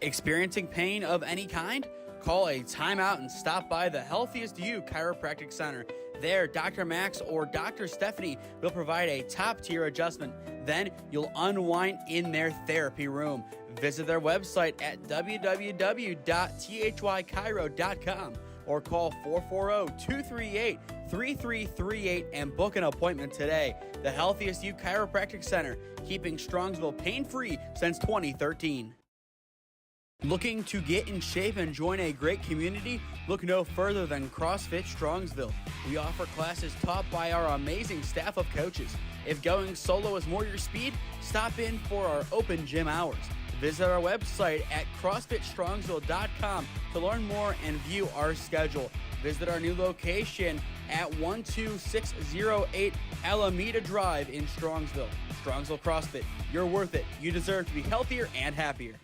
Experiencing pain of any kind? Call a timeout and stop by the Healthiest You Chiropractic Center. There, Dr. Max or Dr. Stephanie will provide a top-tier adjustment. Then you'll unwind in their therapy room. Visit their website at www.thychiro.com or call 440-238-3338 and book an appointment today. The Healthiest You Chiropractic Center, keeping Strongsville pain-free since 2013. Looking to get in shape and join a great community? Look no further than CrossFit Strongsville. We offer classes taught by our amazing staff of coaches. If going solo is more your speed, stop in for our open gym hours. Visit our website at CrossFitStrongsville.com to learn more and view our schedule. Visit our new location at 12608 Alameda Drive in Strongsville. Strongsville CrossFit, you're worth it. You deserve to be healthier and happier.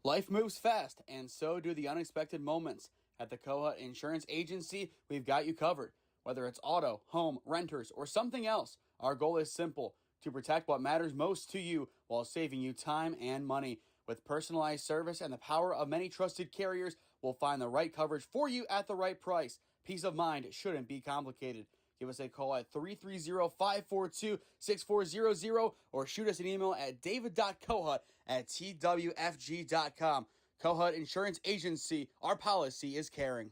Life moves fast, and so do the unexpected moments. At the Cohut Insurance Agency, we've got you covered. Whether it's auto, home, renters, or something else, our goal is simple: to protect what matters most to you while saving you time and money. With personalized service and the power of many trusted carriers, we'll find the right coverage for you at the right price. Peace of mind shouldn't be complicated. Give us a call at 330-542-6400 or shoot us an email at david.cohut@twfg.com. Cohut Insurance Agency, our policy is caring.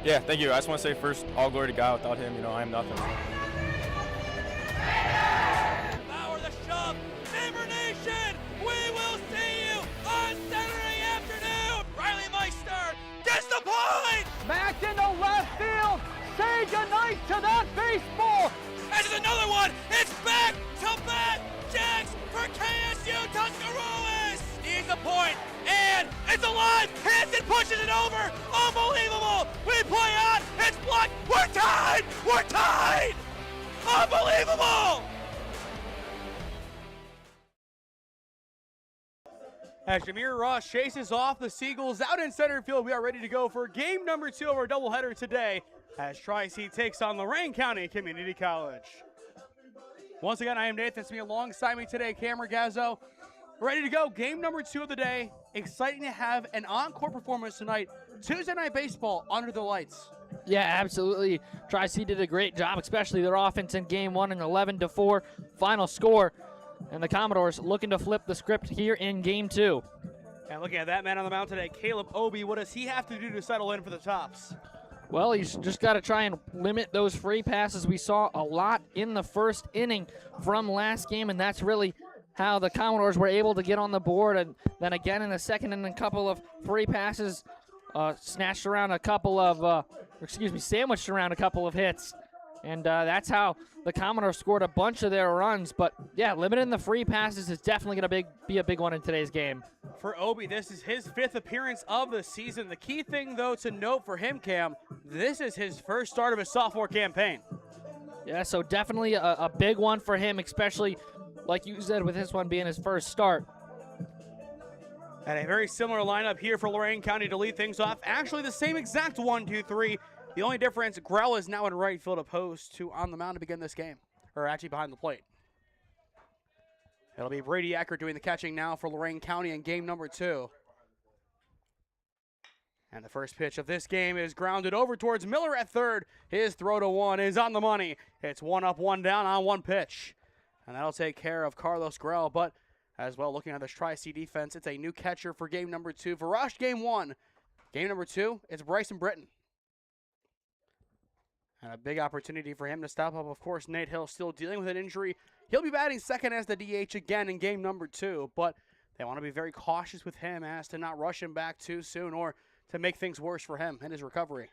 Yeah, thank you. I just want to say first, all glory to God. Without him, I am nothing. Power the shove, Neighbor Nation! We will see you on Saturday afternoon! Riley Meister gets the point! Back into left field! Say goodnight to that baseball! This is another one! It's back-to-back jacks for KSU Tuscarawas! point, and it's alive. Hansen pushes it over. Unbelievable. We play on. It's blocked. We're tied. We're tied. Unbelievable. As Jameer Ross chases off the Seagulls out in center field, we are ready to go for game number 2 of our doubleheader today as Tri-C takes on Lorain County Community College. Once again, I am Nathan Smee. Alongside me today, Ragazzo. Ready to go. Game number 2 of the day. Exciting to have an encore performance tonight. Tuesday Night Baseball under the lights. Yeah, absolutely. Tri-C did a great job, especially their offense in game 1, an 11-4 final score. And the Commodores looking to flip the script here in game 2. And looking at that man on the mound today, Caleb Obie, what does he have to do to settle in for the Tops? Well, he's just got to try and limit those free passes. We saw a lot in the first inning from last game, and that's really how the Commodores were able to get on the board. And then again in the second inning, a couple of free passes sandwiched around a couple of hits. And that's how the Commodores scored a bunch of their runs. But, yeah, limiting the free passes is definitely going to be a big one in today's game. For Obie, this is his 5th appearance of the season. The key thing, though, to note for him, Cam, this is his first start of his sophomore campaign. Yeah, so definitely a big one for him, especially, like you said, with this one being his first start. And a very similar lineup here for Lorain County to lead things off. Actually, the same exact 1, 2, 3. The only difference, Grell is now in right field opposed to on the mound to begin this game, or actually behind the plate. It'll be Brady Eckert doing the catching now for Lorain County in game number 2. And the first pitch of this game is grounded over towards Miller at third. His throw to 1 is on the money. It's 1 up, 1 down on 1 pitch. And that'll take care of Carlos Grell. But as well, looking at this Tri-C defense, it's a new catcher for game number 2. Varash game 1. Game number 2, it's Bryson Britton. And a big opportunity for him to step up. Of course, Nate Hill still dealing with an injury. He'll be batting second as the DH again in game number 2, but they want to be very cautious with him as to not rush him back too soon or to make things worse for him in his recovery.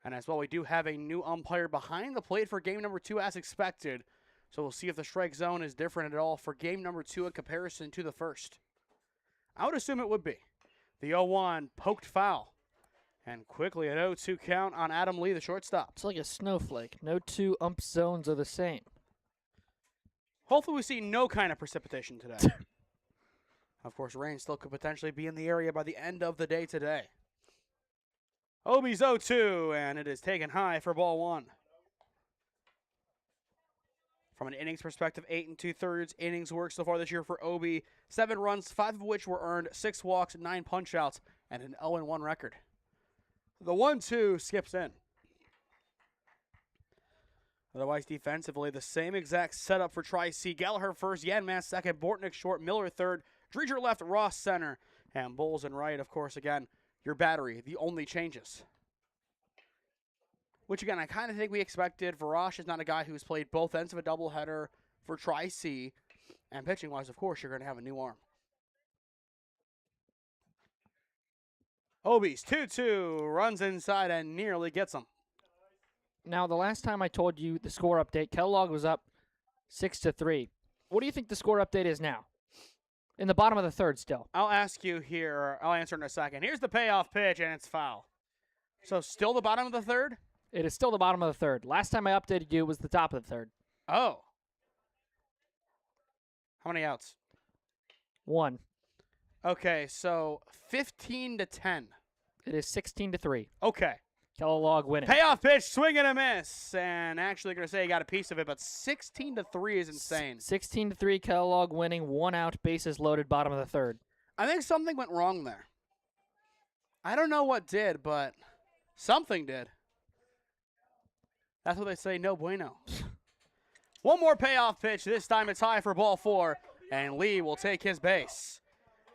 And as well, we do have a new umpire behind the plate for game number 2 as expected. So we'll see if the strike zone is different at all for game number 2 in comparison to the first. I would assume it would be. The 0-1 poked foul. And quickly an 0-2 count on Adam Lee, the shortstop. It's like a snowflake. No two ump zones are the same. Hopefully we see no kind of precipitation today. Of course, rain still could potentially be in the area by the end of the day today. Obie's 0-2, and it is taken high for ball 1. From an innings perspective, 8 2/3 innings work so far this year for Obie. 7 runs, 5 of which were earned, 6 walks, 9 punch-outs, and an 0-1 record. The 1-2 skips in. Otherwise, defensively, the same exact setup for Tri-C. Gallagher first, Yanman second, Bortnick short, Miller third, Dreger left, Ross center, and Bowles and right, of course, again, your battery, the only changes. Which, again, I kind of think we expected. Varash is not a guy who's played both ends of a doubleheader for Tri-C. And pitching-wise, of course, you're going to have a new arm. Obie's 2-2, runs inside and nearly gets him. Now, the last time I told you the score update, Kellogg was up 6-3. What do you think the score update is now? In the bottom of the third still. I'll ask you here. I'll answer in a second. Here's the payoff pitch, and it's foul. So still the bottom of the third? It is still the bottom of the third. Last time I updated you was the top of the third. Oh. How many outs? 1. Okay, so 15-10. It is 16-3. Okay. Kellogg winning. Payoff pitch, swing and a miss. And actually going to say he got a piece of it, but 16-3 is insane. 16-3, Kellogg winning. 1 out, bases loaded, bottom of the third. I think something went wrong there. I don't know what did, but something did. That's what they say, no bueno. One more payoff pitch. This time it's high for ball 4, and Lee will take his base.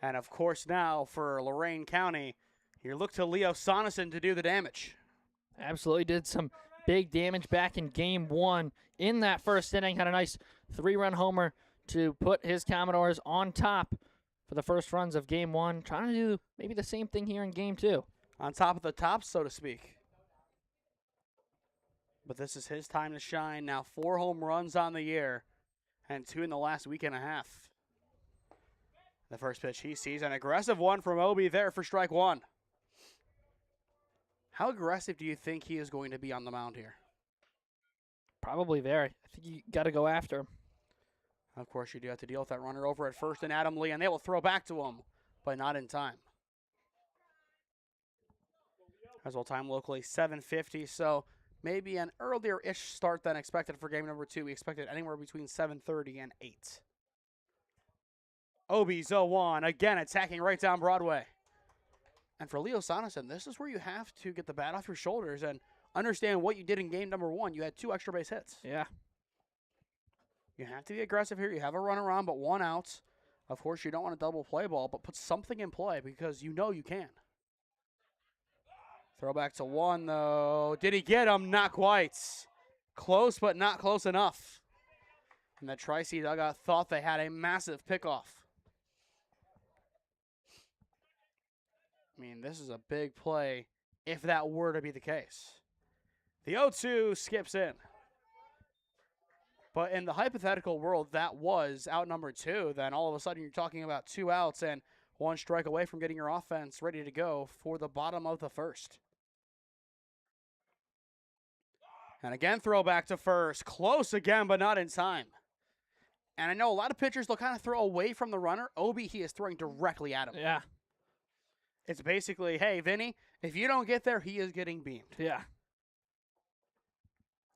And, of course, now for Lorain County, you look to Leo Soneson to do the damage. Absolutely did some big damage back in game 1. In that first inning, had a nice 3-run homer to put his Commodores on top for the first runs of game 1. Trying to do maybe the same thing here in game 2. On top of the top, so to speak. But this is his time to shine. Now 4 home runs on the year and 2 in the last week and a half. The first pitch he sees, an aggressive one from Obi there for strike one. How aggressive do you think he is going to be on the mound here? Probably very. I think you got to go after him. Of course, you do have to deal with that runner over at first and Adam Lee, and they will throw back to him, but not in time. As well, time locally 7:50, so maybe an earlier-ish start than expected for game number 2. We expected anywhere between 7:30 and 8. Obi's 0-1, again attacking right down Broadway. And for Leo Sonesson, this is where you have to get the bat off your shoulders and understand what you did in game number 1. You had 2 extra base hits. Yeah. You have to be aggressive here. You have a runner on, but 1 out. Of course, you don't want a double play ball, but put something in play because you know you can. Throw back to 1, though. Did he get him? Not quite. Close, but not close enough. And the Tri-C dugout thought they had a massive pickoff. I mean, this is a big play if that were to be the case. The 0-2 skips in. But in the hypothetical world, that was out number 2. Then all of a sudden you're talking about 2 outs and 1 strike away from getting your offense ready to go for the bottom of the first. And again, throw back to first. Close again, but not in time. And I know a lot of pitchers, they'll kind of throw away from the runner. Obi, he is throwing directly at him. Yeah. It's basically, hey, Vinny, if you don't get there, he is getting beamed. Yeah.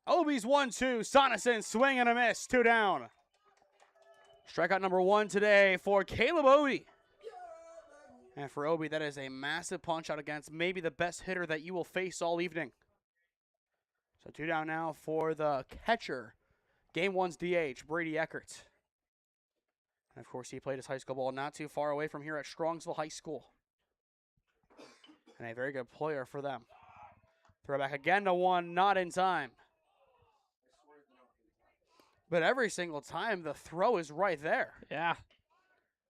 Obi's 1-2. Sonesson, swing and a miss. 2 down. Strikeout number 1 today for Caleb Obi. And for Obi, that is a massive punch out against maybe the best hitter that you will face all evening. So 2 down now for the catcher. Game 1's DH, Brady Eckert. And of course, he played his high school ball not too far away from here at Strongsville High School. And a very good player for them. Throw back again to 1, not in time. But every single time, the throw is right there. Yeah.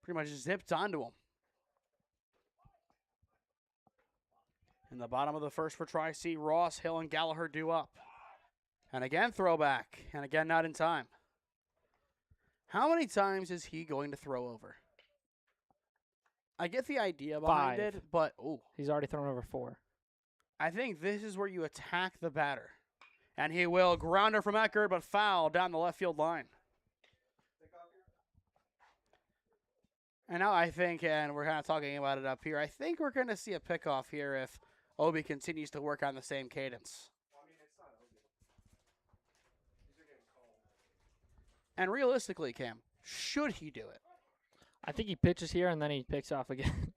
Pretty much zipped onto him. In the bottom of the first for Tri-C, Ross, Hill, and Gallagher due up. And again, throwback. And again, not in time. How many times is he going to throw over? I get the idea behind 5. it, but ooh. He's already thrown over 4. I think this is where you attack the batter. And he will. Grounder from Eckert, but foul down the left field line. And now I think, and we're kind of talking about it up here, I think we're going to see a pickoff here if Obi continues to work on the same cadence. And realistically, Cam, should he do it? I think he pitches here and then he picks off again.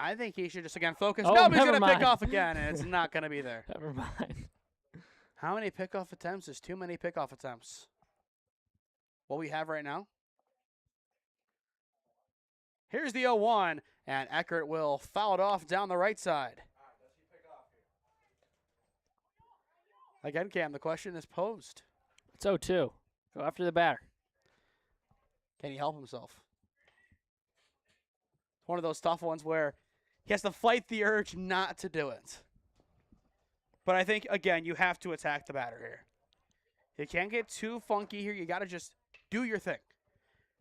I think he should just, again, focus. Oh, No, he's never going to pick mind. off again, and it's not going to be there. Never mind. How many pickoff attempts is too many pickoff attempts? What we have right now? Here's the 0-1, and Eckert will foul it off down the right side. Again, Cam, the question is posed. It's 0-2. Go after the batter. Can he help himself? It's one of those tough ones where he has to fight the urge not to do it. But I think, again, you have to attack the batter here. You can't get too funky here. You got to just do your thing.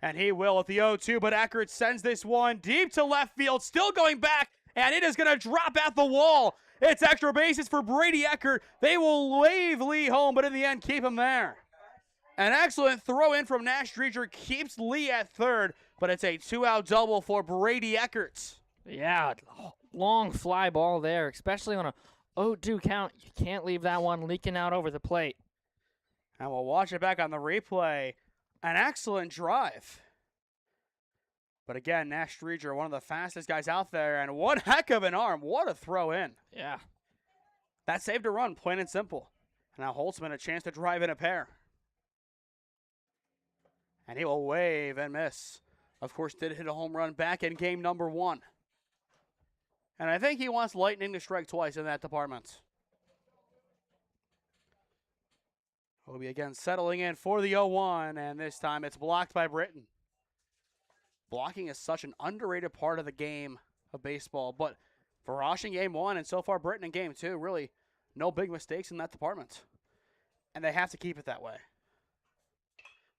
And he will at the 0-2, but Eckert sends this one deep to left field, still going back, and it is going to drop at the wall. It's extra bases for Brady Eckert. They will wave Lee home, but in the end, keep him there. An excellent throw in from Nash Dreger keeps Lee at third, but it's a 2-out double for Brady Eckert. Yeah, long fly ball there, especially on a 0-2 count. You can't leave that one leaking out over the plate. And we'll watch it back on the replay. An excellent drive. But again, Nash Dreger, one of the fastest guys out there, and one heck of an arm. What a throw in. Yeah. That saved a run, plain and simple. And now Holtzman a chance to drive in a pair. And he will wave and miss. Of course, did hit a home run back in game number 1. And I think he wants Lightning to strike twice in that department. Obi again settling in for the 0-1, and this time it's blocked by Britton. Blocking is such an underrated part of the game of baseball, but Varash in game 1 and so far Britton in game 2, really no big mistakes in that department. And they have to keep it that way.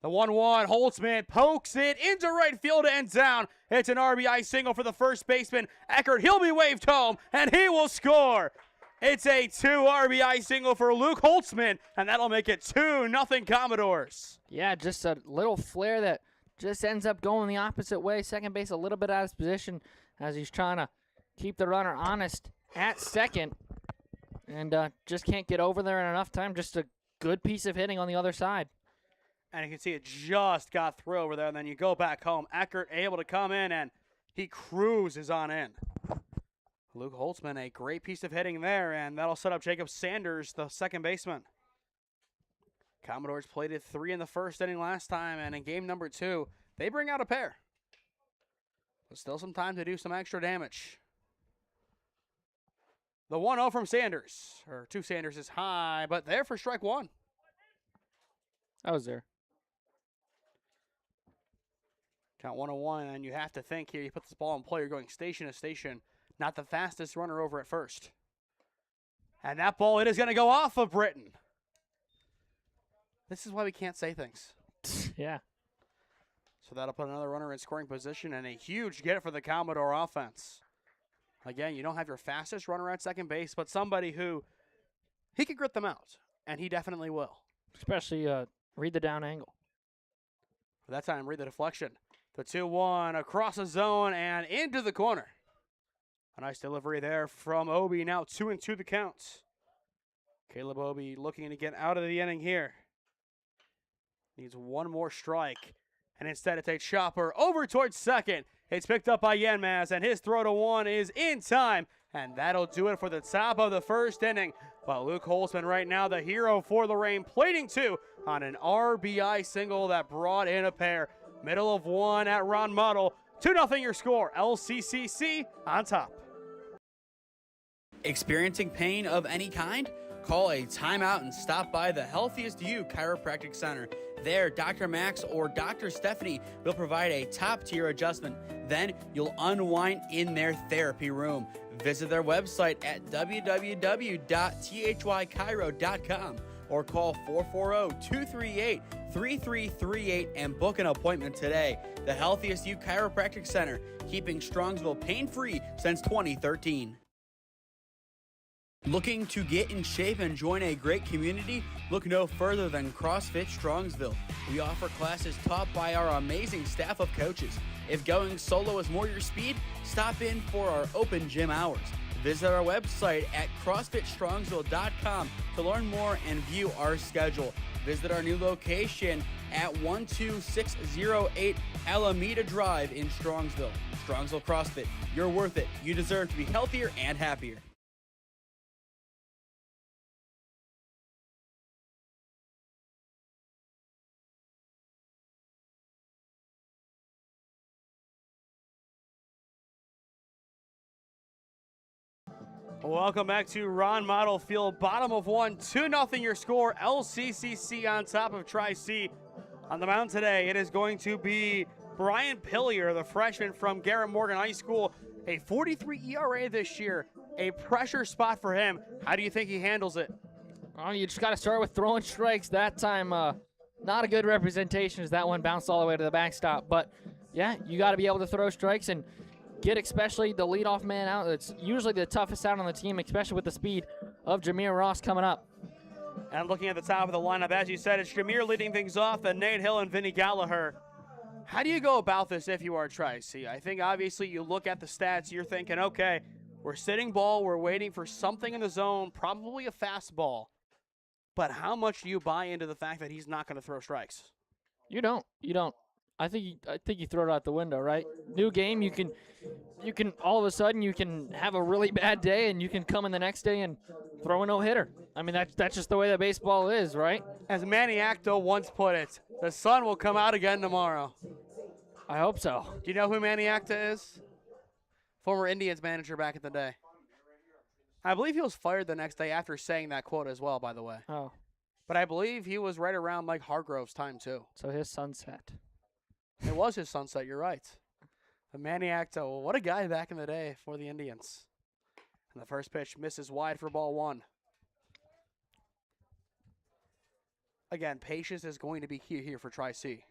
The 1-1, Holtzman pokes it into right field and down. It's an RBI single for the first baseman, Eckert. He'll be waved home, and he will score. It's a 2 RBI single for Luke Holtzman, and that'll make it 2-0 Commodores. Yeah, just a little flare that just ends up going the opposite way. Second base a little bit out of his position as he's trying to keep the runner honest at second, and just can't get over there in enough time. Just a good piece of hitting on the other side. And you can see it just got through over there, and then you go back home. Eckert able to come in, and he cruises on in. Luke Holtzman, a great piece of hitting there, and that'll set up Jacob Sanders, the second baseman. Commodores played it 3 in the first inning last time, and in game number 2, they bring out a pair. But still some time to do some extra damage. The 1-0 from Sanders, or to Sanders is high, but there for strike 1. I was there. Count 1-1, and you have to think here, you put this ball in play, you're going station to station, not the fastest runner over at first. And that ball, it is going to go off of Britton. This is why we can't say things. Yeah. So that'll put another runner in scoring position, and a huge get for the Commodore offense. Again, you don't have your fastest runner at second base, but somebody who, he could grit them out, and he definitely will. Especially read the down angle. For that time, read the deflection. The 2-1 across the zone and into the corner. A nice delivery there from Obi. Now 2-2 the count. Caleb Obi looking to get out of the inning here. Needs one more strike. And instead it's a chopper over towards second. It's picked up by Yanmaz, and his throw to 1 is in time. And that'll do it for the top of the first inning. But Luke Holtzman right now, the hero for Lorain, plating 2 on an RBI single that brought in a pair. Middle of 1 at Ron Mottl. 2-0 your score. LCCC on top. Experiencing pain of any kind? Call a timeout and stop by the Healthiest You Chiropractic Center. There, Dr. Max or Dr. Stephanie will provide a top-tier adjustment. Then you'll unwind in their therapy room. Visit their website at www.thychiro.com or call 440-238-3338 and book an appointment today. The Healthiest You Chiropractic Center, keeping Strongsville pain-free since 2013. Looking to get in shape and join a great community? Look no further than CrossFit Strongsville. We offer classes taught by our amazing staff of coaches. If going solo is more your speed, stop in for our open gym hours. Visit our website at CrossFitStrongsville.com to learn more and view our schedule. Visit our new location at 12608 Alameda Drive in Strongsville. Strongsville CrossFit, you're worth it. You deserve to be healthier and happier. Welcome back to Ron Mottl Field. Bottom of 1, 2-0 your score. LCCC on top of Tri-C. On the mound today, it is going to be Brian Pillier, the freshman from Garrett Morgan High School. A 43 ERA this year. A pressure spot for him. How do you think he handles it? Oh, you just got to start with throwing strikes. That time, not a good representation as that one bounced all the way to the backstop. But, yeah, you got to be able to throw strikes and get especially the leadoff man out. It's usually the toughest out on the team, especially with the speed of Jameer Ross coming up. And looking at the top of the lineup, as you said, it's Jameer leading things off, then Nate Hill and Vinny Gallagher. How do you go about this if you are Tri-C? I think obviously you look at the stats, you're thinking, okay, we're sitting ball, we're waiting for something in the zone, probably a fastball. But how much do you buy into the fact that he's not going to throw strikes? You don't. I think you throw it out the window, right? New game, you can all of a sudden you can have a really bad day and you can come in the next day and throw a no-hitter. I mean, that's just the way that baseball is, right? As Manny Acto once put it, the sun will come out again tomorrow. I hope so. Do you know who Manny Acta is? Former Indians manager back in the day. I believe he was fired the next day after saying that quote as well, by the way. Oh. But I believe he was right around Mike Hargrove's time, too. So his sunset. It was his sunset, you're right. The Manny Acto, what a guy back in the day for the Indians. And the first pitch misses wide for ball 1. Again, patience is going to be key here for Tri-C.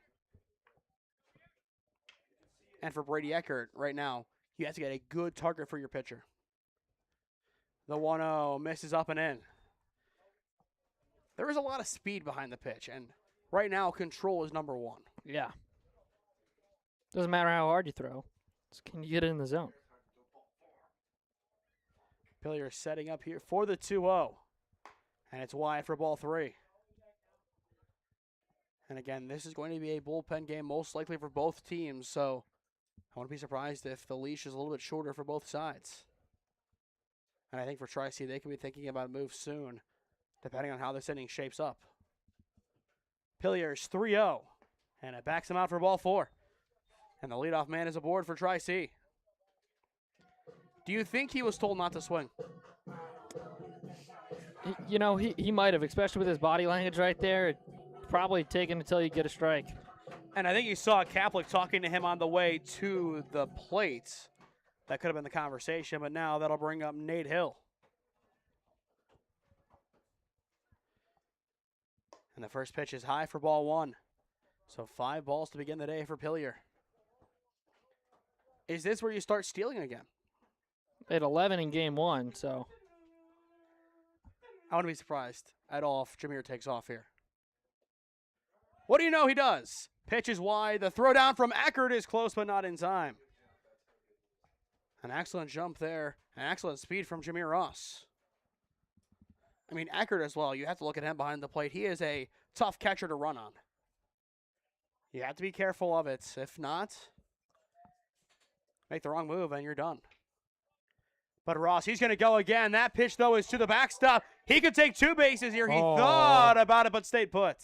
And for Brady Eckert right now, you have to get a good target for your pitcher. The 1-0 misses up and in. There is a lot of speed behind the pitch, and right now, control is number one. Yeah. Doesn't matter how hard you throw. Just can you get it in the zone? Pillier setting up here for the 2-0. And it's wide for ball 3. And again, this is going to be a bullpen game, most likely for both teams, so I wouldn't be surprised if the leash is a little bit shorter for both sides. And I think for Tri-C, they could be thinking about a move soon, depending on how this inning shapes up. Pillier's 3-0, and it backs him out for ball 4. And the leadoff man is aboard for Tri-C. Do you think he was told not to swing? You know, he might have, especially with his body language right there. Probably taken until you get a strike. And I think you saw Kaplik talking to him on the way to the plate. That could have been the conversation, but now that'll bring up Nate Hill. And the first pitch is high for ball 1. So 5 balls to begin the day for Pillier. Is this where you start stealing again? They had 11 in game 1, so. I wouldn't be surprised at all if Jameer takes off here. What do you know he does? Pitch is wide. The throw down from Eckert is close but not in time. An excellent jump there. An excellent speed from Jameer Ross. I mean, Eckert as well. You have to look at him behind the plate. He is a tough catcher to run on. You have to be careful of it. If not, make the wrong move and you're done. But Ross, he's going to go again. That pitch, though, is to the backstop. He could take 2 bases here. He thought about it, but stayed put.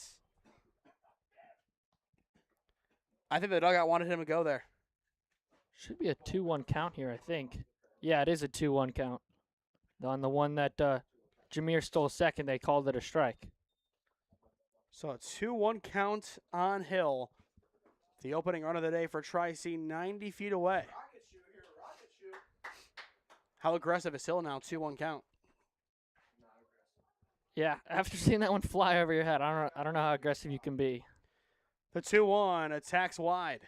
I think the dugout wanted him to go there. Should be a 2-1 count here, I think. Yeah, it is a 2-1 count. On the one that Jameer stole second, they called it a strike. So a 2-1 count on Hill. The opening run of the day for Tri-C, 90 feet away. How aggressive is Hill now? 2-1 count. Yeah, after seeing that one fly over your head, I don't know how aggressive you can be. The 2-1 attacks wide.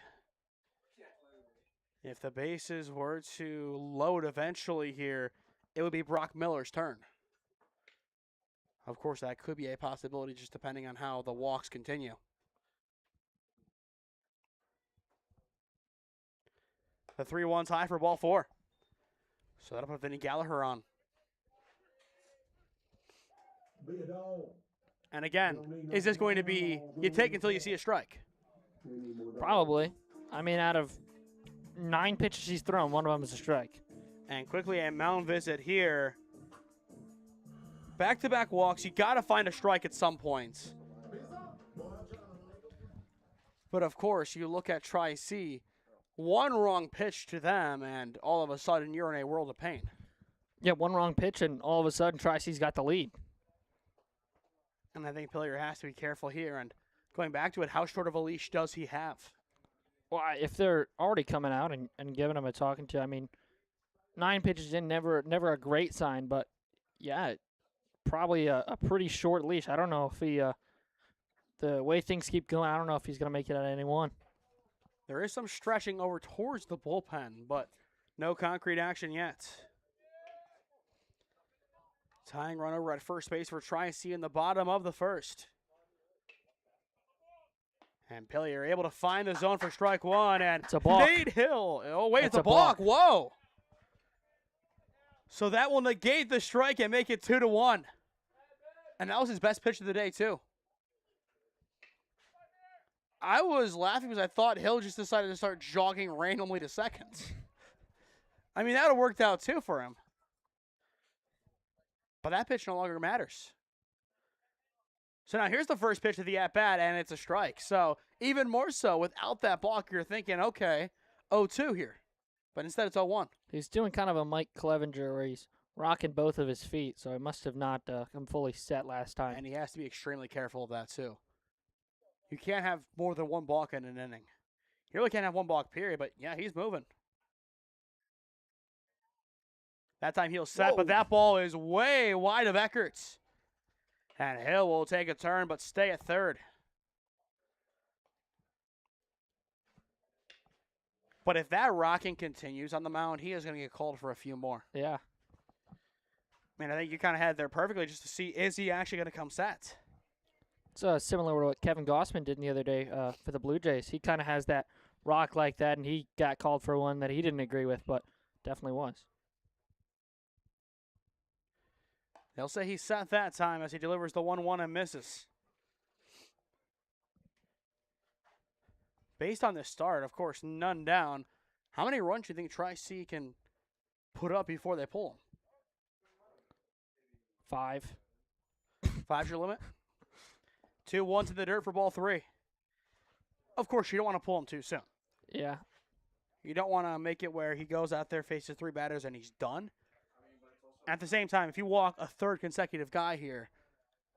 If the bases were to load eventually here, it would be Brock Miller's turn. Of course, that could be a possibility just depending on how the walks continue. The 3-1's high for ball 4. So that'll put Vinny Gallagher on. And again, is this going to be you take until you see a strike? Probably. I mean, out of 9 pitches he's thrown, one of them is a strike. And quickly a mound visit here. Back-to-back walks. You got to find a strike at some points. But of course, you look at Tri-C, one wrong pitch to them, and all of a sudden you're in a world of pain. Yeah, one wrong pitch, and all of a sudden Tri-C's got the lead. And I think Pillier has to be careful here. And going back to it, how short of a leash does he have? Well, if they're already coming out and giving him a talking to, I mean, 9 pitches in, never a great sign, but yeah, probably a pretty short leash. I don't know if he, the way things keep going, I don't know if he's going to make it at any one. There is some stretching over towards the bullpen, but no concrete action yet. Tying run over at first base for Tri-C in the bottom of the first. And Pillier able to find the zone for strike 1, and it's a balk. Nate Hill. Oh, wait, it's a balk. Whoa. So that will negate the strike and make it 2-1. And that was his best pitch of the day, too. I was laughing because I thought Hill just decided to start jogging randomly to second. I mean, that would have worked out, too, for him. But that pitch no longer matters. So now here's the first pitch of the at-bat, and it's a strike. So even more so, without that balk, you're thinking, okay, 0-2 here. But instead it's 0-1. He's doing kind of a Mike Clevenger where he's rocking both of his feet, so he must have not come fully set last time. And he has to be extremely careful of that, too. You can't have more than one balk in an inning. You really can't have one balk, period, but yeah, he's moving. That time he'll set, but that ball is way wide of Eckert's. And Hill will take a turn but stay at third. But if that rocking continues on the mound, he is going to get called for a few more. Yeah. I mean, I think you kind of had it there perfectly just to see, is he actually going to come set? It's similar to what Kevin Gossman did the other day for the Blue Jays. He kind of has that rock like that, and he got called for one that he didn't agree with, but definitely was. They'll say he's set that time as he delivers the 1-1 and misses. Based on this start, of course, none down. How many runs do you think Tri-C can put up before they pull him? 5. 5's your limit? 2-1 to the dirt for ball 3. Of course, you don't want to pull him too soon. Yeah. You don't want to make it where he goes out there, faces 3 batters, and he's done. At the same time, if you walk a third consecutive guy here,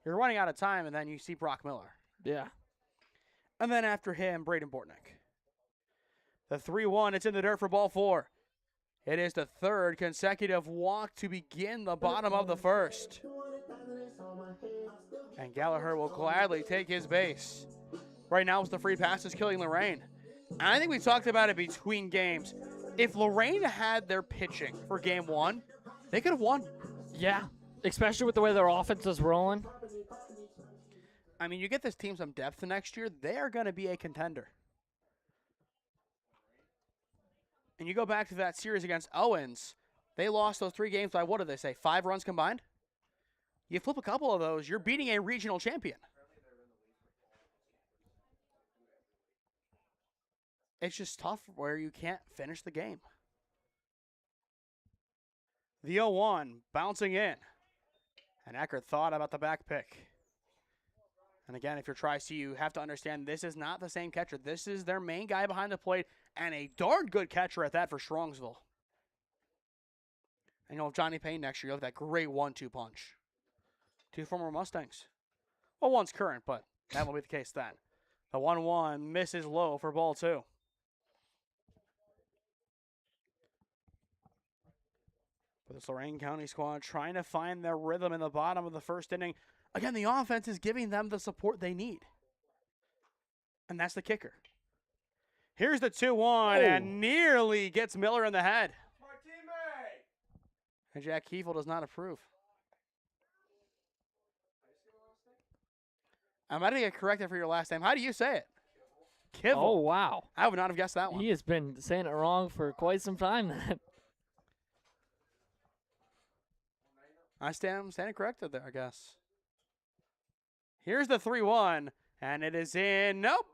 you're running out of time, and then you see Brock Miller. Yeah. And then after him, Braden Bortnick. The 3-1, it's in the dirt for ball 4. It is the third consecutive walk to begin the bottom of the first. And Gallagher will gladly take his base. Right now, it's the free passes killing Lorain. And I think we talked about it between games. If Lorain had their pitching for game 1, they could have won. Yeah. Especially with the way their offense is rolling. I mean, you get this team some depth next year, they are going to be a contender. And you go back to that series against Owens, they lost those 3 games by, what did they say, 5 runs combined? You flip a couple of those, you're beating a regional champion. It's just tough where you can't finish the game. The 0-1 bouncing in. And Eckert thought about the back pick. And again, if you're Tri-C, you have to understand this is not the same catcher. This is their main guy behind the plate, and a darn good catcher at that for Strongsville. And you'll have Johnny Payne next year. You'll have that great 1-2 punch. 2 former Mustangs. Well, one's current, but that will be the case then. The 1-1 misses low for ball 2. For this Lorain County squad trying to find their rhythm in the bottom of the first inning. Again, the offense is giving them the support they need. And that's the kicker. Here's the 2-1 and nearly gets Miller in the head. My teammate. And Jack Kiefel does not approve. I might get corrected for your last name. How do you say it? Kivel. Oh, wow. I would not have guessed that one. He has been saying it wrong for quite some time then. I'm standing corrected there, I guess. Here's the 3-1, and it is in. Nope.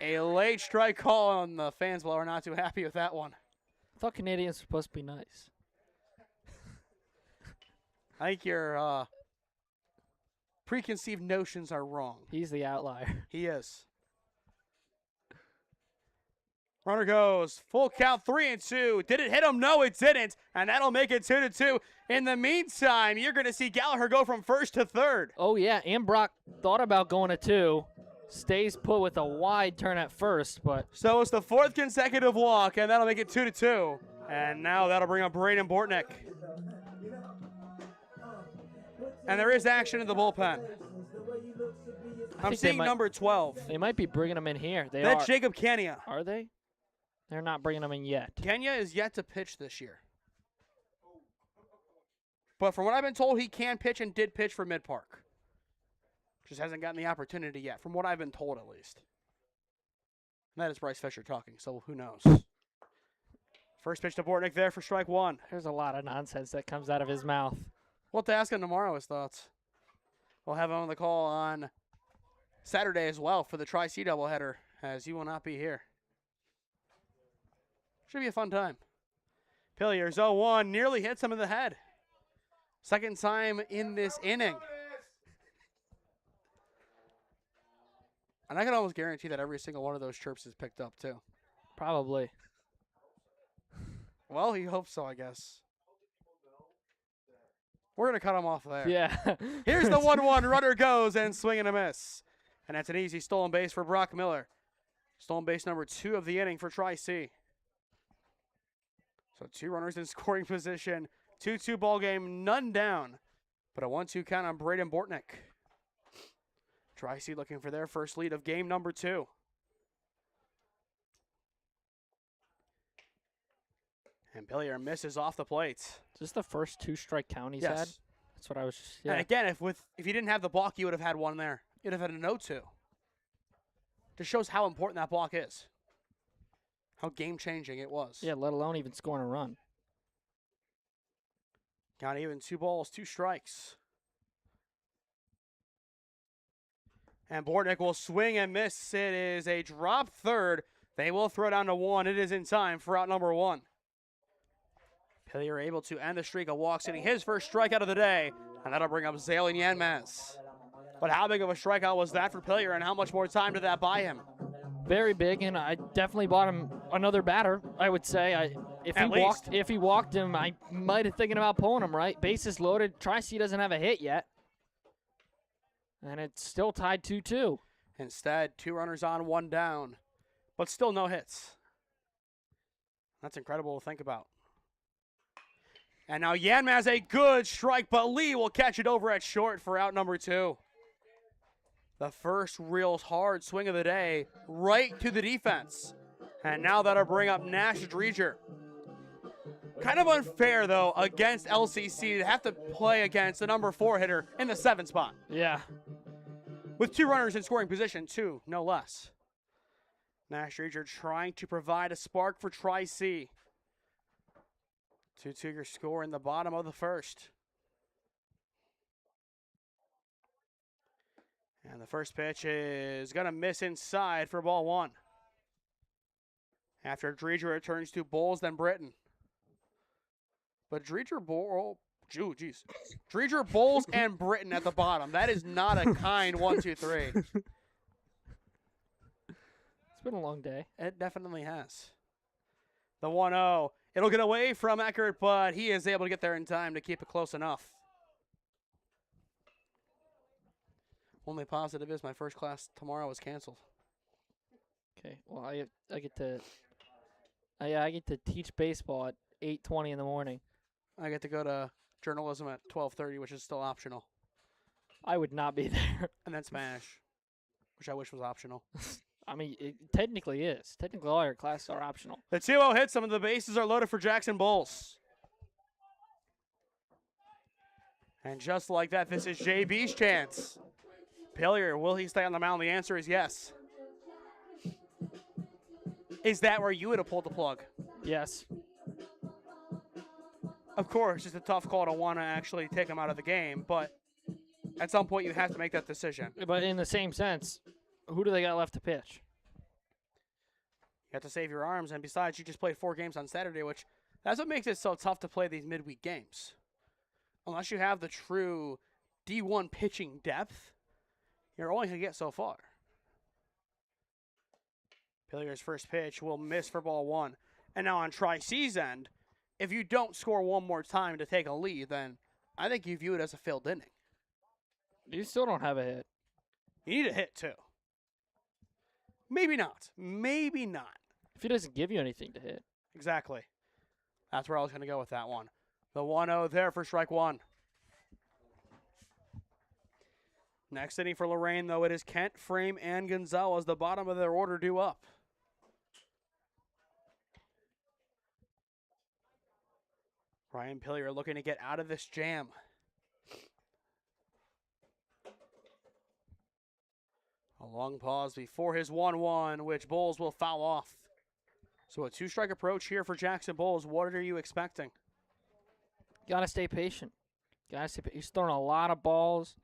A late strike call, and the fans below are not too happy with that one. I thought Canadians were supposed to be nice. I think your preconceived notions are wrong. He's the outlier. He is. Runner goes. Full count, 3-2. Did it hit him? No, it didn't. And that'll make it 2-2. In the meantime, you're going to see Gallagher go from first to third. Oh, yeah. And Brock thought about going to 2. Stays put with a wide turn at first, but. So it's the 4th consecutive walk, and that'll make it 2-2. And now that'll bring up Braden Bortnick. And there is action in the bullpen. I'm seeing number 12. They might be bringing him in here. That's Jacob Kenya. Are they? They're not bringing him in yet. Kenya is yet to pitch this year. But from what I've been told, he can pitch and did pitch for Mid-Park. Just hasn't gotten the opportunity yet, from what I've been told at least. And that is Bryce Fisher talking, so who knows. First pitch to Bortnick there for strike 1. There's a lot of nonsense that comes out of his mouth. We'll have to ask him tomorrow his thoughts. We'll have him on the call on Saturday as well for the Tri-C doubleheader, as he will not be here. Should be a fun time. Pilliers 0-1, nearly hits him in the head. Second time in this inning. And I can almost guarantee that every single one of those chirps is picked up too. Probably. Well, he hopes so, I guess. We're going to cut him off there. Yeah. Here's the 1-1. Runner goes and swing and a miss. And that's an easy stolen base for Brock Miller. Stolen base number 2 of the inning for Tri-C. So 2 runners in scoring position. 2-2 ball game, none down. But a 1-2 count on Braden Bortnick. Tri-C looking for their first lead of game number 2. And Pillier misses off the plate. Is this the first 2-strike count he's Yes. had? That's what I was just, yeah. And again, if you didn't have the block, you would have had one there. You'd have had a 0-2. Just shows how important that block is. How game-changing it was. Yeah, let alone even scoring a run. Got even 2 balls, 2 strikes. And Bortnick will swing and miss. It is a drop third. They will throw down to 1. It is in time for out number 1. Pillier able to end the streak of walks, hitting his first strikeout of the day, and that'll bring up Zalen Yanmaz. But how big of a strikeout was that for Pillier, and how much more time did that buy him? Very big, and I definitely bought him another batter, I would say. If he walked him, I might have thinking about pulling him, right? Bases loaded. Tri-C doesn't have a hit yet. And it's still tied 2-2. Instead, 2 runners on, 1 down, but still no hits. That's incredible to think about. And now Yanmaz a good strike, but Lee will catch it over at short for out number 2. The first real hard swing of the day, right to the defense. And now that'll bring up Nash Dreger. Kind of unfair, though, against LCC to have to play against the number 4 hitter in the 7th spot. Yeah. With 2 runners in scoring position, 2, no less. Nash Dreger trying to provide a spark for Tri-C. 2-2 your score in the bottom of the first. And the first pitch is going to miss inside for ball 1. After Dreger returns to Bowles, then Britton. But Dreger, Bowles, and Britton at the bottom. That is not a kind 1, 2, 3. It's been a long day. It definitely has. The 1-0. It'll get away from Eckert, but he is able to get there in time to keep it close enough. Only positive is my first class tomorrow is canceled. Okay. Well, I get to teach baseball at 8:20 in the morning. I get to go to journalism at 12:30, which is still optional. I would not be there. And then Smash, which I wish was optional. I mean, it technically is. Technically, all your classes are optional. The 2-0 hit. Some of the bases are loaded for Jackson Bowles. And just like that, this is JB's chance. Pillier, will he stay on the mound? The answer is yes. Is that where you would have pulled the plug? Yes. Of course, it's a tough call to want to actually take him out of the game, but at some point you have to make that decision. But in the same sense, who do they got left to pitch? You have to save your arms, and besides, you just played 4 games on Saturday, which that's what makes it so tough to play these midweek games. Unless you have the true D1 pitching depth, you're only going to get so far. Pillier's first pitch will miss for ball 1. And now on Tri-C's end, if you don't score one more time to take a lead, then I think you view it as a failed inning. You still don't have a hit. You need a hit, too. Maybe not. Maybe not. If he doesn't give you anything to hit. Exactly. That's where I was going to go with that one. The 1-0 there for strike 1. Next inning for Lorain, though, it is Kent, Frame, and Gonzalez, the bottom of their order due up. Ryan Pillier looking to get out of this jam. A long pause before his 1-1, which Bowles will foul off. So a 2-strike approach here for Jackson Bowles. What are you expecting? Got to stay patient. He's throwing a lot of balls.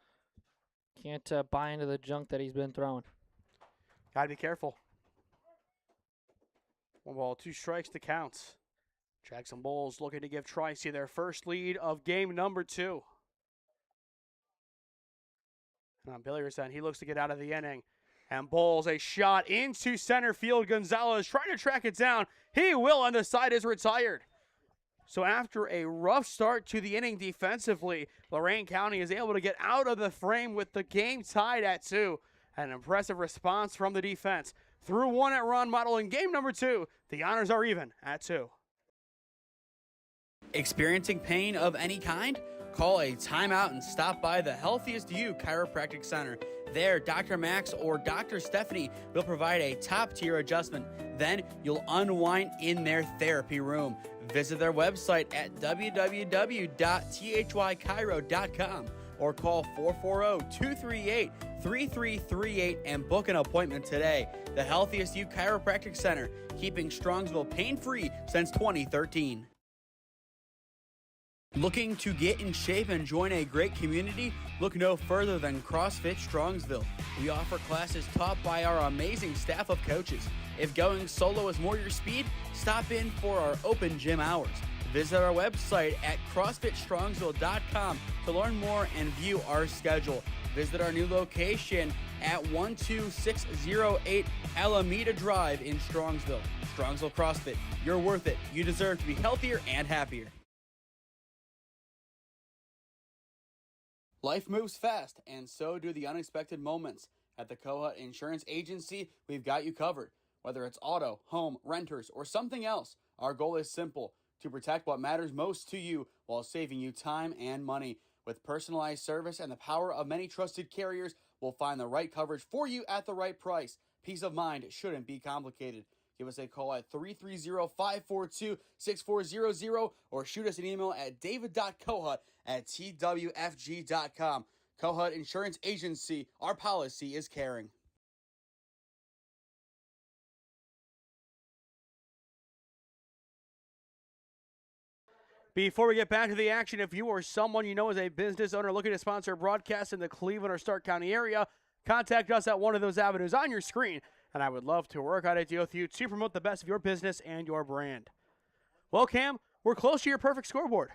Can't buy into the junk that he's been throwing. Got to be careful. 1 ball, 2 strikes to count. Jackson Bowles looking to give Tri-C their first lead of game number 2. And on Pillier's end, he looks to get out of the inning. And Bowles, a shot into center field. Gonzalez trying to track it down. He will, and the side is retired. So after a rough start to the inning defensively, Lorain County is able to get out of the frame with the game tied at 2. An impressive response from the defense. Through 1 at Ron Mottl in game number 2. The honors are even at 2. Experiencing pain of any kind? call a timeout and stop by the Healthiest You Chiropractic Center. There, Dr. Max or Dr. Stephanie will provide a top-tier adjustment. Then you'll unwind in their therapy room. Visit their website at www.thychiro.com or call 440-238-3338 and book an appointment today. The Healthiest You Chiropractic Center, keeping Strongsville pain-free since 2013. Looking to get in shape and join a great community? Look no further than CrossFit Strongsville. We offer classes taught by our amazing staff of coaches. If going solo is more your speed, stop in for our open gym hours. Visit our website at CrossFitStrongsville.com to learn more and view our schedule. Visit our new location at 12608 Alameda Drive in Strongsville. Strongsville CrossFit, you're worth it. You deserve to be healthier and happier. Life moves fast, and so do the unexpected moments. At the Cohut Insurance Agency, we've got you covered. Whether it's auto, home, renters, or something else, our goal is simple: to protect what matters most to you while saving you time and money. With personalized service and the power of many trusted carriers, we'll find the right coverage for you at the right price. Peace of mind shouldn't be complicated. Give us a call at 330-542-6400 or shoot us an email at david.cohut@twfg.com. Cohut Insurance Agency, our policy is caring. Before we get back to the action, if you or someone you know is a business owner looking to sponsor a broadcast in the Cleveland or Stark County area, contact us at one of those avenues on your screen, and I would love to work out a deal with you to promote the best of your business and your brand. Well, Cam, we're close to your perfect scoreboard.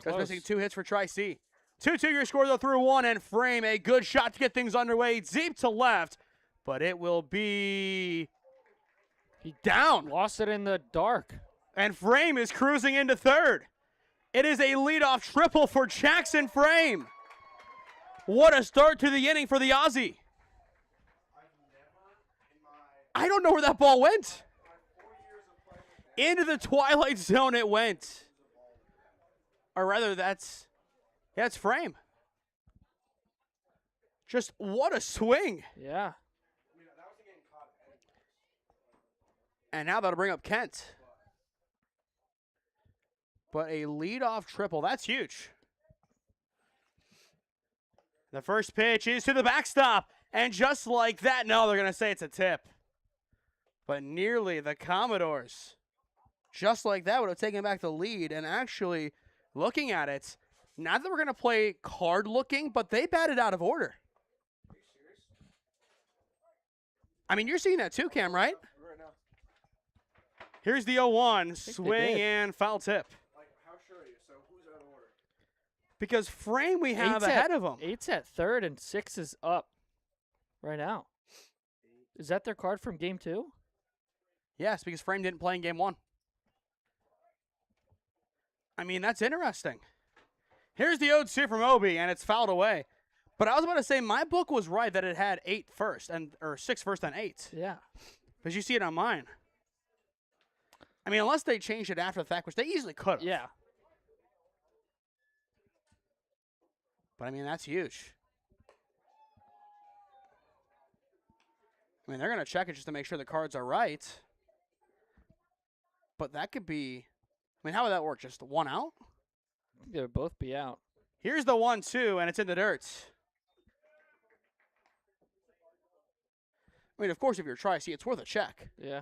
Just missing 2 hits for Tri-C. 2-2 your score, though, through 1, and Frame, a good shot to get things underway, deep to left, but it will be down. Lost it in the dark. And Frame is cruising into third. It is a leadoff triple for Jackson Frame. What a start to the inning for the Aussie. I don't know where that ball went. Into the twilight zone it went. Or rather, that's Frame. Just what a swing. Yeah. And now that'll bring up Kent. But a leadoff triple, that's huge. The first pitch is to the backstop. And just like that, no, they're going to say it's a tip. But nearly the Commodores, just like that, would have taken back the lead. And actually, looking at it, not that we're going to play card looking, but they batted out of order. Are you serious? I mean, you're seeing that too, Cam, right? Right now. Here's the 0-1, swing and foul tip. Because Frame we have ahead of them. 8's at third and 6 is up right now. Is that their card from game 2? Yes, because Frame didn't play in game 1. I mean, that's interesting. Here's the 0-2 from Obi, and it's fouled away. But I was about to say, my book was right that it had 8 first, or 6 first and 8. Yeah. Because you see it on mine. I mean, unless they changed it after the fact, which they easily could have. Yeah. But, I mean, that's huge. I mean, they're going to check it just to make sure the cards are right. But that could be, I mean, how would that work? Just 1 out? They would both be out. Here's the 1-2, and it's in the dirt. I mean, of course, if you're Tri-C, it's worth a check. Yeah.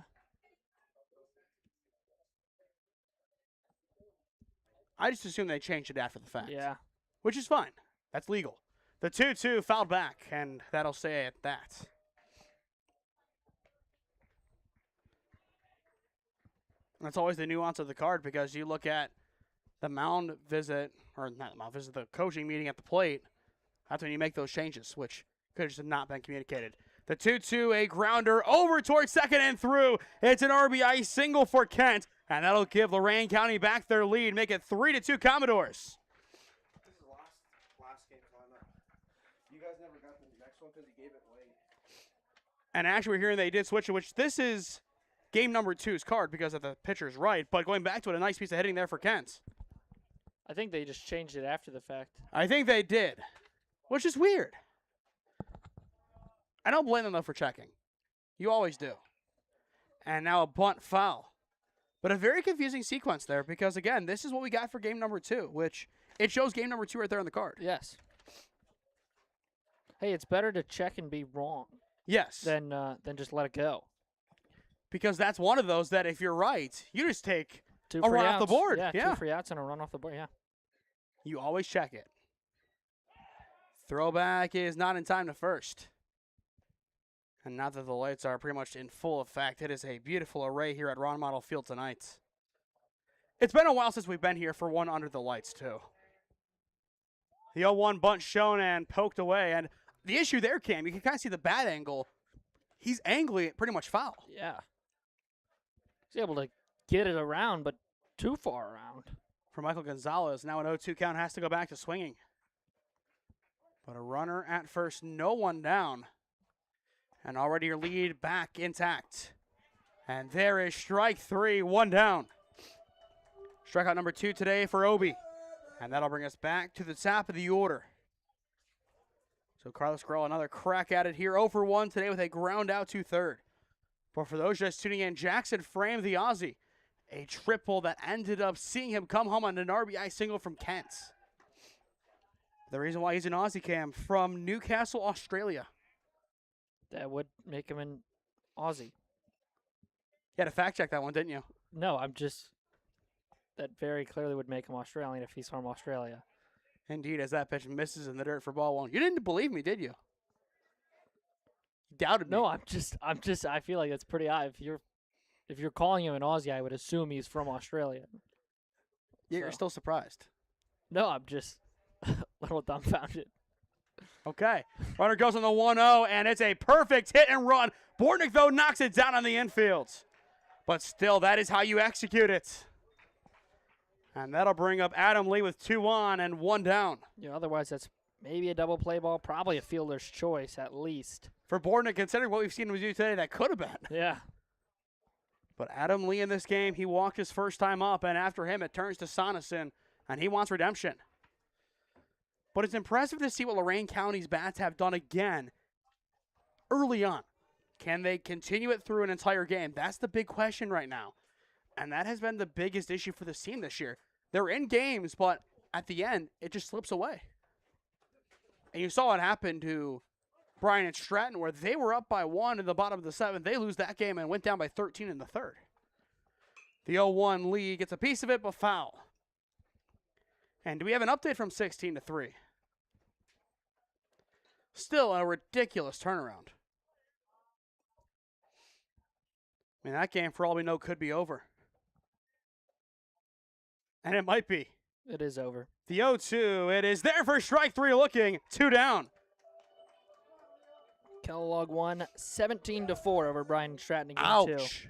I just assume they changed it after the fact. Yeah. Which is fine. That's legal. The 2-2 fouled back, and that'll say it that. And that's always the nuance of the card, because you look at the mound visit, or not the mound visit, the coaching meeting at the plate. That's when you make those changes, which could have just not been communicated. The 2-2, a grounder over towards second and through. It's an RBI single for Kent, and that'll give Lorain County back their lead, make it 3-2 Commodores. This is the last game timeout. You guys never got the next one because he gave it late. And actually, we're hearing they did switch it, which this is game number 2's card because of the pitcher's right. But going back to it, a nice piece of hitting there for Kent. I think they just changed it after the fact. I think they did, which is weird. I don't blame them, though, for checking. You always do. And now a bunt foul. But a very confusing sequence there because, again, this is what we got for game number 2, which it shows game number 2 right there on the card. Yes. Hey, it's better to check and be wrong. Yes. Than just let it go. Because that's one of those that if you're right, you just take Two a free run outs. off the board. Yeah, 2 free outs and a run off the board. Yeah. You always check it. Throwback is not in time to first. And now that the lights are pretty much in full effect, it is a beautiful array here at Ron Mottl Field tonight. It's been a while since we've been here for one under the lights, too. The 0-1 bunt shown and poked away. And the issue there, Cam, you can kind of see the bat angle. He's angling it pretty much foul. Yeah. He's able to get it around, but too far around. For Michael Gonzalez, now an 0-2 count has to go back to swinging. But a runner at first, no one down. And already your lead back intact. And there is strike 3, 1 down. Strikeout number 2 today for Obi. And that'll bring us back to the top of the order. So Carlos Corral, another crack at it here. 0 for 1 today with a ground out to third. But for those just tuning in, Jackson framed the Aussie. A triple that ended up seeing him come home on an RBI single from Kent. The reason why he's an Aussie, Cam, from Newcastle, Australia. That would make him an Aussie. You had to fact check that one, didn't you? No, that very clearly would make him Australian if he's from Australia. Indeed, as that pitch misses in the dirt for ball 1. You didn't believe me, did you? You doubted me. No, I feel like it's pretty odd. If you're calling him an Aussie, I would assume he's from Australia. Yeah, you're still surprised. No, I'm just a little dumbfounded. Okay. Runner goes on the 1-0, and it's a perfect hit and run. Bortnick, though, knocks it down on the infield. But still, that is how you execute it. And that'll bring up Adam Lee with 2 on and 1 down. Yeah, otherwise that's maybe a double play ball, probably a fielder's choice at least. For Bortnick, considering what we've seen him do today, that could have been. Yeah. But Adam Lee in this game, he walked his first time up, and after him it turns to Soneson, and he wants redemption. But it's impressive to see what Lorain County's bats have done again early on. Can they continue it through an entire game? That's the big question right now. And that has been the biggest issue for this team this year. They're in games, but at the end, it just slips away. And you saw what happened to Bryan and Stratton, where they were up by 1 in the bottom of the 7th. They lose that game and went down by 13 in the 3rd. The 0-1 lead gets a piece of it, but foul. And do we have an update from 16-3? Still a ridiculous turnaround. I mean, that game, for all we know, could be over. And it might be. It is over. The 0-2, it is there for strike 3 looking. 2 down. Kellogg won 17-4 over Bryan and Stratton in game Ouch. 2.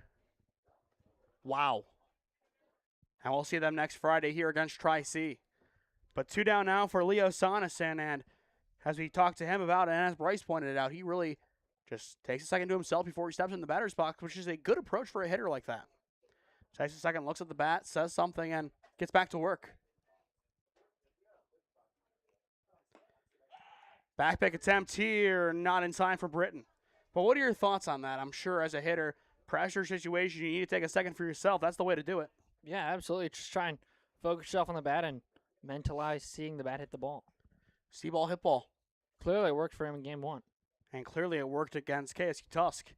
Wow. And we'll see them next Friday here against Tri-C. But 2 down now for Leo Soneson, and as we talked to him about it, and as Bryce pointed it out, he really just takes a second to himself before he steps in the batter's box, which is a good approach for a hitter like that. Takes a second, looks at the bat, says something, and gets back to work. Back pick attempt here, not in time for Britton. But what are your thoughts on that? I'm sure as a hitter, pressure situation, you need to take a second for yourself. That's the way to do it. Yeah, absolutely. Just try and focus yourself on the bat and mentalize seeing the bat hit the ball. See ball, hit ball. Clearly it worked for him in game 1. And clearly it worked against KSU Tusk.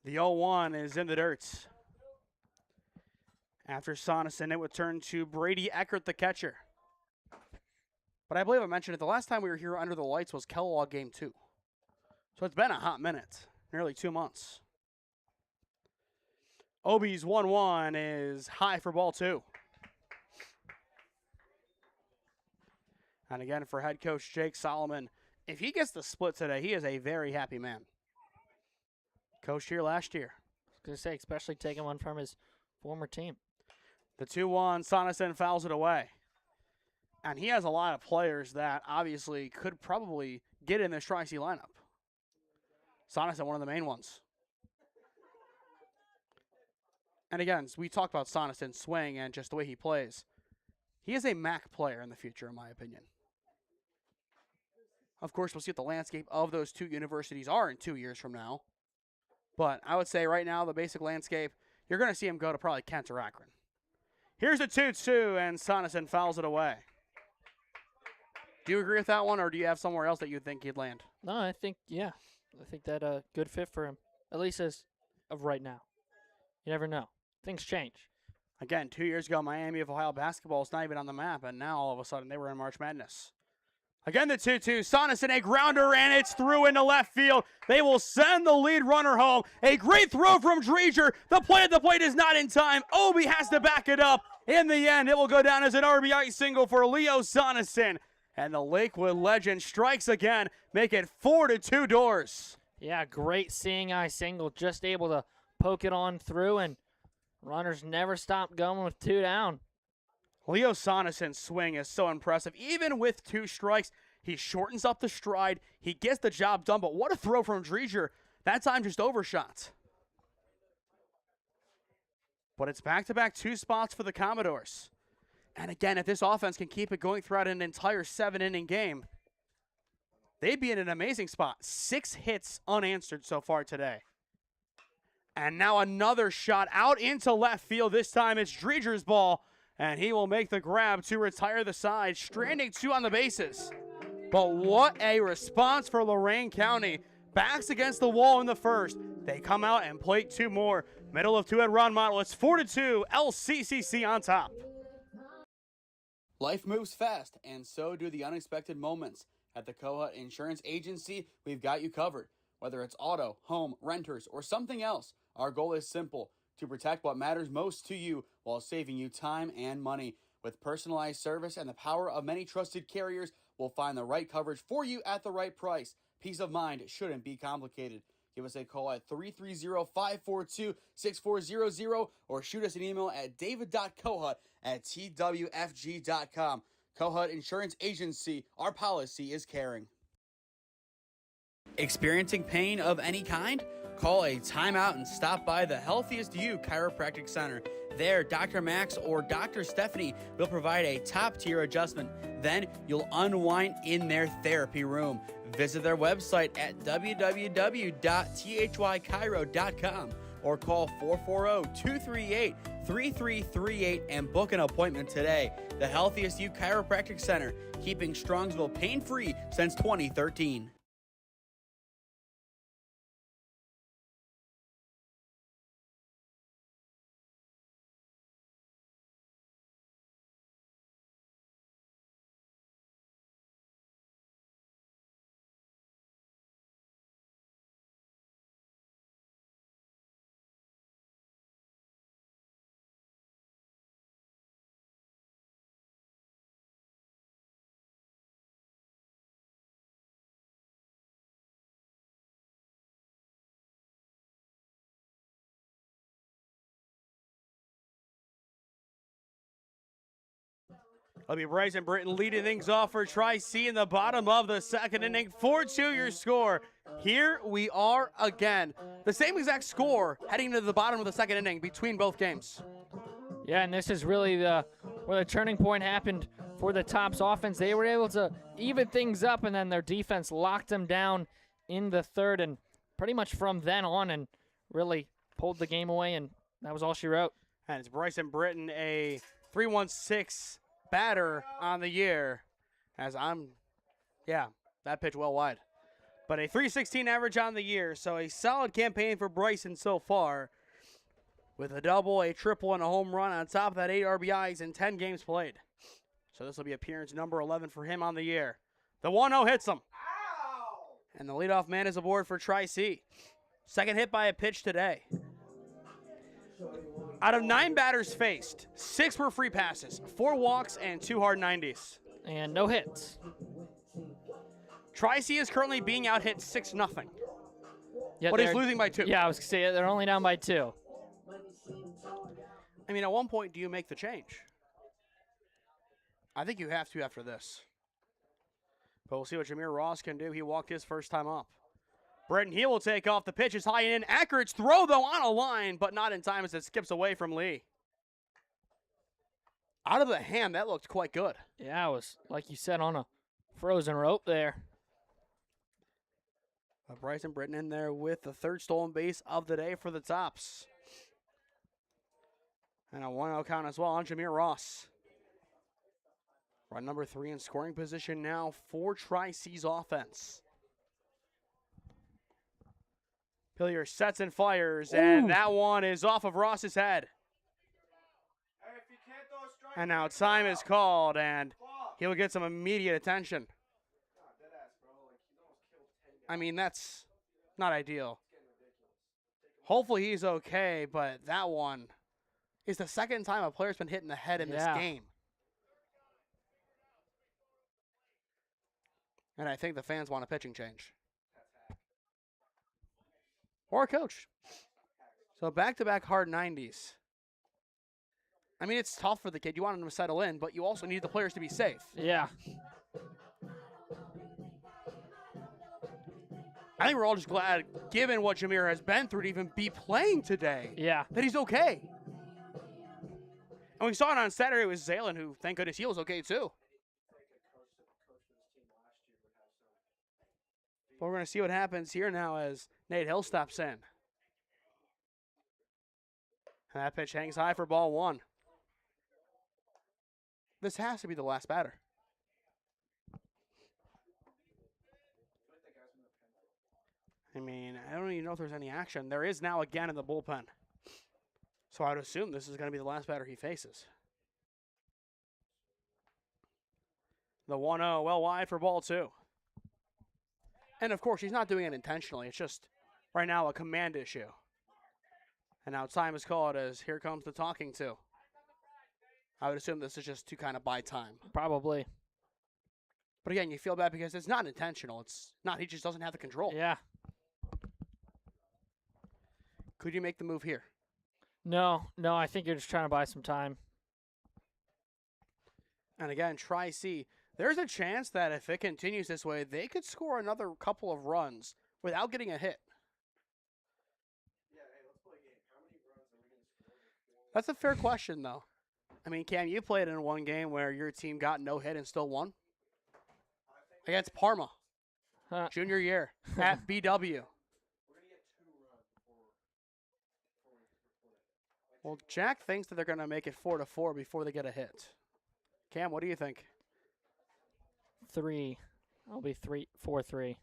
The 0-1 is in the dirt. After Soneson, it would turn to Brady Eckert, the catcher. But I believe I mentioned it, the last time we were here under the lights was Kellogg game 2. So it's been a hot minute, nearly 2 months. Obi's 1-1 is high for ball 2. And again, for head coach Jake Solomon, if he gets the split today, he is a very happy man. Coached here last year. I was going to say, especially taking one from his former team. The 2-1, Soneson fouls it away. And he has a lot of players that obviously could probably get in this Tri-C lineup. Soneson, one of the main ones. And again, we talked about Soneson's swing and just the way he plays. He is a MAC player in the future, in my opinion. Of course, we'll see what the landscape of those two universities are in 2 years from now. But I would say right now, the basic landscape, you're going to see him go to probably Kent or Akron. Here's a 2-2, and Sonneson fouls it away. Do you agree with that one, or do you have somewhere else that you think he'd land? No, I think, yeah. I think that a good fit for him, at least as of right now. You never know. Things change. Again, 2 years ago, Miami of Ohio basketball is not even on the map, and now all of a sudden they were in March Madness. Again, the 2-2. Sonneson, a grounder, and it's through into left field. They will send the lead runner home. A great throw from Dreger. The play at the plate is not in time. Obi has to back it up. In the end, it will go down as an RBI single for Leo Sonneson. And the Lakewood legend strikes again, make it 4-2 Doors. Yeah, great seeing eye single, just able to poke it on through, and runners never stop going with 2 down. Leo Sonneson's swing is so impressive. Even with 2 strikes, he shortens up the stride. He gets the job done, but what a throw from Dreger. That time just overshot. But it's back-to-back 2 spots for the Commodores. And again, if this offense can keep it going throughout an entire 7-inning game, they'd be in an amazing spot. 6 hits unanswered so far today. And now another shot out into left field. This time it's Dreger's ball, and he will make the grab to retire the side, stranding 2 on the bases. But what a response for Lorain County. Backs against the wall in the first. They come out and plate 2 more. Middle of 2 at Ron Mottl. It's 4-2, LCCC on top. Life moves fast, and so do the unexpected moments. At the Kohut Insurance Agency, we've got you covered. Whether it's auto, home, renters, or something else, our goal is simple: to protect what matters most to you while saving you time and money. With personalized service and the power of many trusted carriers, we'll find the right coverage for you at the right price. Peace of mind shouldn't be complicated. Give us a call at 330-542-6400 or shoot us an email at david.kohut@twfg.com. Kohut Insurance Agency, our policy is caring. Experiencing pain of any kind? Call a timeout and stop by the Healthiest You Chiropractic Center. There, Dr. Max or Dr. Stephanie will provide a top-tier adjustment. Then you'll unwind in their therapy room. Visit their website at www.thychiro.com or call 440-238-3338 and book an appointment today. The Healthiest You Chiropractic Center, keeping Strongsville pain-free since 2013. It'll be Bryson Britton leading things off for Tri-C in the bottom of the second inning. 4-2 your score. Here we are again. The same exact score heading to the bottom of the second inning between both games. Yeah, and this is really where the turning point happened for the Tops offense. They were able to even things up, and then their defense locked them down in the third, and pretty much from then on and really pulled the game away, and that was all she wrote. And it's Bryson Britton, a 316 batter on the year, that pitch well wide. But a 316 average on the year, so a solid campaign for Bryson so far, with a double, a triple, and a home run on top of that 8 RBIs in 10 games played. So this will be appearance number 11 for him on the year. The 1-0 hits him. Ow! And the leadoff man is aboard for Tri-C. Second hit by a pitch today. Out of 9 batters faced, 6 were free passes, 4 walks, and 2 hard 90s. And no hits. Tri-C is currently being out-hit 6-0. Yeah, but he's losing by 2. Yeah, I was going to say they're only down by 2. I mean, at one point, do you make the change? I think you have to after this. But we'll see what Jameer Ross can do. He walked his first time up. Bretton Heel will take off. The pitch is high and in. Accurate throw, though, on a line, but not in time as it skips away from Lee. out of the hand, that looked quite good. Yeah, it was, like you said, on a frozen rope there. Bryson Britton in there with the third stolen base of the day for the Tops. And a 1-0 count as well on Jameer Ross. Run number 3 in scoring position now for Tri-C's offense. Pillier sets and fires, and that one is off of Ross's head. And now time is called, and he'll get some immediate attention. I mean, that's not ideal. Hopefully he's okay, but that one is the second time a player's been hit in the head in this game. And I think the fans want a pitching change. Or a coach. So back-to-back hard 90s. I mean, it's tough for the kid. You want him to settle in, but you also need the players to be safe. Yeah. I think we're all just glad, given what Jameer has been through, to even be playing today. Yeah. That he's okay. And we saw it on Saturday with Zalen, who, thank goodness, he was okay too. But we're going to see what happens here now as Nate Hill steps in. And that pitch hangs high for ball 1. This has to be the last batter. I mean, I don't even know if there's any action. There is now again in the bullpen. So I would assume this is going to be the last batter he faces. The 1-0 well wide for ball 2. And of course, he's not doing it intentionally. It's just right now a command issue. And now time is called as here comes the talking to. I would assume this is just to kind of buy time. Probably. But again, you feel bad because it's not intentional. It's not. He just doesn't have the control. Yeah. Could you make the move here? No, I think you're just trying to buy some time. And again, Tri-C, there's a chance that if it continues this way, they could score another couple of runs without getting a hit. That's a fair question, though. I mean, Cam, you played in one game where your team got no hit and still won. Against Parma, junior year, at BW. Well, Jack thinks that they're going to make it 4-4 before they get a hit. Cam, what do you think? 3. It'll be 4-3.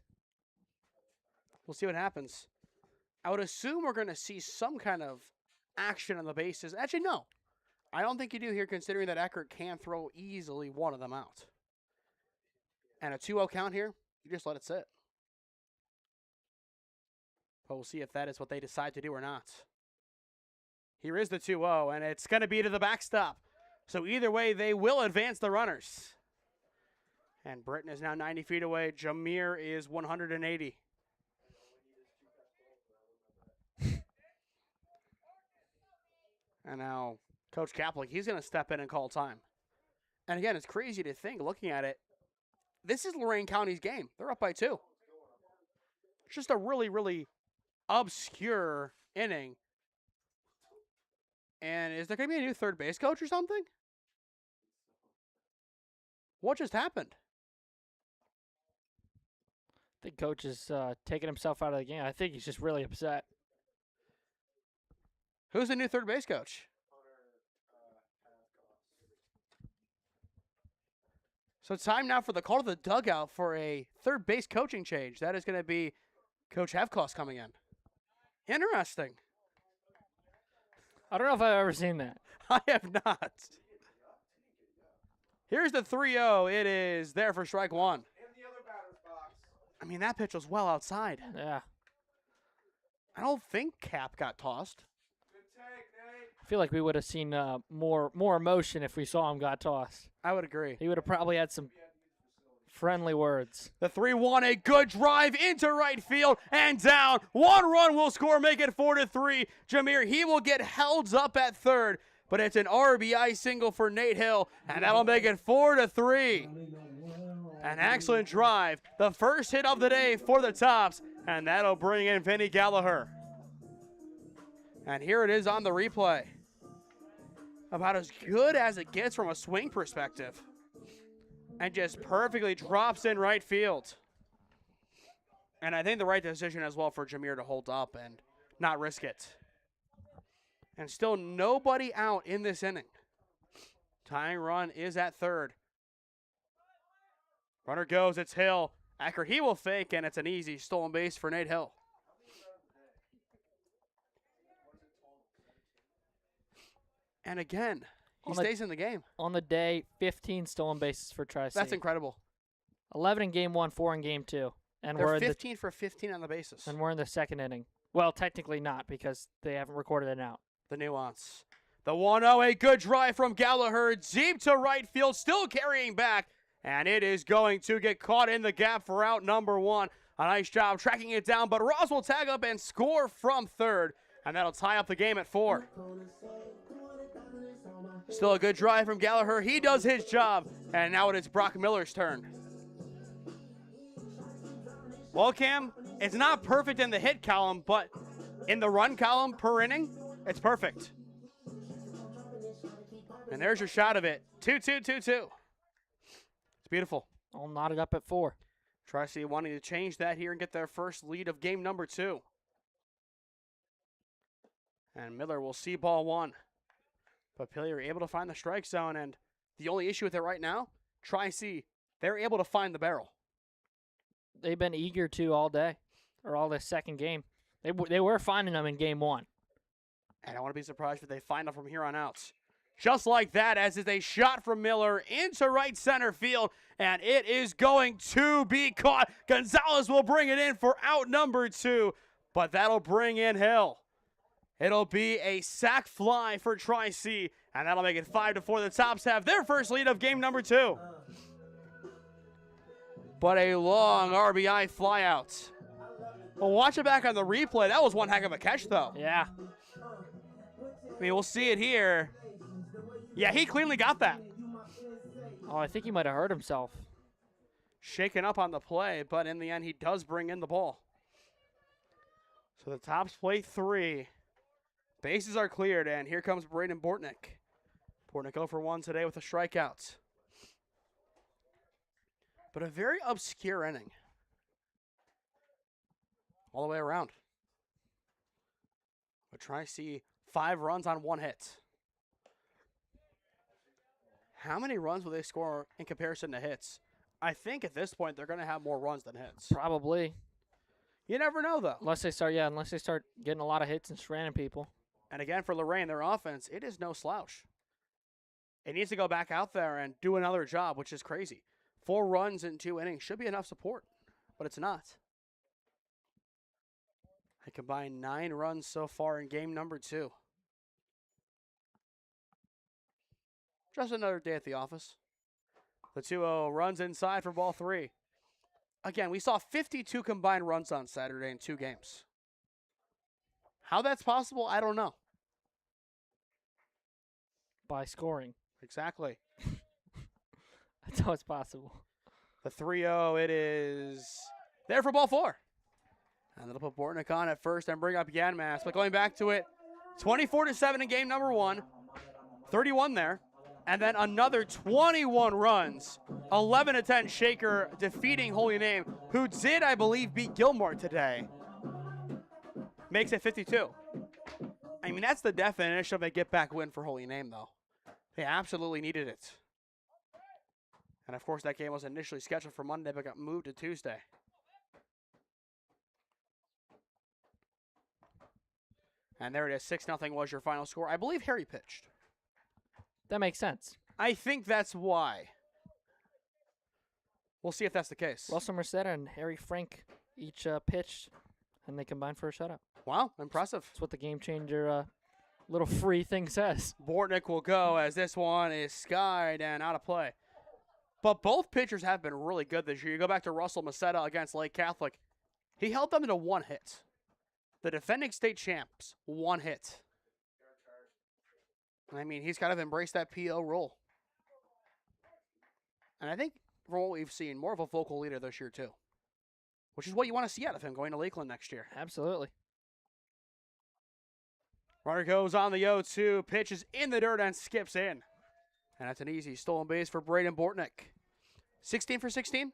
We'll see what happens. I would assume we're going to see some kind of action on the bases. Actually, no. I don't think you do here, considering that Eckert can throw easily one of them out. And a 2-0 count here, you just let it sit. But we'll see if that is what they decide to do or not. Here is the 2-0, and it's going to be to the backstop. So either way, they will advance the runners. And Britton is now 90 feet away. Jameer is 180. And now Coach Kaplik, he's going to step in and call time. And again, it's crazy to think, looking at it, this is Lorain County's game. They're up by 2. It's just a really, really obscure inning. And is there going to be a new third base coach or something? What just happened? I think Coach is taking himself out of the game. I think he's just really upset. Who's the new third base coach? So time now for the call to the dugout for a third base coaching change. That is going to be Coach Hevkos coming in. Interesting. I don't know if I've ever seen that. I have not. Here's the 3-0. It is there for strike 1. I mean, that pitch was well outside. Yeah. I don't think Cap got tossed. I feel like we would have seen more emotion if we saw him got tossed. I would agree. He would have probably had some friendly words. The 3-1, a good drive into right field and down. 1 run will score, make it 4-3. Jameer, he will get held up at third, but it's an RBI single for Nate Hill, and that'll make it 4-3. An excellent drive. The first hit of the day for the Tops, and that'll bring in Vinny Gallagher. And here it is on the replay. about as good as it gets from a swing perspective. And just perfectly drops in right field. And I think the right decision as well for Jameer to hold up and not risk it. And still nobody out in this inning. Tying run is at third. Runner goes, it's Hill. Eckert, he will fake, and it's an easy stolen base for Nate Hill. And again, he stays in the game. On the day, 15 stolen bases for Tri-C. That's incredible. 11 in game 1, 4 in game 2. And They're we're 15 for 15 on the bases. And we're in the second inning. Well, technically not, because they haven't recorded it out. The nuance. The 1-0, a good drive from Gallagher, deep to right field, still carrying back, and it is going to get caught in the gap for out number 1. A nice job tracking it down, but Ross will tag up and score from third, and that'll tie up the game at 4. Still a good drive from Gallagher. He does his job, and now it is Brock Miller's turn. Well, Cam, it's not perfect in the hit column, but in the run column per inning, it's perfect. And there's your shot of it. 2-2, 2-2. It's beautiful. All knotted up at 4. Tri-C wanting to change that here and get their first lead of game number 2. And Miller will see ball 1. But Pillier able to find the strike zone, and the only issue with it right now, Tri-C, they're able to find the barrel. They've been eager to all day, or all this second game. They were finding them in game 1. And I want to be surprised if they find them from here on out. Just like that, as is a shot from Miller into right center field, and it is going to be caught. Gonzalez will bring it in for out number 2, but that'll bring in Hill. It'll be a sac fly for Tri-C, and that'll make it 5-4. The Tops have their first lead of game number 2. But a long RBI flyout. Well, watch it back on the replay. That was one heck of a catch, though. Yeah. I mean, we'll see it here. Yeah, he cleanly got that. Oh, I think he might have hurt himself. Shaken up on the play, but in the end, he does bring in the ball. So the Tops play 3. Bases are cleared, and here comes Braden Bortnick. Bortnick 0 for 1 today with a strikeout. But a very obscure inning. All the way around. But Tri-C 5 runs on 1 hit. How many runs will they score in comparison to hits? I think at this point they're going to have more runs than hits. Probably. You never know, though. Unless they start getting a lot of hits and stranding people. And again, for Lorain, their offense, it is no slouch. It needs to go back out there and do another job, which is crazy. 4 runs in 2 innings should be enough support, but it's not. They combined 9 runs so far in game number 2. Just another day at the office. The 2-0 runs inside for ball 3. Again, we saw 52 combined runs on Saturday in 2 games. How that's possible, I don't know. By scoring. Exactly. That's how it's possible. The 3-0, it is there for ball 4. And it'll put Bortnick on at first and bring up Yanmas. But going back to it, 24-7 in game number 1. 31 there. And then another 21 runs. 11-10 Shaker defeating Holy Name, who did, I believe, beat Gilmore today. Makes it 52. I mean, that's the definition of a get-back win for Holy Name, though. They absolutely needed it. And, of course, that game was initially scheduled for Monday, but got moved to Tuesday. And there it is. 6-0 was your final score. I believe Harry pitched. That makes sense. I think that's why. We'll see if that's the case. Russell Merced and Harry Frank each pitched, and they combined for a shutout. Wow, impressive. That's what the game changer little free thing says. Bortnick will go as this one is skied and out of play. But both pitchers have been really good this year. You go back to Russell Maceda against Lake Catholic. He held them to 1 hit. The defending state champs, 1 hit. I mean, he's kind of embraced that PO role. And I think from what we've seen, more of a vocal leader this year too. Which is what you want to see out of him going to Lakeland next year. Absolutely. Runner goes on the 0-2, pitches in the dirt and skips in. And that's an easy stolen base for Braden Bortnick. 16 for 16.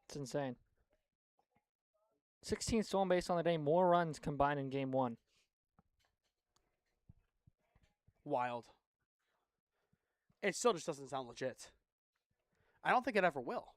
It's insane. 16 stolen base on the day, more runs combined in game one. Wild. It still just doesn't sound legit. I don't think it ever will.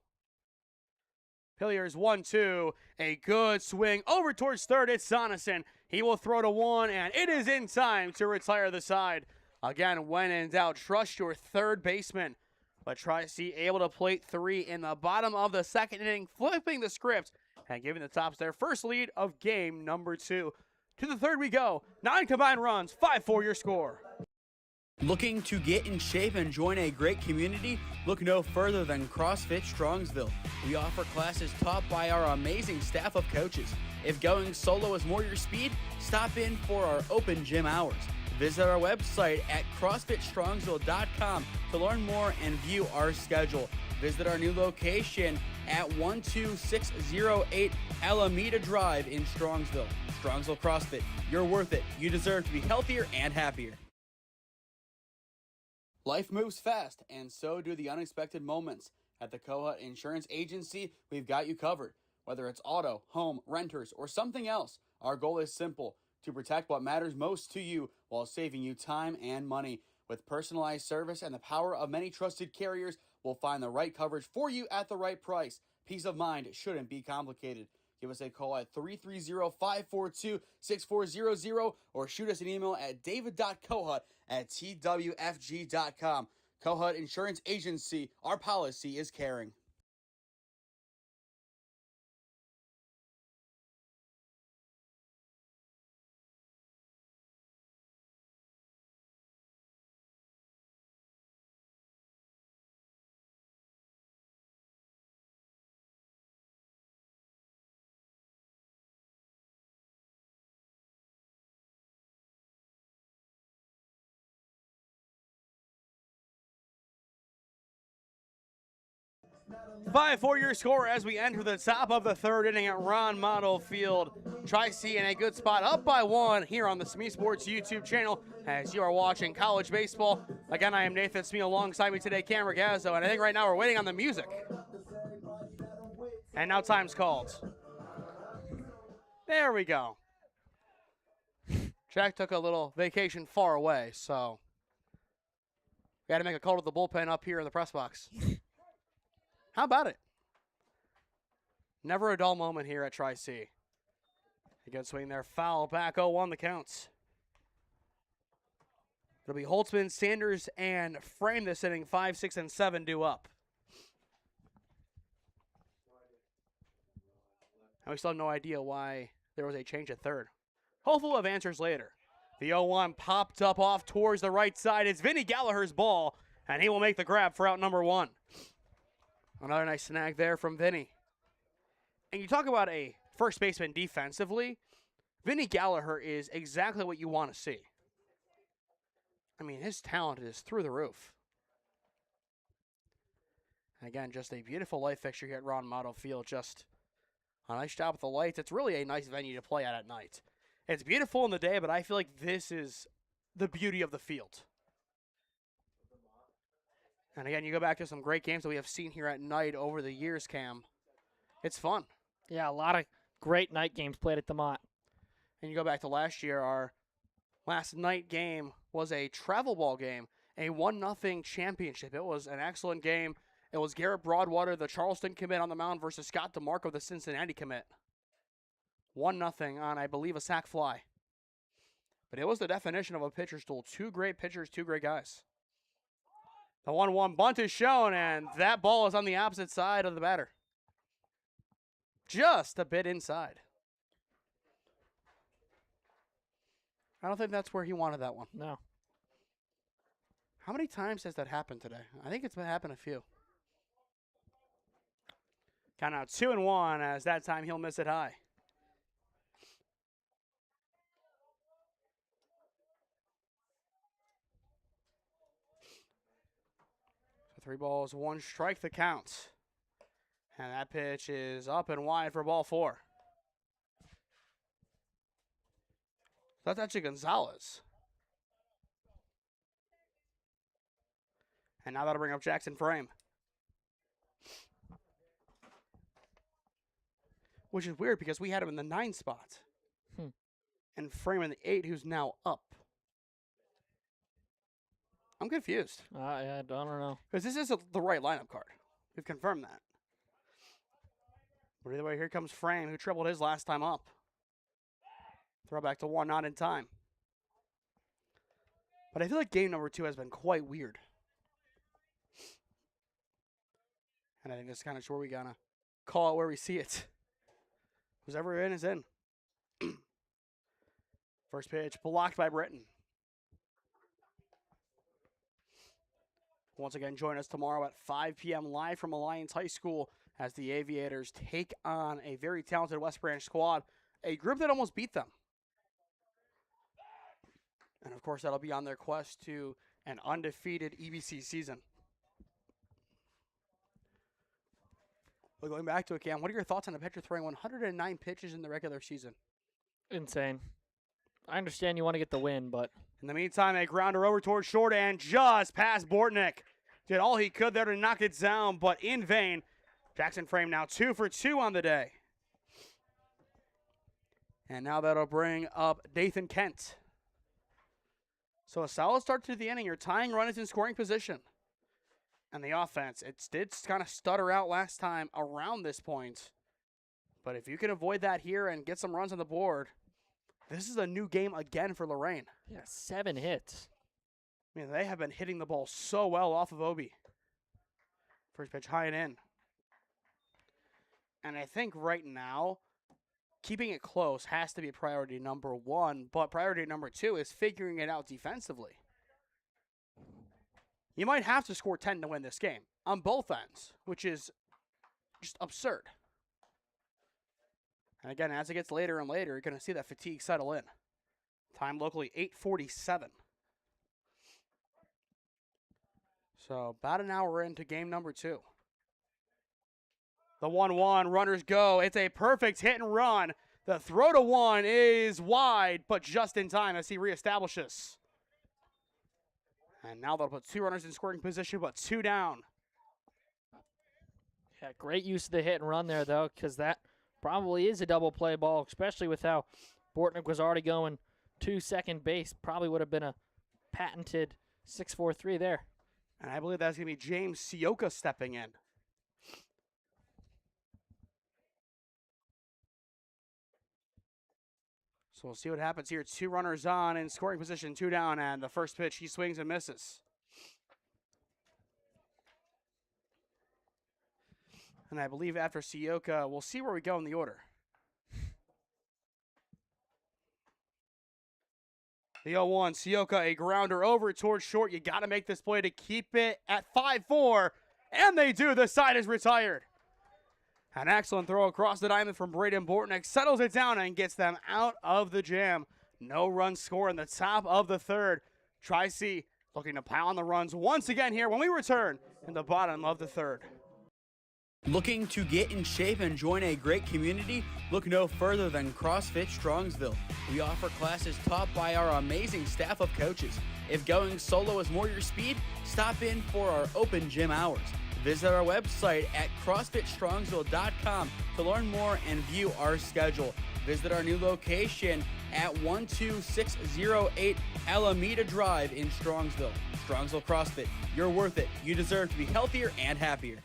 Hilliers 1-2. A good swing over towards third. It's Soneson. He will throw to one, and it is in time to retire the side. Again, when in doubt, trust your third baseman. But Tri-C able to plate 3 in the bottom of the second inning, flipping the script and giving the Tops their first lead of game number 2. To the third we go. 9 combined runs, 5-4 your score. Looking to get in shape and join a great community? Look no further than CrossFit Strongsville. We offer classes taught by our amazing staff of coaches. If going solo is more your speed, stop in for our open gym hours. Visit our website at CrossFitStrongsville.com to learn more and view our schedule. Visit our new location at 12608 Alameda Drive in Strongsville. Strongsville CrossFit, you're worth it. You deserve to be healthier and happier. Life moves fast, and so do the unexpected moments. At the Cohut Insurance Agency, we've got you covered. Whether it's auto, home, renters, or something else, our goal is simple: to protect what matters most to you while saving you time and money. With personalized service and the power of many trusted carriers, we'll find the right coverage for you at the right price. Peace of mind shouldn't be complicated. Give us a call at 330-542-6400 or shoot us an email at david.cohut@twfg.com. Cohut Insurance Agency, our policy is caring. Five for your score as we enter the top of the third inning at Ron Mottl Field. Tri-C in a good spot, up by 1 here on the SmeeSports YouTube channel as you are watching college baseball. Again, I am Nathan Smee. Alongside me today, Cam Ragazzo, and I think right now we're waiting on the music. And now time's called. There we go. Jack took a little vacation far away, so we had to make a call to the bullpen up here in the press box. How about it? Never a dull moment here at Tri-C. A good swing there, foul back, 0-1 the counts. It'll be Holtzman, Sanders, and Frame this inning. 5, 6, and 7 due up. And we still have no idea why there was a change at third. Hopefully we'll have answers later. The 0-1 popped up off towards the right side. It's Vinny Gallagher's ball, and he will make the grab for out number 1. Another nice snag there from Vinny. And you talk about a first baseman defensively, Vinny Gallagher is exactly what you want to see. I mean, his talent is through the roof. And again, just a beautiful light fixture here at Ron Mottl Field. Just a nice job with the lights. It's really a nice venue to play at night. It's beautiful in the day, but I feel like this is the beauty of the field. And again, you go back to some great games that we have seen here at night over the years, Cam. It's fun. Yeah, a lot of great night games played at the Mott. And you go back to last year, our last night game was a travel ball game, a 1-0 championship. It was an excellent game. It was Garrett Broadwater, the Charleston commit, on the mound versus Scott DeMarco, the Cincinnati commit. 1-0 on, I believe, a sac fly. But it was the definition of a pitcher's duel. 2 great pitchers, 2 great guys. The 1-1 bunt is shown, and that ball is on the opposite side of the batter. Just a bit inside. I don't think that's where he wanted that one. No. How many times has that happened today? I think it's been happened a few. Count out 2-1 as that time he'll miss it high. So 3 balls, 1 strike the count. And that pitch is up and wide for ball 4. That's actually Gonzalez. And now that'll bring up Jackson Frame. Which is weird because we had him in the 9 spot. And Frame in the 8, who's now up. I'm confused. I don't know. Because this is the right lineup card. We've confirmed that. But either way, here comes Frame, who tripled his last time up. Throw back to 1, not in time. But I feel like game number 2 has been quite weird. And I think that's kind of where we gotta call it where we see it. Who's ever in is in. First pitch blocked by Britton. Once again, join us tomorrow at 5 p.m. live from Alliance High School as the Aviators take on a very talented West Branch squad, a group that almost beat them. And of course, that'll be on their quest to an undefeated EBC season. But going back to it, Cam, what are your thoughts on the pitcher throwing 109 pitches in the regular season? Insane. I understand you want to get the win, but in the meantime, a grounder over towards short and just past Bortnick. Did all he could there to knock it down, but in vain. Jackson Frame now 2 for 2 on the day. And now that'll bring up Dathan Kent. So a solid start to the inning. You're tying runners in scoring position. And the offense, it did kind of stutter out last time around this point. But if you can avoid that here and get some runs on the board, this is a new game again for Lorain. yeah, 7 hits. I mean, they have been hitting the ball so well off of Obi. First pitch high and in. And I think right now, keeping it close has to be priority number 1, but priority number 2 is figuring it out defensively. You might have to score 10 to win this game on both ends, which is just absurd. And again, as it gets later and later, you're going to see that fatigue settle in. Time locally, 8:47. So about an hour into game number 2. The 1-1, runners go. It's a perfect hit and run. The throw to 1 is wide, but just in time as he reestablishes. And now they'll put 2 runners in scoring position, but 2 down. Yeah, great use of the hit and run there, though, because that probably is a double play ball, especially with how Bortnick was already going to second base. Probably would have been a patented 6-4-3 there. And I believe that's going to be James Sioka stepping in. So we'll see what happens here. 2 runners on in scoring position, 2 down, and the first pitch, he swings and misses. And I believe after Sioka, we'll see where we go in the order. The 0-1, Sioka, a grounder over towards short. You got to make this play to keep it at 5-4, and they do. The side is retired. An excellent throw across the diamond from Braden Bortnick settles it down and gets them out of the jam. No run score in the top of the 3rd. Tri-C looking to pile on the runs once again here when we return in the bottom of the 3rd. Looking to get in shape and join a great community? Look no further than CrossFit Strongsville. We offer classes taught by our amazing staff of coaches. If going solo is more your speed, stop in for our open gym hours. Visit our website at CrossFitStrongsville.com to learn more and view our schedule. Visit our new location at 12608 Alameda Drive in Strongsville. Strongsville CrossFit, you're worth it. You deserve to be healthier and happier.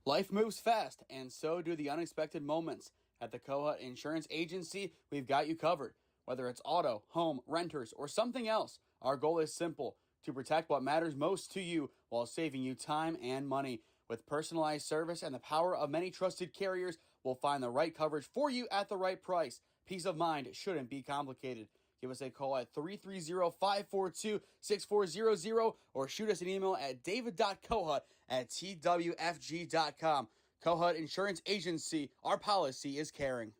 Life moves fast, and so do the unexpected moments. At the Cohut Insurance Agency, we've got you covered. Whether it's auto, home, renters, or something else, our goal is simple: to protect what matters most to you while saving you time and money. With personalized service and the power of many trusted carriers, we'll find the right coverage for you at the right price. Peace of mind shouldn't be complicated. Give us a call at 330-542-6400 or shoot us an email at david.cohut@twfg.com. Cohut Insurance Agency, our policy is caring.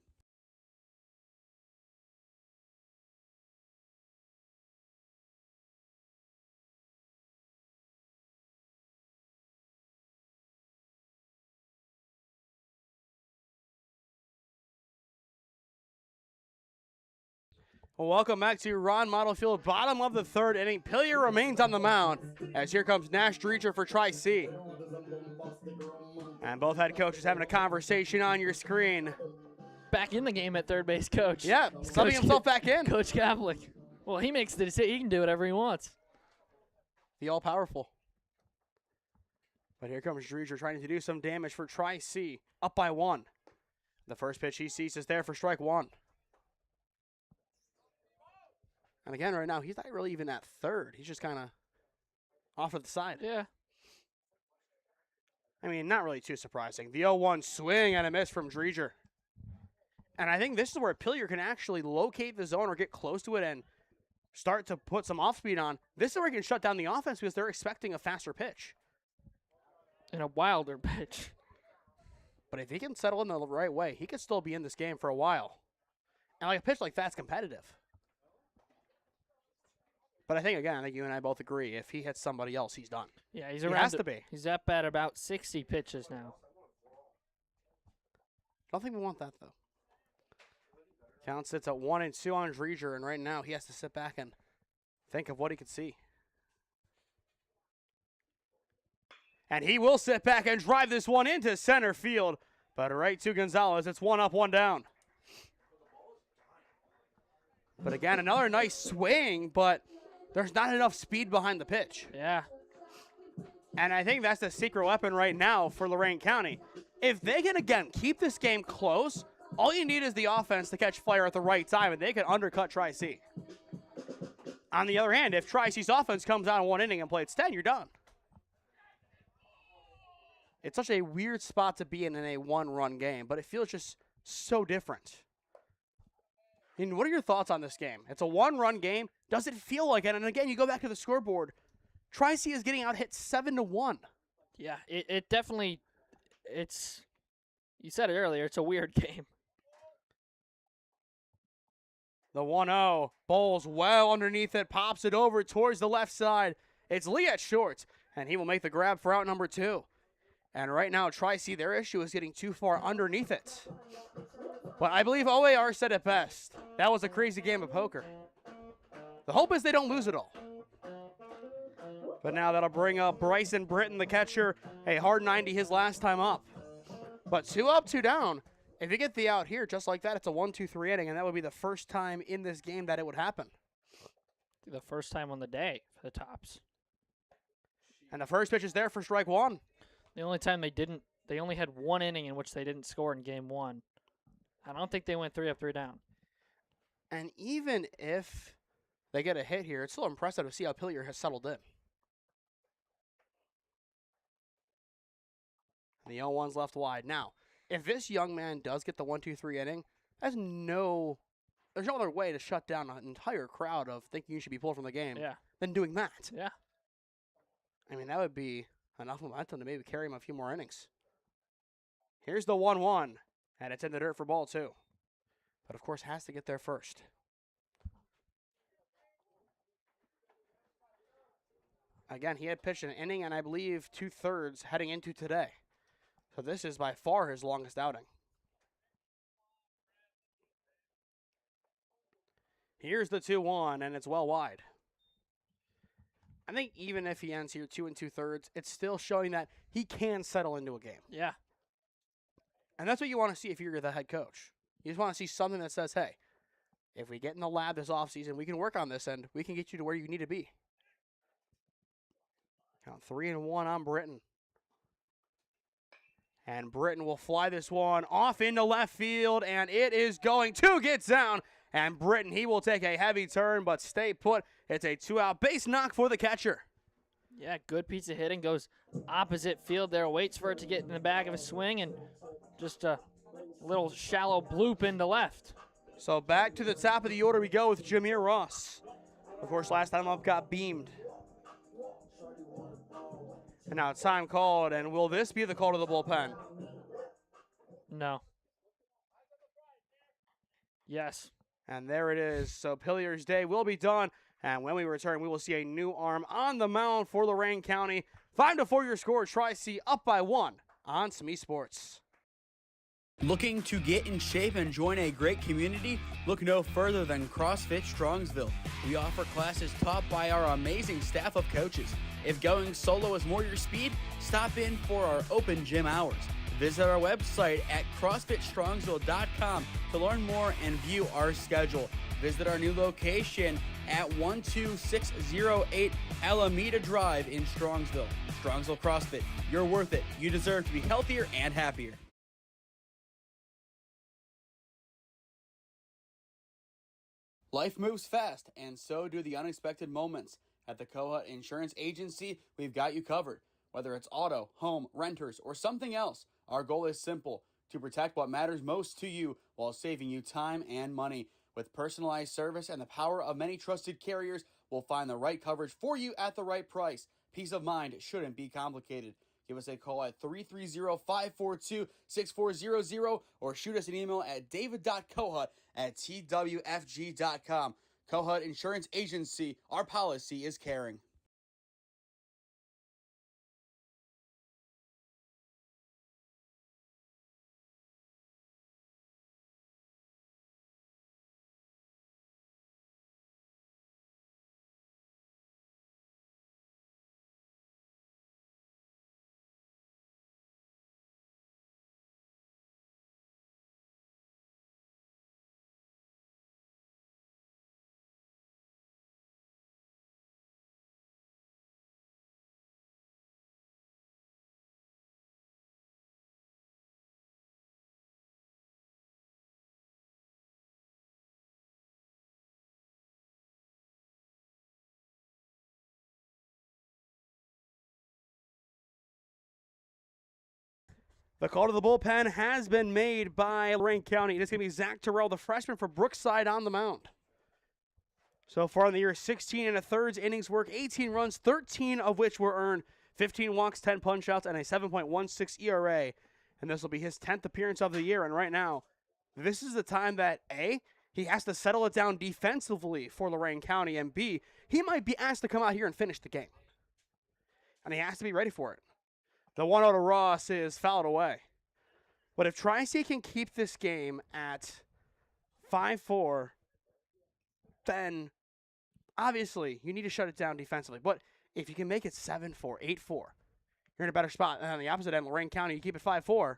Well, welcome back to Ron Mottl Field, bottom of the third inning. Pillier remains on the mound as here comes Nash Dreger for Tri-C. And both head coaches having a conversation on your screen. Back in the game at third base, Coach. Yeah, subbing himself back in. Coach Kaplik. Well, he makes the decision. He can do whatever he wants. The all-powerful. But here comes Dreger trying to do some damage for Tri-C, up by 1. The first pitch he sees is there for strike 1. And again, right now, he's not really even at third. He's just kind of off of the side. Yeah. I mean, not really too surprising. The 0-1 swing and a miss from Dreger. And I think this is where Pillier can actually locate the zone or get close to it and start to put some off-speed on. This is where he can shut down the offense because they're expecting a faster pitch. And a wilder pitch. But if he can settle in the right way, he could still be in this game for a while. And like a pitch like that's competitive. But I think you and I both agree, if he hits somebody else, he's done. Yeah, he's he around. has to be. He's up at about 60 pitches now. I don't think we want that, though. Count sits at 1-2 on Dreger, and right now he has to sit back and think of what he could see. And he will sit back and drive this one into center field. But right to Gonzalez, it's 1 up, 1 down. But again, another nice swing, but there's not enough speed behind the pitch. Yeah. And I think that's the secret weapon right now for Lorain County. If they can, again, keep this game close, all you need is the offense to catch fire at the right time, and they can undercut Tri-C. On the other hand, if Tri-C's offense comes out in 1 inning and plays 10, you're done. It's such a weird spot to be in a one-run game, but it feels just so different. And what are your thoughts on this game? It's a one-run game. Does it feel like it? And again, you go back to the scoreboard. Tri-C is getting out hit 7-1. Yeah, it definitely, you said it earlier, it's a weird game. The 1-0, bowls well underneath it, pops it over towards the left side. It's Lee at short, and he will make the grab for out number 2. And right now, Tri-C, their issue is getting too far underneath it. But I believe OAR said it best. That was a crazy game of poker. The hope is they don't lose it all. But now that'll bring up Bryson Britton, the catcher, a hard 90 his last time up. But 2 up, 2 down. If you get the out here just like that, it's a 1-2-3 inning, and that would be the first time in this game that it would happen. The first time on the day for the Tops. And the first pitch is there for strike 1. The only time they only had 1 inning in which they didn't score in game 1. I don't think they went 3 up, 3 down. And even if they get a hit here, it's still impressive to see how Pillier has settled in. The 0-1's left wide. Now, if this young man does get the 1-2-3 inning, there's no other way to shut down an entire crowd of thinking you should be pulled from the game than doing that. Yeah. I mean, that would be enough momentum to maybe carry him a few more innings. Here's the 1-1, and it's in the dirt for ball 2. But, of course, has to get there first. Again, he had pitched an inning and I believe 2/3 heading into today. So this is by far his longest outing. Here's the 2-1, and it's well wide. I think even if he ends here 2 2/3, it's still showing that he can settle into a game. Yeah. And that's what you want to see if you're the head coach. You just want to see something that says, hey, if we get in the lab this offseason, we can work on this and we can get you to where you need to be. Count 3-1 on Britton. And Britton will fly this one off into left field, and it is going to get down. And Britton, he will take a heavy turn, but stay put. It's a 2-out base knock for the catcher. Yeah, good piece of hitting. Goes opposite field there, waits for it to get in the back of a swing, and just a little shallow bloop into left. So back to the top of the order we go with Jameer Ross. Of course, last time up got beamed. And now it's time called, and will this be the call to the bullpen? No. Yes. And there it is. So Pillier's day will be done. And when we return, we will see a new arm on the mound for Lorain County. 5-4 your score. Tri-C up by 1 on SmeeSports. Looking to get in shape and join a great community? Look no further than CrossFit Strongsville. We offer classes taught by our amazing staff of coaches. If going solo is more your speed, stop in for our open gym hours. Visit our website at CrossFitStrongsville.com to learn more and view our schedule. Visit our new location at 12608 Alameda Drive in Strongsville. Strongsville CrossFit, you're worth it. You deserve to be healthier and happier. Life moves fast, and so do the unexpected moments. At the Kohut Insurance Agency, we've got you covered. Whether it's auto, home, renters, or something else, our goal is simple: to protect what matters most to you while saving you time and money. With personalized service and the power of many trusted carriers, we'll find the right coverage for you at the right price. Peace of mind shouldn't be complicated. Give us a call at 330-542-6400 or shoot us an email at david.kohut@twfg.com. Kohut Insurance Agency, our policy is caring. The call to the bullpen has been made by Lorain County. It is going to be Zach Terrell, the freshman for Brookside, on the mound. So far in the year, 16 and a thirds innings work, 18 runs, 13 of which were earned, 15 walks, 10 punch-outs, and a 7.16 ERA. And this will be his 10th appearance of the year. And right now, this is the time that, A, he has to settle it down defensively for Lorain County, and B, he might be asked to come out here and finish the game. And he has to be ready for it. The 1-0 to Ross is fouled away. But if Tri-C can keep this game at 5-4, then obviously you need to shut it down defensively. But if you can make it 7-4, 8-4, you're in a better spot. And on the opposite end, Lorain County, you keep it 5-4,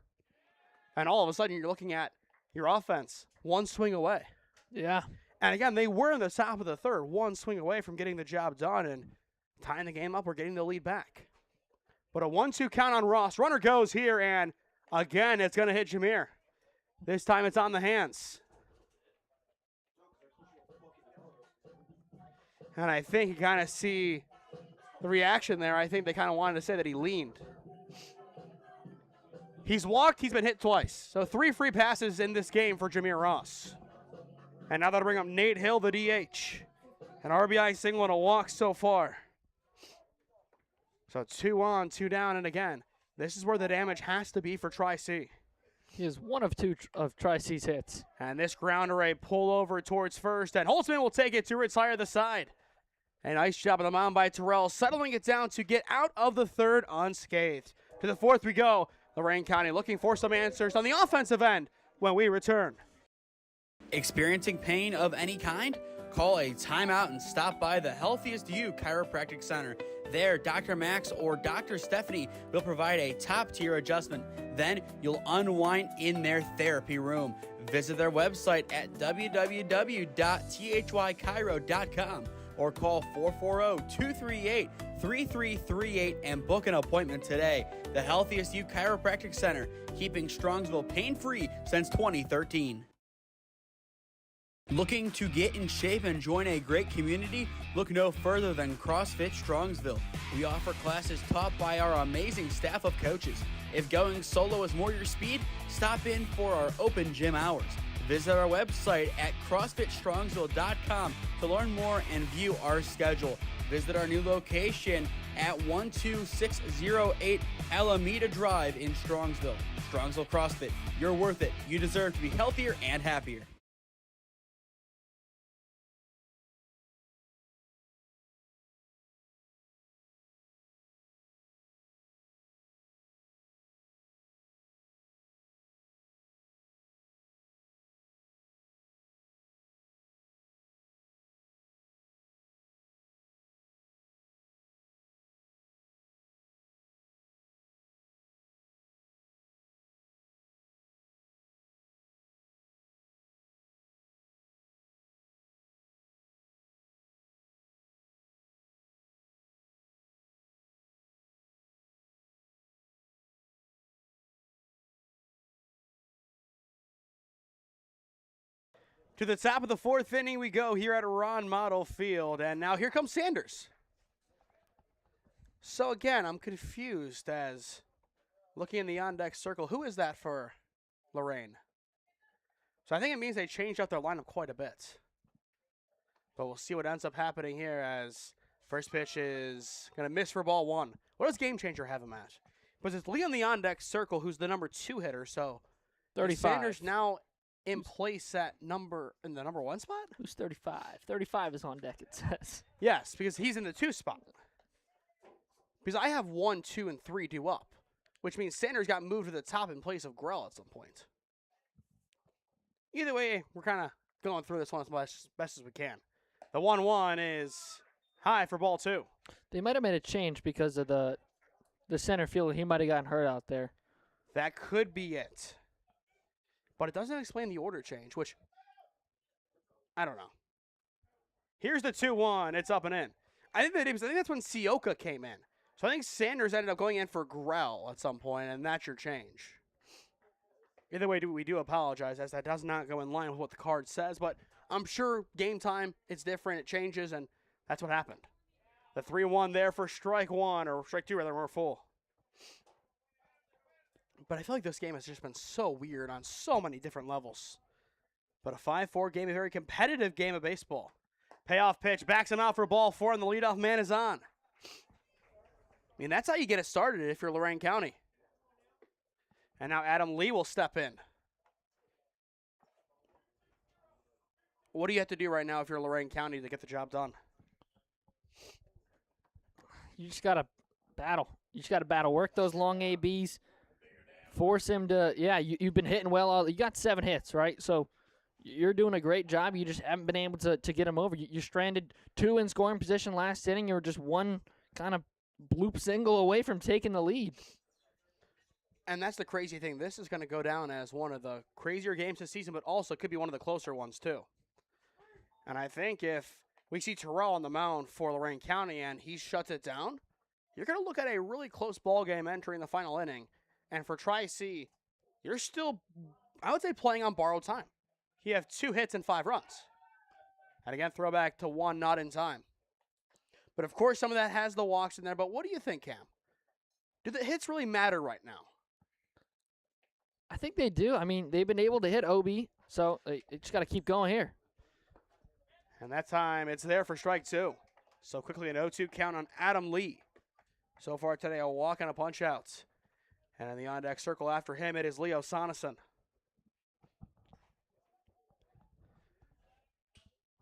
and all of a sudden you're looking at your offense one swing away. Yeah. And again, they were in the top of the third, one swing away from getting the job done and tying the game up or getting the lead back. But a 1-2 count on Ross. Runner goes here, and again, it's going to hit Jameer. This time it's on the hands. And I think you kind of see the reaction there. I think they kind of wanted to say that he leaned. He's walked. He's been hit twice. So 3 free passes in this game for Jameer Ross. And now that'll bring up Nate Hill, the DH. An RBI single and a walk so far. So 2 on, 2 down, and again, this is where the damage has to be for Tri-C. He is one of 2 of Tri-C's hits. And this grounder, a pull over towards first, and Holtzman will take it to retire the side. A nice job on the mound by Terrell, settling it down to get out of the third unscathed. To the fourth we go. Lorain County looking for some answers on the offensive end when we return. Experiencing pain of any kind? Call a timeout and stop by the Healthiest You Chiropractic Center. There, Dr. Max or Dr. Stephanie will provide a top-tier adjustment. Then you'll unwind in their therapy room. Visit their website at www.thychiro.com or call 440-238-3338 and book an appointment today. The Healthiest You Chiropractic Center, keeping Strongsville pain-free since 2013. Looking to get in shape and join a great community? Look no further than CrossFit Strongsville. We offer classes taught by our amazing staff of coaches. If going solo is more your speed, stop in for our open gym hours. Visit our website at CrossFitStrongsville.com to learn more and view our schedule. Visit our new location at 12608 Alameda Drive in Strongsville. Strongsville CrossFit, you're worth it. You deserve to be healthier and happier. To the top of the fourth inning we go here at Ron Mottl Field. And now here comes Sanders. So again, I'm confused as looking in the on-deck circle. Who is that for Lorain? So I think it means they changed up their lineup quite a bit. But we'll see what ends up happening here as first pitch is going to miss for ball 1. What does Game Changer have him at? Because it's Lee on the on-deck circle who's the number 2 hitter. So 35. Sanders now in place at in the number 1 spot? Who's 35? 35 is on deck, it says. Yes, because he's in the 2 spot. Because I have 1, 2, and 3 due up, which means Sanders got moved to the top in place of Grell at some point. Either way, we're kind of going through this one as best as we can. The 1-1 is high for ball 2. They might have made a change because of the center fielder. He might have gotten hurt out there. That could be it. But it doesn't explain the order change, which I don't know. Here's the 2-1. It's up and in. I think that's when Sioka came in. So I think Sanders ended up going in for Grell at some point, and that's your change. Either way, we do apologize, as that does not go in line with what the card says, but I'm sure game time, it's different, it changes, and that's what happened. The 3-1 there for strike 1, or strike 2 rather, we're full. But I feel like this game has just been so weird on so many different levels. But a 5-4 game, a very competitive game of baseball. Payoff pitch, backs him out for ball 4, and the leadoff man is on. I mean, that's how you get it started if you're Lorain County. And now Adam Lee will step in. What do you have to do right now if you're Lorain County to get the job done? You just got to battle. You just got to battle. Work those long ABs. Force him to, you've been hitting well. You got 7 hits, right? So you're doing a great job. You just haven't been able to get him over. You're stranded 2 in scoring position last inning. You were just 1 kind of bloop single away from taking the lead. And that's the crazy thing. This is going to go down as one of the crazier games this season, but also could be one of the closer ones, too. And I think if we see Terrell on the mound for Lorain County and he shuts it down, you're going to look at a really close ball game entering the final inning. And for Tri-C, you're still, I would say, playing on borrowed time. You have 2 hits and 5 runs. And again, throwback to 1 not in time. But of course, some of that has the walks in there. But what do you think, Cam? Do the hits really matter right now? I think they do. I mean, they've been able to hit OB, so they just got to keep going here. And that time, it's there for strike 2. So quickly an 0-2 count on Adam Lee. So far today, a walk and a punch out. And in the on-deck circle after him, it is Leo Soneson.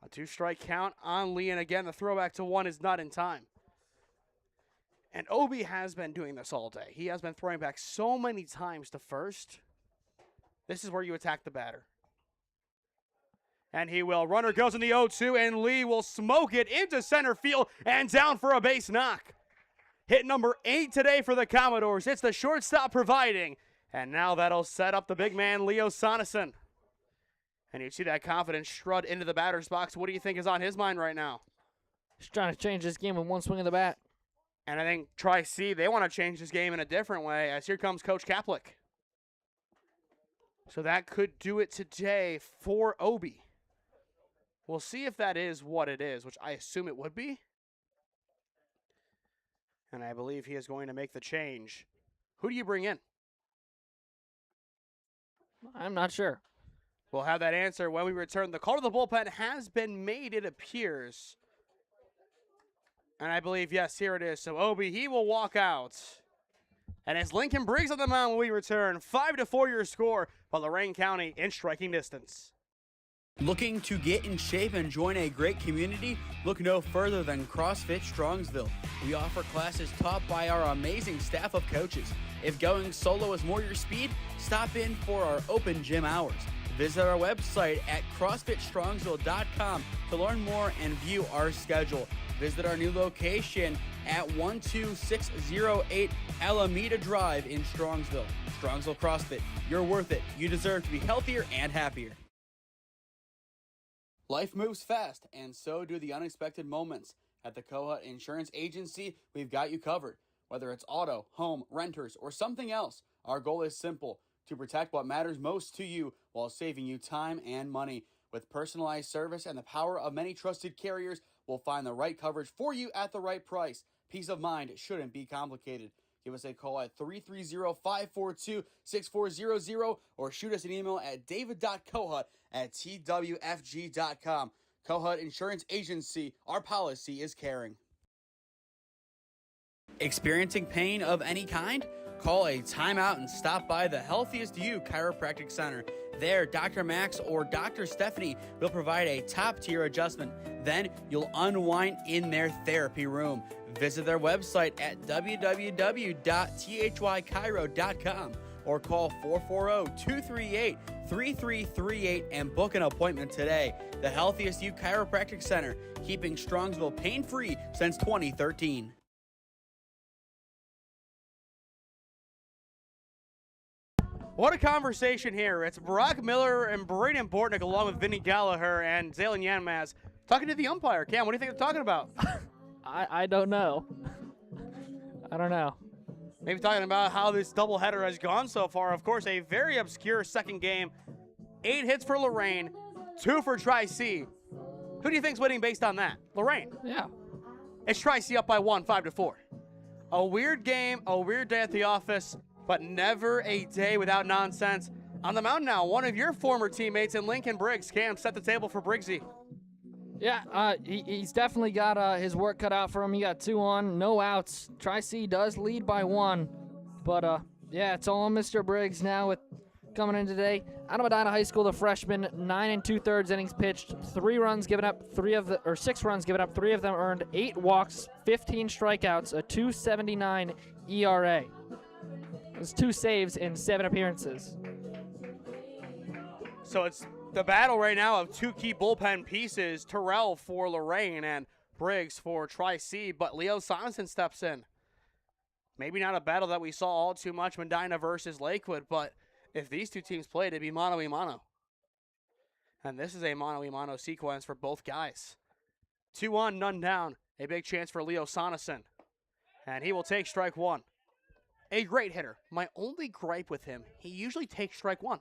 A 2-strike count on Lee, and again, the throwback to 1 is not in time. And Obi has been doing this all day. He has been throwing back so many times to first. This is where you attack the batter. And he will. Runner goes in the 0-2, and Lee will smoke it into center field and down for a base knock. Hit number 8 today for the Commodores. It's the shortstop providing. And now that'll set up the big man, Leo Soneson. And you see that confidence strut into the batter's box. What do you think is on his mind right now? He's trying to change this game with 1 swing of the bat. And I think Tri-C, they want to change this game in a different way, as here comes Coach Kaplik. So that could do it today for Obi. We'll see if that is what it is, which I assume it would be. And I believe he is going to make the change. Who do you bring in? I'm not sure. We'll have that answer when we return. The call to the bullpen has been made, it appears. And I believe, yes, here it is. So Obi, he will walk out. And as Lincoln Briggs on the mound when we return, 5-4 your score, but Lorain County in striking distance. Looking to get in shape and join a great community? Look no further than CrossFit Strongsville. We offer classes taught by our amazing staff of coaches. If going solo is more your speed, stop in for our open gym hours. Visit our website at CrossFitStrongsville.com to learn more and view our schedule. Visit our new location at 12608 Alameda Drive in Strongsville. Strongsville CrossFit, you're worth it. You deserve to be healthier and happier. Life moves fast, and so do the unexpected moments. At the Kohut Insurance Agency, we've got you covered. Whether it's auto, home, renters, or something else, our goal is simple: to protect what matters most to you while saving you time and money. With personalized service and the power of many trusted carriers, we'll find the right coverage for you at the right price. Peace of mind shouldn't be complicated. Give us a call at 330-542-6400 or shoot us an email at david.cohut@twfg.com. Cohut Insurance Agency, our policy is caring. Experiencing pain of any kind? Call a timeout and stop by the Healthiest You Chiropractic Center. There, Dr. Max or Dr. Stephanie will provide a top-tier adjustment. Then you'll unwind in their therapy room. Visit their website at www.thychiro.com or call 440-238-3338 and book an appointment today. The Healthiest You Chiropractic Center, keeping Strongsville pain-free since 2013. What a conversation here. It's Brock Miller and Braden Bortnick along with Vinny Gallagher and Zaylen Yanmaz talking to the umpire. Cam, what do you think they're talking about? I don't know. I don't know. Maybe talking about how this doubleheader has gone so far. Of course, a very obscure second game. 8 hits for Lorain, 2 for Tri-C. Who do you think's winning based on that? Lorain. Yeah. It's Tri-C up by 1, 5-4. A weird game, a weird day at the office, but never a day without nonsense. On the mound now, one of your former teammates in Lincoln, Briggs. Cam, set the table for Briggsy. Yeah, he's definitely got his work cut out for him. He got 2 on, no outs. Tri-C does lead by 1. But, yeah, it's all on Mr. Briggs now with coming in today. Out of Medina High School, the freshman, 9 2/3 innings pitched, 6 runs given up, 3 of them earned, 8 walks, 15 strikeouts, a 2.79 ERA. There's 2 saves in 7 appearances. So it's the battle right now of 2 key bullpen pieces, Terrell for Lorain and Briggs for Tri-C, but Leo Sorensen steps in. Maybe not a battle that we saw all too much, Medina versus Lakewood, but if these 2 teams played, it'd be mano-a-mano. And this is a mano-a-mano sequence for both guys. 2 on, none down. A big chance for Leo Sorensen. And he will take strike 1. A great hitter. My only gripe with him, he usually takes strike 1.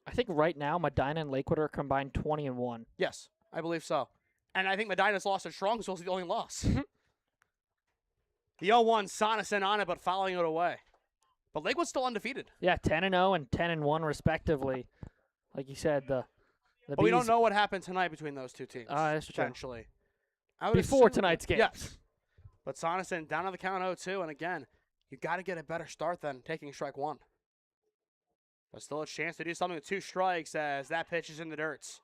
I think right now Medina and Lakewood are combined 20-1. Yes, I believe so. And I think Medina's lost at Strongsville's the only loss. The 0-1, Sorensen on it, but fouling it away. But Lakewood's still undefeated. Yeah, 10-0 and 10-1 respectively. Like you said, the But we don't know what happened tonight between those 2 teams. That's true. Potentially. Before tonight's game. Yes. But Sorensen down on the count 0-2, and again, you got to get a better start than taking strike 1. But still a chance to do something with 2 strikes as that pitch is in the dirt.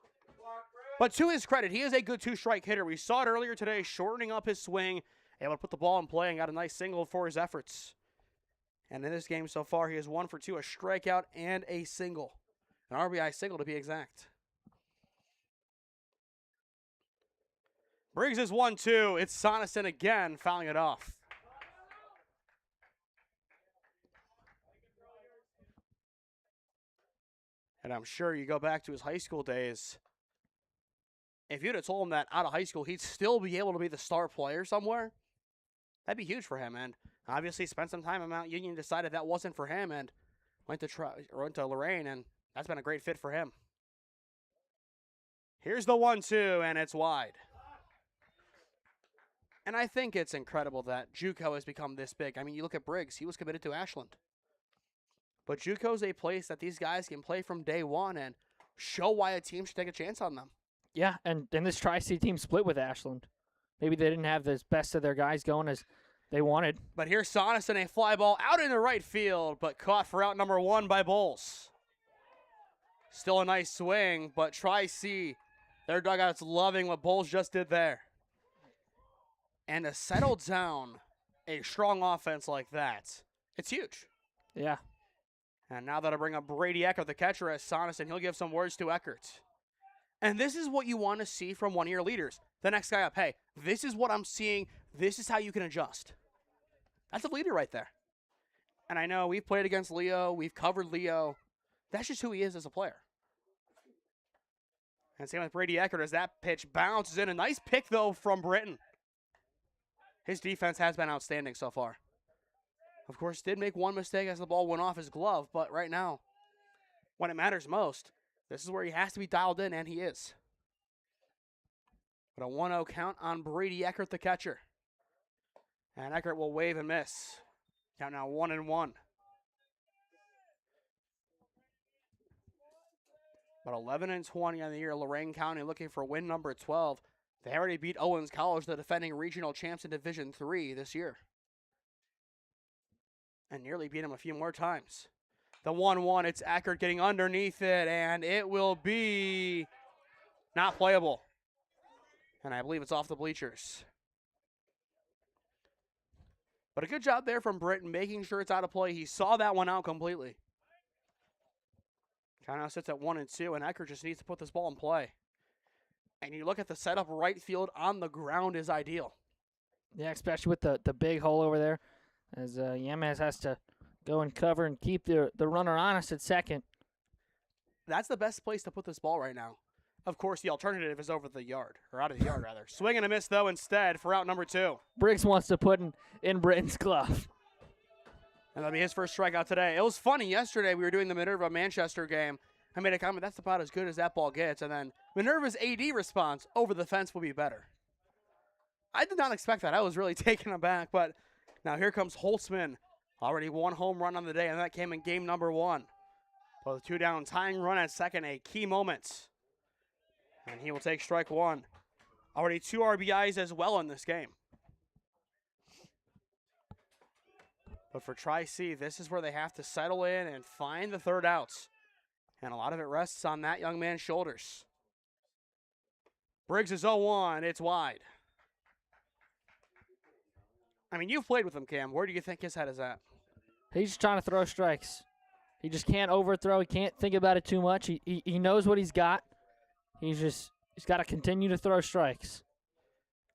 But to his credit, he is a good 2-strike hitter. We saw it earlier today, shortening up his swing, able to put the ball in play and got a nice single for his efforts. And in this game so far, he has 1 for 2, a strikeout and a single. An RBI single to be exact. Briggs is 1-2. It's Sorensen again, fouling it off. And I'm sure you go back to his high school days. If you'd have told him that out of high school, he'd still be able to be the star player somewhere, that'd be huge for him. And obviously spent some time at Mount Union, decided that wasn't for him, and went to Lorain, and that's been a great fit for him. Here's the 1-2, and it's wide. And I think it's incredible that JUCO has become this big. I mean, you look at Briggs, he was committed to Ashland. But JUCO is a place that these guys can play from day one and show why a team should take a chance on them. Yeah, and this Tri-C team split with Ashland. Maybe they didn't have the best of their guys going as they wanted. But here's Sorensen, a fly ball out into right field, but caught for out number 1 by Bowles. Still a nice swing, but Tri-C, their dugout's loving what Bowles just did there. And to settle down a strong offense like that, it's huge. Yeah. And now that I bring up Brady Eckert, the catcher, as Sorensen, he'll give some words to Eckert. And this is what you want to see from one of your leaders. The next guy up, hey, this is what I'm seeing. This is how you can adjust. That's a leader right there. And I know we've played against Leo. We've covered Leo. That's just who he is as a player. And same with Brady Eckert as that pitch bounces in. A nice pick, though, from Britton. His defense has been outstanding so far. Of course, did make one mistake as the ball went off his glove, but right now, when it matters most, This is where he has to be dialed in, and he is. But a 1-0 count on Brady Eckert, the catcher. And Eckert will wave and miss. Count now 1-1. But 11-20 on the year. Lorain County looking for win number 12. They already beat Owens College, the defending regional champs in Division III this year. And nearly beat them a few more times. The 1-1, it's Eckert getting underneath it, and it will be not playable. And I believe it's off the bleachers. But a good job there from Britton, making sure it's out of play. He saw that one out completely. Count now sits at 1-2, and Eckert just needs to put this ball in play. And you look at the setup, right field on the ground is ideal. Yeah, especially with the big hole over there, as Yemez has to go and cover and keep the runner honest at second. That's the best place to put this ball right now. Of course, the alternative is over the yard, or out of the yard, rather. Swing and a miss, though, instead for out number 2. Briggs wants to put in Britton's glove. And that'll be his first strikeout today. It was funny. Yesterday, we were doing the Minerva-Manchester game. I made a comment, that's about as good as that ball gets. And then Minerva's AD response, over the fence will be better. I did not expect that. I was really taken aback. But now here comes Holtzman. Already one home run on the day, and that came in game number 1. Both 2 down, tying run at second, a key moment. And he will take strike 1. Already 2 RBIs as well in this game. But for Tri-C, this is where they have to settle in and find the third outs. And a lot of it rests on that young man's shoulders. Briggs is 0-1. It's wide. I mean, you've played with him, Cam. Where do you think his head is at? He's just trying to throw strikes. He just can't overthrow. He can't think about it too much. He knows what he's got. He's got to continue to throw strikes.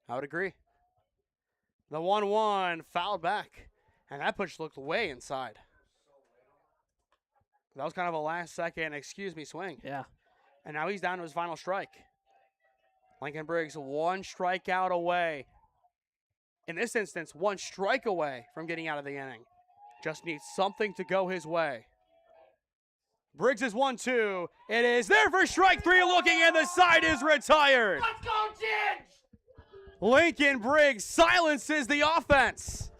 I would agree. The 1-1 fouled back. And that pitch looked way inside. That was kind of a last-second, swing. Yeah. And now he's down to his final strike. Lincoln Briggs, 1 strikeout away. In this instance, 1 strike away from getting out of the inning. Just needs something to go his way. Briggs is 1-2. It is there for strike 3, looking, and the side is retired. Let's go, Ginge! Lincoln Briggs silences the offense.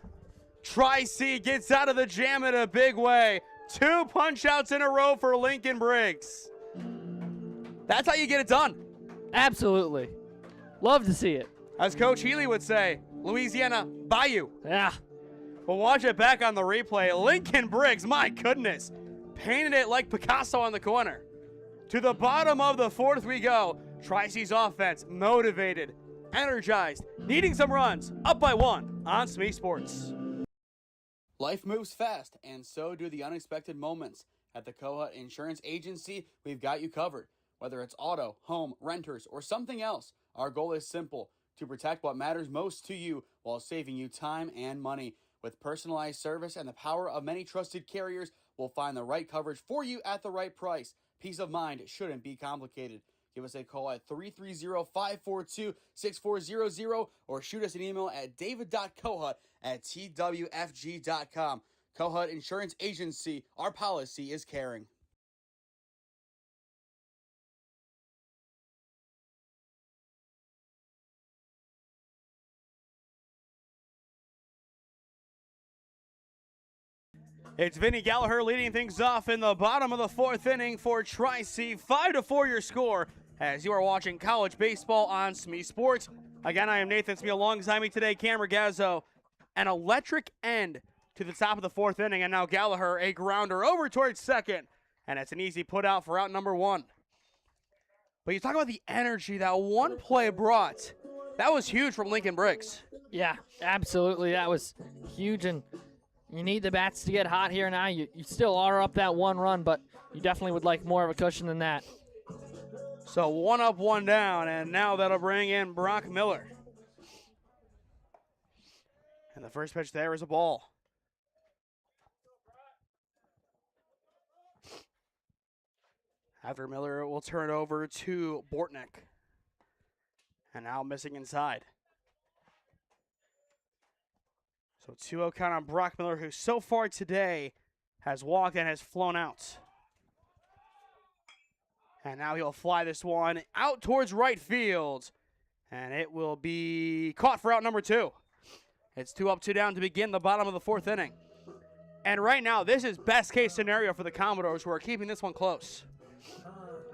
Tri-C gets out of the jam in a big way. 2 punch-outs in a row for Lincoln Briggs. That's how you get it done. Absolutely. Love to see it. As Coach Healy would say, Louisiana Bayou. Yeah. We'll watch it back on the replay. Lincoln Briggs, my goodness, painted it like Picasso on the corner. To the bottom of the 4th we go. Tri-C's offense motivated, energized, needing some runs, up by 1 on SmeeSports. Life moves fast, and so do the unexpected moments. At the Cohut Insurance Agency, we've got you covered. Whether it's auto, home, renters, or something else, our goal is simple: to protect what matters most to you while saving you time and money. With personalized service and the power of many trusted carriers, we'll find the right coverage for you at the right price. Peace of mind shouldn't be complicated. Give us a call at 330-542-6400 or shoot us an email at david.cohut@twfg.com. Cohut Insurance Agency, our policy is caring. It's Vinny Gallagher leading things off in the bottom of the 4th inning for Tri-C. 5-4 your score as you are watching college baseball on SmeeSports. Again, I am Nathan Smee. Alongside me today, Cam Ragazzo. An electric end to the top of the 4th inning, and now Gallagher, a grounder over towards second, and it's an easy put out for out number 1. But you talk about the energy that one play brought. That was huge from Lincoln Briggs. Yeah, absolutely. That was huge, and you need the bats to get hot here now. You still are up that 1 run, but you definitely would like more of a cushion than that. So 1 up, 1 down, and now that'll bring in Brock Miller. And the first pitch there is a ball. After Miller, it will turn over to Bortnick. And now missing inside. So 2-0 count on Brock Miller, who so far today has walked and has flown out. And now he'll fly this one out towards right field. And it will be caught for out number 2. It's 2 up, 2 down to begin the bottom of the 4th inning. And right now, this is best case scenario for the Commodores, who are keeping this one close.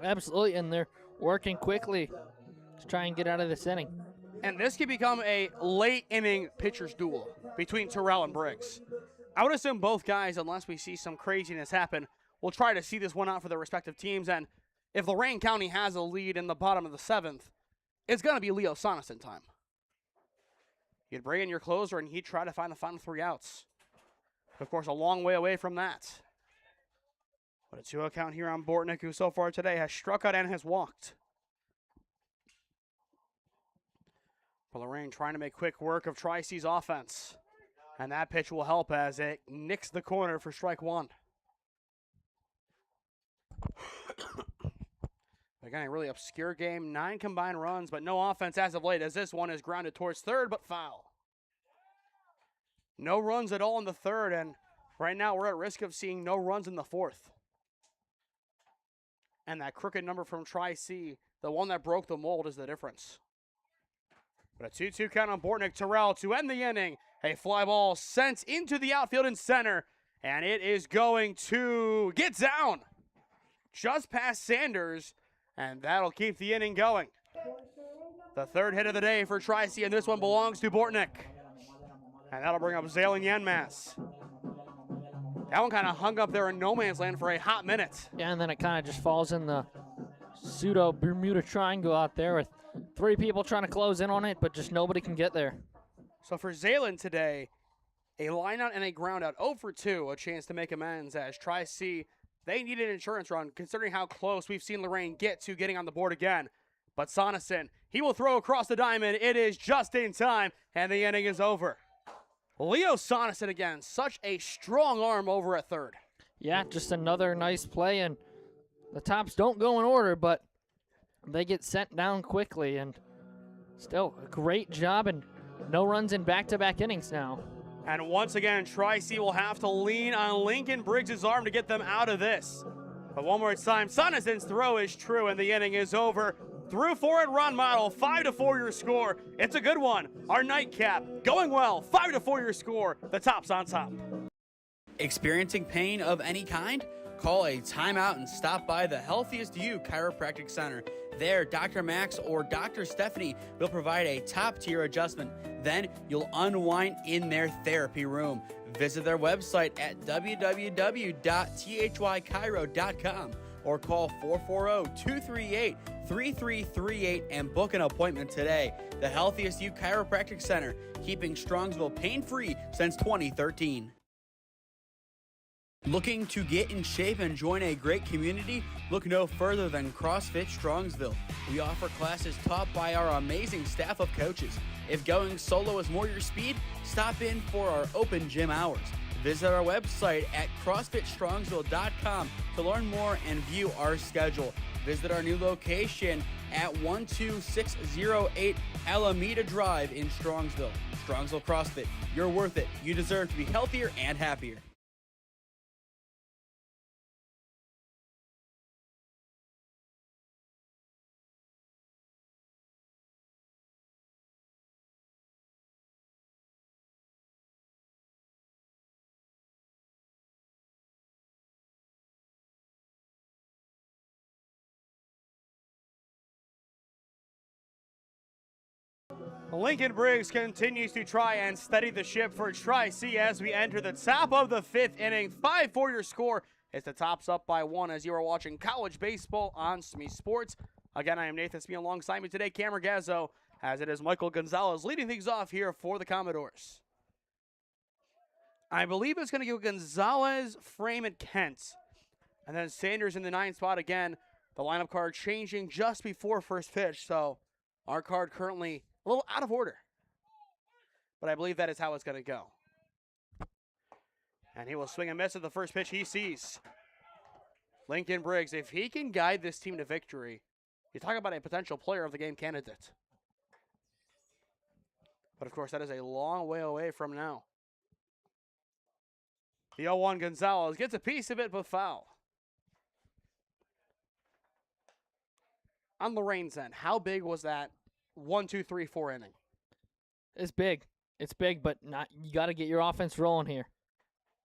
Absolutely, and they're working quickly to try and get out of this inning. And this could become a late inning pitcher's duel between Terrell and Briggs. I would assume both guys, unless we see some craziness happen, will try to see this one out for their respective teams. And if Lorain County has a lead in the bottom of the 7th, it's going to be Leo Soneson time. You'd bring in your closer, and he'd try to find the final 3 outs. Of course, a long way away from that. But a 2-out count here on Bortnick, who so far today has struck out and has walked. For Lorain trying to make quick work of Tri-C's offense. And that pitch will help as it nicks the corner for strike 1. Again, a really obscure game. 9 combined runs, but no offense as of late, as this one is grounded towards third, but foul. No runs at all in the 3rd, and right now we're at risk of seeing no runs in the 4th. And that crooked number from Tri-C, the one that broke the mold, is the difference. But a 2-2 count on Bortnick. Terrell to end the inning. A fly ball sent into the outfield and center, and it is going to get down just past Sanders, and that'll keep the inning going. The 3rd hit of the day for Tri-C, and this one belongs to Bortnick. And that'll bring up Zalen Yanmas. That one kind of hung up there in no man's land for a hot minute. Yeah, and then it kind of just falls in the pseudo Bermuda Triangle out there with 3 people trying to close in on it, but just nobody can get there. So for Zalen today, a line out and a ground out, 0 for 2, a chance to make amends as Tri-C, they need an insurance run considering how close we've seen Lorain get to getting on the board again. But Soneson, he will throw across the diamond. It is just in time, and the inning is over. Leo Soneson again, such a strong arm over at 3rd. Yeah, just another nice play, and the tops don't go in order, but they get sent down quickly, and still a great job, and no runs in back-to-back innings now. And once again, Tri-C will have to lean on Lincoln Briggs' arm to get them out of this. But one more time, Soneson's throw is true, and the inning is over. Through 4 at Ron Mottl, 5-4 your score. It's a good one. Our nightcap going well, 5-4 your score. The top's on top. Experiencing pain of any kind? Call a timeout and stop by the Healthiest You Chiropractic Center. There, Dr. Max or Dr. Stephanie will provide a top-tier adjustment. Then you'll unwind in their therapy room. Visit their website at www.thychiro.com or call 440-238-3338 and book an appointment today. The Healthiest You Chiropractic Center, keeping Strongsville pain-free since 2013. Looking to get in shape and join a great community? Look no further than CrossFit Strongsville. We offer classes taught by our amazing staff of coaches. If going solo is more your speed, stop in for our open gym hours. Visit our website at CrossFitStrongsville.com to learn more and view our schedule. Visit our new location at 12608 Alameda Drive in Strongsville. Strongsville CrossFit, you're worth it. You deserve to be healthier and happier. Lincoln Briggs continues to try and steady the ship for Tri-C as we enter the top of the 5th inning. 5-4 your score as the top's up by 1 as you are watching college baseball on SmeeSports. Again, I am Nathan Smee. Alongside me today, Cam Ragazzo, as it is Michael Gonzalez leading things off here for the Commodores. I believe it's going to go Gonzalez, Frame, and Kent. And then Sanders in the 9th spot again. The lineup card changing just before first pitch, so our card currently a little out of order. But I believe that is how it's going to go. And he will swing and miss at the first pitch he sees. Lincoln Briggs, if he can guide this team to victory, you talk about a potential player of the game candidate. But of course, that is a long way away from now. The 0-1 Gonzalez gets a piece of it, but foul. on Lorain's end, how big was that 1, 2, 3, 4 inning? It's big. It's big, but you got to get your offense rolling here.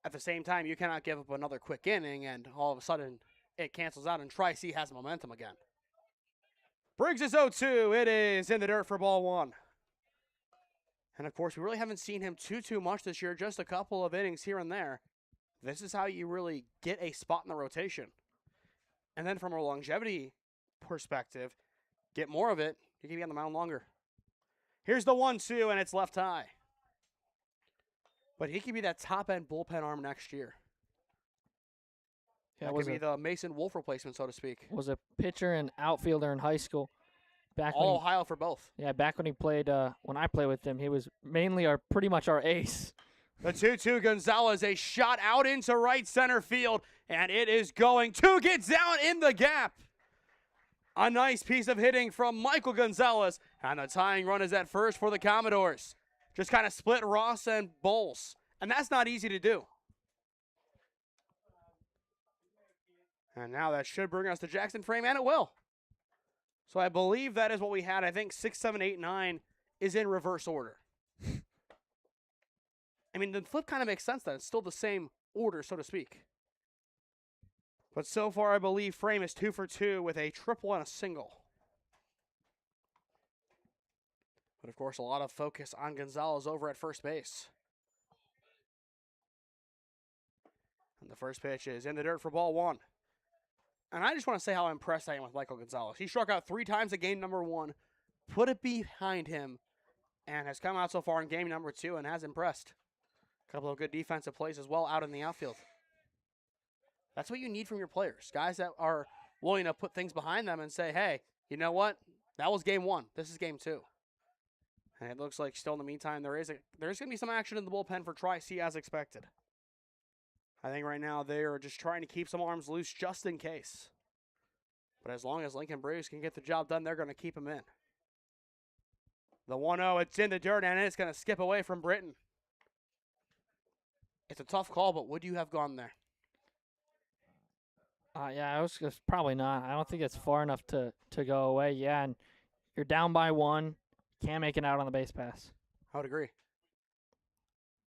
At the same time, you cannot give up another quick inning, and all of a sudden it cancels out, and Tri-C has momentum again. Briggs is 0-2. It is in the dirt for ball 1. And, of course, we really haven't seen him too much this year, just a couple of innings here and there. This is how you really get a spot in the rotation. And then from a longevity perspective, get more of it, you can be on the mound longer. Here's the 1-2, and it's left high. But he could be that top-end bullpen arm next year. Yeah, that could be the Mason Wolf replacement, so to speak. Was a pitcher and outfielder in high school. All Ohio for both. Yeah, back when he played, when I played with him, he was mainly pretty much our ace. The 2-2 Gonzalez, a shot out into right center field, and it is going to get down in the gap. A nice piece of hitting from Michael Gonzalez, and the tying run is at first for the Commodores. Just kind of split Ross and Bowles, and that's not easy to do. And now that should bring us to Jackson Frame, and it will. So I believe that is what we had. I think 6, 7, 8, 9 is in reverse order. I mean, the flip kind of makes sense that it's still the same order, so to speak. But so far, I believe Frame is 2 for 2 with a triple and a single. But, of course, a lot of focus on Gonzalez over at first base. And the first pitch is in the dirt for ball 1. And I just want to say how impressed I am with Michael Gonzalez. He struck out 3 times at game number 1, put it behind him, and has come out so far in game number 2 and has impressed. A couple of good defensive plays as well out in the outfield. That's what you need from your players. Guys that are willing to put things behind them and say, hey, you know what? That was game 1. This is game 2. And it looks like still in the meantime there's going to be some action in the bullpen for Tri-C as expected. I think right now they are just trying to keep some arms loose just in case. But as long as Lincoln Briggs can get the job done, they're going to keep him in. The 1-0, it's in the dirt, and it's going to skip away from Britton. It's a tough call, but would you have gone there? Yeah, I was just probably not. I don't think it's far enough to go away. Yeah, and you're down by 1. Can't make it out on the base pass. I would agree.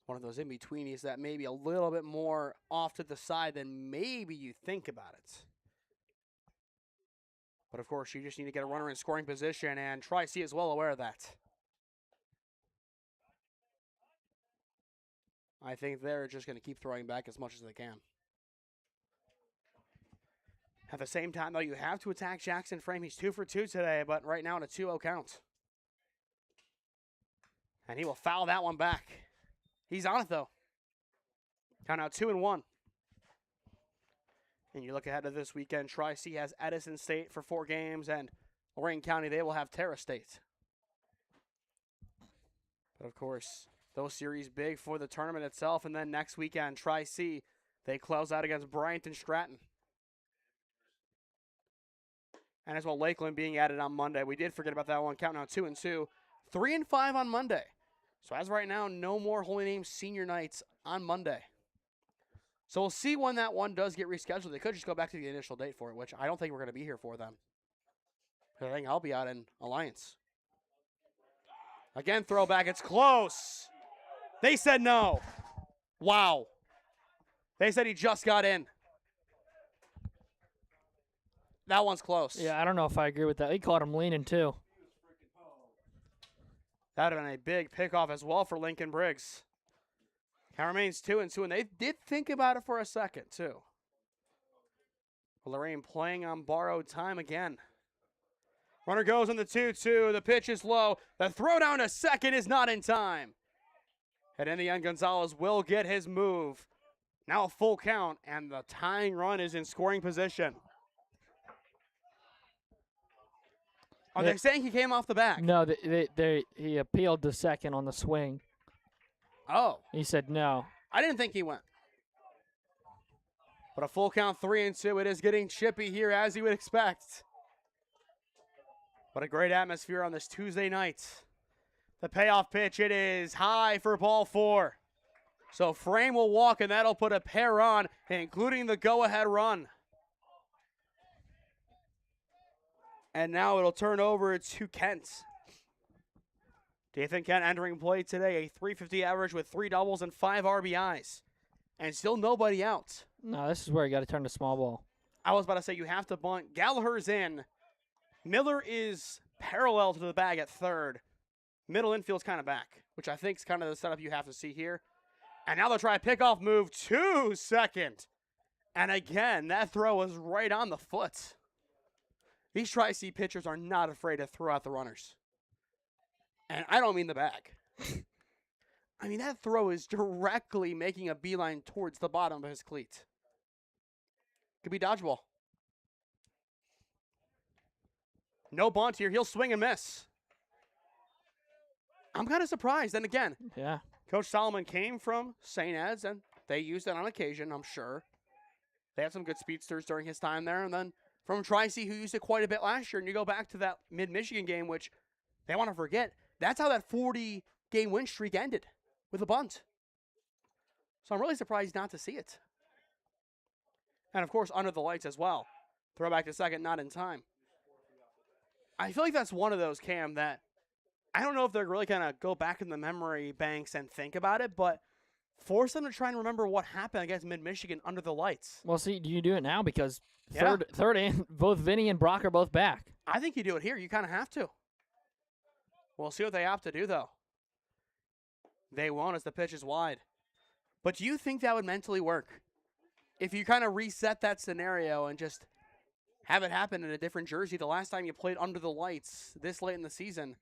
One of those in-betweenies that maybe a little bit more off to the side than maybe you think about it. But, of course, you just need to get a runner in scoring position, and Tri-C is well aware of that. I think they're just going to keep throwing back as much as they can. At the same time, though, you have to attack Jackson Frame. He's 2 for 2 today, but right now in a 2-0 count. And he will foul that one back. He's on it, though. Count out 2-1. And you look ahead to this weekend, Tri-C has Edison State for 4 games, and Lorain County, they will have Terra State. But, of course, those series big for the tournament itself. And then next weekend, Tri-C, they close out against Bryant and Stratton. And as well, Lakeland being added on Monday. We did forget about that one. Counting out 2-2. 3-5 on Monday. So as of right now, no more Holy Name senior nights on Monday. So we'll see when that one does get rescheduled. They could just go back to the initial date for it, which I don't think we're going to be here for them. I think I'll be out in Alliance. Again, throwback. It's close. They said no. Wow. They said he just got in. That one's close. Yeah, I don't know if I agree with that. He caught him leaning, too. That would have been a big pickoff as well for Lincoln Briggs. Count remains 2-2, and they did think about it for a second, too. Lorain playing on borrowed time again. Runner goes on the 2-2. The pitch is low. The throw down to second is not in time. And in the end, Gonzalez will get his move. Now a full count, and the tying run is in scoring position. Are they saying he came off the back? No, he appealed to second on the swing. Oh. He said no. I didn't think he went. But a full count 3-2. It is getting chippy here as you would expect. But a great atmosphere on this Tuesday night. The payoff pitch, it is high for ball 4. So Frame will walk, and that'll put a pair on, including the go-ahead run. And now it'll turn over to Kent. Dathan Kent entering play today, a .350 average with 3 doubles and 5 RBIs. And still nobody out. No, this is where you got to turn to small ball. I was about to say you have to bunt. Gallagher's in. Miller is parallel to the bag at third. Middle infield's kind of back, which I think is kind of the setup you have to see here. And now they'll try a pickoff move to second. And again, that throw was right on the foot. These Tri-C pitchers are not afraid to throw out the runners. And I don't mean the bag. I mean, that throw is directly making a beeline towards the bottom of his cleat. Could be dodgeball. No bunt here. He'll swing and miss. I'm kind of surprised. And again, Yeah. Coach Solomon came from St. Ed's, and they used it on occasion, I'm sure. They had some good speedsters during his time there. And then from Tri-C, who used it quite a bit last year. And you go back to that Mid-Michigan game, which they want to forget. That's how that 40-game win streak ended, with a bunt. So I'm really surprised not to see it. And, of course, under the lights as well. Throw back to second, not in time. I feel like that's one of those, Cam, that I don't know if they're really going to go back in the memory banks and think about it, but force them to try and remember what happened against Mid-Michigan under the lights. Well, see, do you do it now? Because Yeah. third and both Vinny and Brock are both back. I think you do it here. You kind of have to. We'll see what they opt to do, though. They won't as the pitch is wide. But do you think that would mentally work? If you kind of reset that scenario and just have it happen in a different jersey, the last time you played under the lights this late in the season,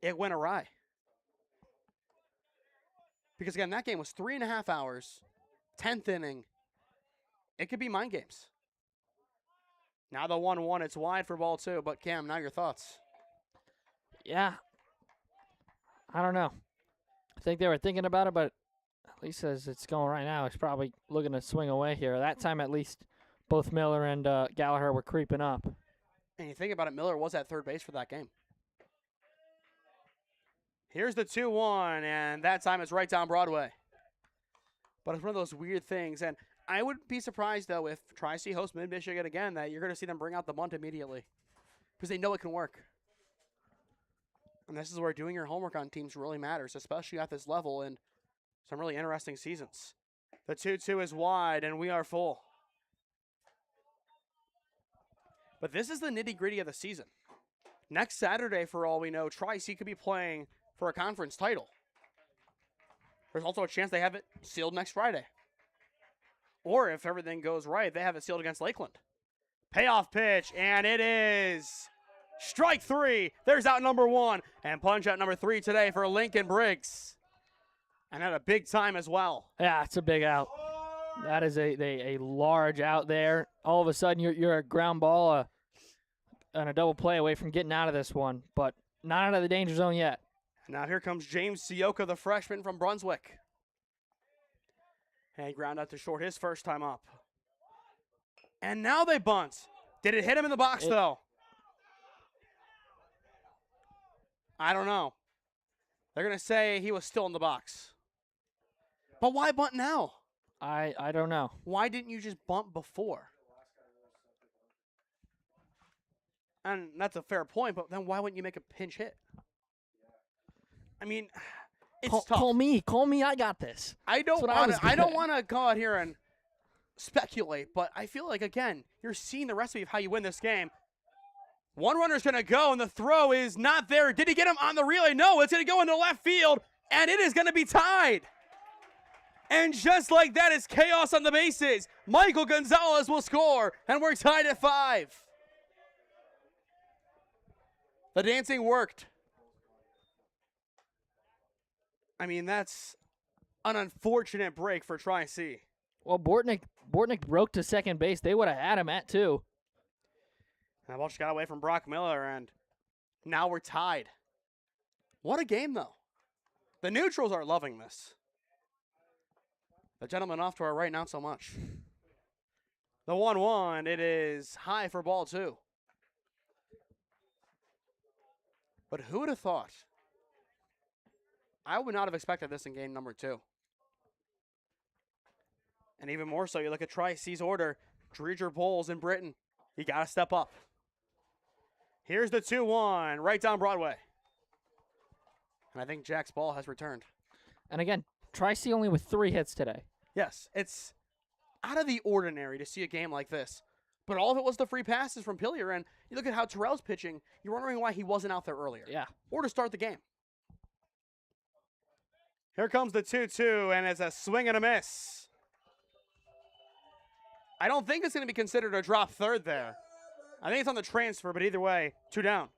it went awry. Because, again, that game was 3.5 hours, 10th inning. It could be mind games. Now the 1-1, it's wide for ball 2. But, Cam, now your thoughts. Yeah. I don't know. I think they were thinking about it, but at least as it's going right now, he's probably looking to swing away here. That time, at least, both Miller and Gallagher were creeping up. And you think about it, Miller was at third base for that game. Here's the 2-1, and that time it's right down Broadway. But it's one of those weird things, and I would be surprised, though, if Tri-C hosts Mid-Michigan again, that you're going to see them bring out the bunt immediately. Because they know it can work. And this is where doing your homework on teams really matters, especially at this level in some really interesting seasons. The 2-2 is wide, and we are full. But this is the nitty-gritty of the season. Next Saturday, for all we know, Tri-C could be playing for a conference title. There's also a chance they have it sealed next Friday. Or if everything goes right, they have it sealed against Lakeland. Payoff pitch, and it is strike 3. There's out number 1, and punch out number 3 today for Lincoln Briggs. And at a big time as well. Yeah, it's a big out. That is a large out there. All of a sudden, you're a ground ball and a double play away from getting out of this one, but not out of the danger zone yet. Now here comes James Sioka, the freshman from Brunswick. And he ground out to short his first time up. And now they bunt. Did it hit him in the box, though? I don't know. They're going to say he was still in the box. But why bunt now? I don't know. Why didn't you just bunt before? And that's a fair point, but then why wouldn't you make a pinch hit? I mean, it's tough. Call me. I got this. I don't want to go out here and speculate, but I feel like, again, you're seeing the recipe of how you win this game. One runner's going to go, and the throw is not there. Did he get him on the relay? No, it's going to go into left field, and it is going to be tied. And just like that, it's chaos on the bases. Michael Gonzalez will score, and we're tied at 5. The dancing worked. I mean, that's an unfortunate break for Tri-C. Well, Bortnick broke to second base. They would have had him at 2. And Welch got away from Brock Miller, and now we're tied. What a game, though. The neutrals are loving this. The gentleman off to our right, not so much. The 1-1, it is high for ball 2. But who would have thought? I would not have expected this in game number 2. And even more so, you look at Tri-C's order. Dreger, Bowles, and Britton. You got to step up. Here's the 2-1 right down Broadway. And I think Jack's ball has returned. And again, Tri-C only with 3 hits today. Yes, it's out of the ordinary to see a game like this. But all of it was the free passes from Pillier. And you look at how Terrell's pitching, you're wondering why he wasn't out there earlier. Yeah. Or to start the game. Here comes the 2-2, and it's a swing and a miss. I don't think it's going to be considered a drop third there. I think it's on the transfer, but either way, 2 down.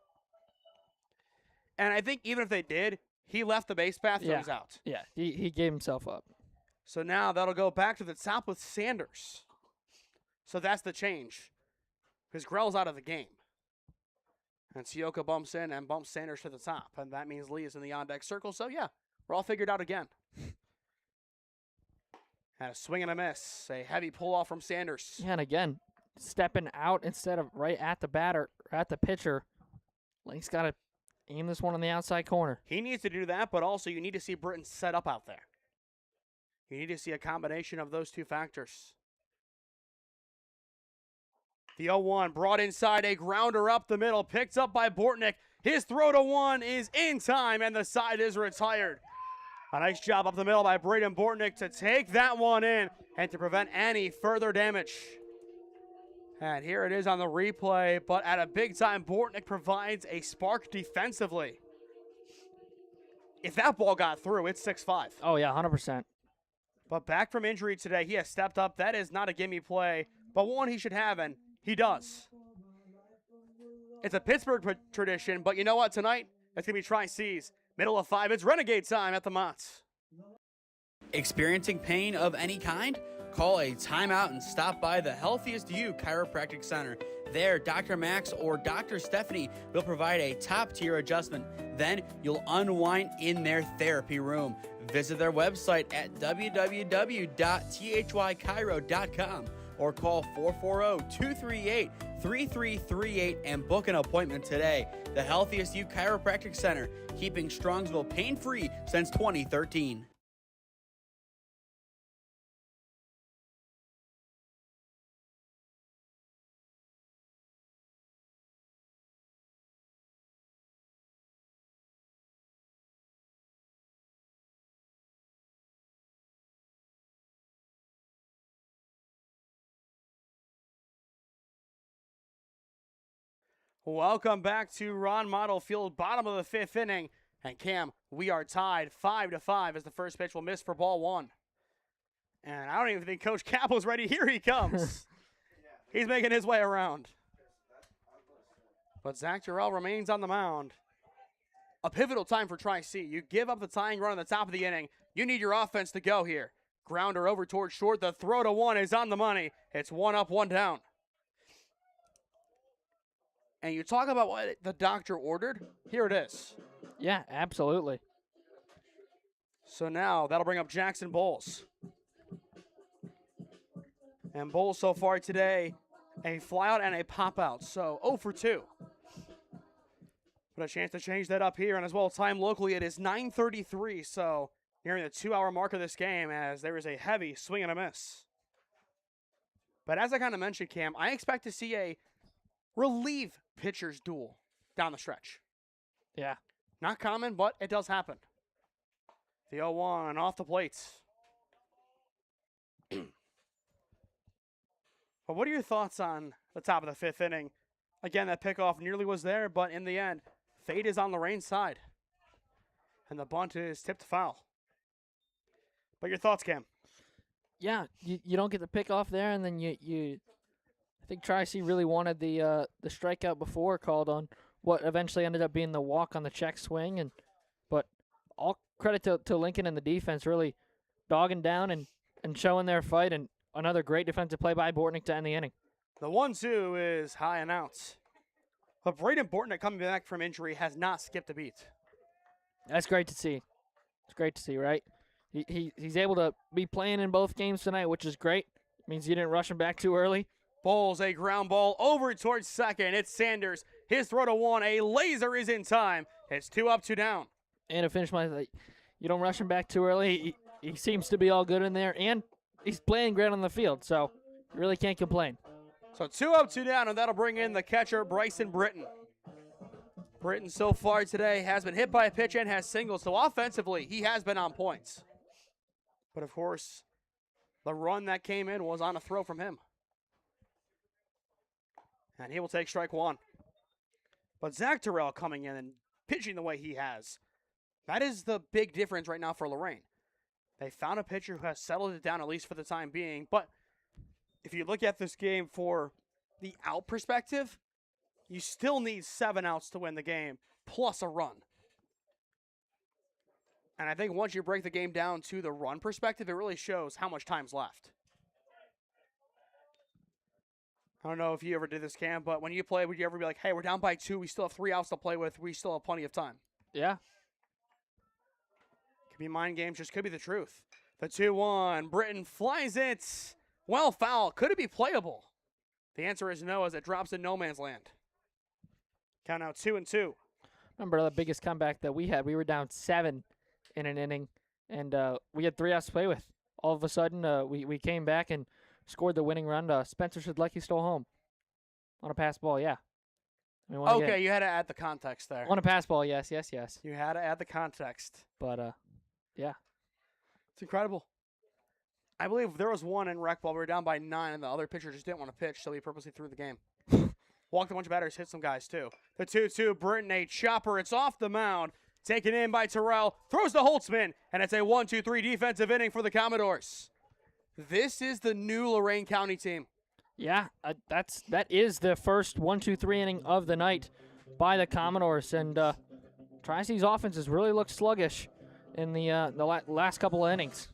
And I think even if they did, he left the base path, so he's out. Yeah, he gave himself up. So now that'll go back to the top with Sanders. So that's the change. Because Grell's out of the game. And Sioka bumps in and bumps Sanders to the top. And that means Lee is in the on-deck circle. So yeah, we're all figured out again. And a swing and a miss. A heavy pull-off from Sanders. Yeah, and again, stepping out instead of right at the batter, at the pitcher. Lake's got to aim this one on the outside corner. He needs to do that, but also you need to see Britton set up out there. You need to see a combination of those two factors. The 0-1 brought inside, a grounder up the middle, picked up by Bortnick. His throw to 1 is in time, and the side is retired. A nice job up the middle by Braden Bortnick to take that one in and to prevent any further damage. And here it is on the replay, but at a big time, Bortnick provides a spark defensively. If that ball got through, it's 6-5. Oh, yeah, 100%. But back from injury today, he has stepped up. That is not a gimme play, but one he should have, and he does. It's a Pittsburgh tradition, but you know what? Tonight, it's going to be Tri-C's. Middle of 5, it's Renegade time at the Motts. Experiencing pain of any kind? Call a timeout and stop by the Healthiest You Chiropractic Center. There, Dr. Max or Dr. Stephanie will provide a top-tier adjustment. Then you'll unwind in their therapy room. Visit their website at www.thychiro.com or call 440-238-3338 and book an appointment today. The Healthiest You Chiropractic Center, keeping Strongsville pain-free since 2013. Welcome back to Ron Mottl Field, bottom of the 5th inning. And Cam, we are tied 5-5 as the first pitch will miss for ball 1. And I don't even think Coach Capple's ready. Here he comes. He's making his way around. But Zach Jarrell remains on the mound. A pivotal time for Tri-C. You give up the tying run on the top of the inning. You need your offense to go here. Grounder over towards short. The throw to 1 is on the money. It's 1 up, 1 down. And you talk about what the doctor ordered, here it is. Yeah, absolutely. So now that'll bring up Jackson Bowles. And Bowles so far today, a flyout and a pop-out. So 0 for 2. But a chance to change that up here. And as well, time locally, it is 9:33. So nearing the 2-hour mark of this game as there is a heavy swing and a miss. But as I kind of mentioned, Cam, I expect to see a relief pitcher's duel down the stretch. Yeah. Not common, but it does happen. The 0-1 off the plates. But what are your thoughts on the top of the 5th inning? Again, that pickoff nearly was there, but in the end, fate is on Lorain's side. And the bunt is tipped foul. But your thoughts, Cam? Yeah, you don't get the pickoff there, and then you I think Tri-C really wanted the strikeout before called on what eventually ended up being the walk on the check swing. But all credit to Lincoln and the defense really dogging down and showing their fight, and another great defensive play by Bortnick to end the inning. The 1-2 is high and out. But Braden Bortnick coming back from injury has not skipped a beat. That's great to see. It's great to see, right? He's able to be playing in both games tonight, which is great. It means you didn't rush him back too early. Bowles, a ground ball over towards second. It's Sanders. His throw to 1. A laser is in time. It's 2 up, 2 down. And to finish you don't rush him back too early. He seems to be all good in there, and he's playing great on the field, so you really can't complain. So 2 up, 2 down, and that'll bring in the catcher, Bryson Britton. Britton so far today has been hit by a pitch and has singles, so offensively he has been on points. But of course, the run that came in was on a throw from him. And he will take strike one. But Zach Terrell coming in and pitching the way he has. That is the big difference right now for Lorain. They found a pitcher who has settled it down, at least for the time being. But if you look at this game for the out perspective, you still need 7 outs to win the game, plus a run. And I think once you break the game down to the run perspective, it really shows how much time's left. I don't know if you ever did this, Cam, but when you play, would you ever be like, hey, we're down by 2, we still have 3 outs to play with, we still have plenty of time? Yeah. Could be mind games, just could be the truth. The 2-1, Britton flies it. Well, foul. Could it be playable? The answer is no, as it drops in no man's land. Count out 2-2. Remember the biggest comeback that we had? We were down 7 in an inning, and we had 3 outs to play with. All of a sudden, we came back and scored the winning run. Spencer Shedlecki stole home on a pass ball, yeah. Okay, you had to add the context there. On a pass ball, yes. You had to add the context. But, yeah. It's incredible. I believe there was one in rec ball. We were down by 9, and the other pitcher just didn't want to pitch, so he purposely threw the game. Walked a bunch of batters, hit some guys, too. The 2-2, Britton, a chopper. It's off the mound. Taken in by Terrell. Throws to Holtzman, and it's a 1-2-3 defensive inning for the Commodores. This is the new Lorain County team. Yeah, that is the first 1-2-3 inning of the night by the Commodores, and Tri-City's offense has really looked sluggish in the last couple of innings.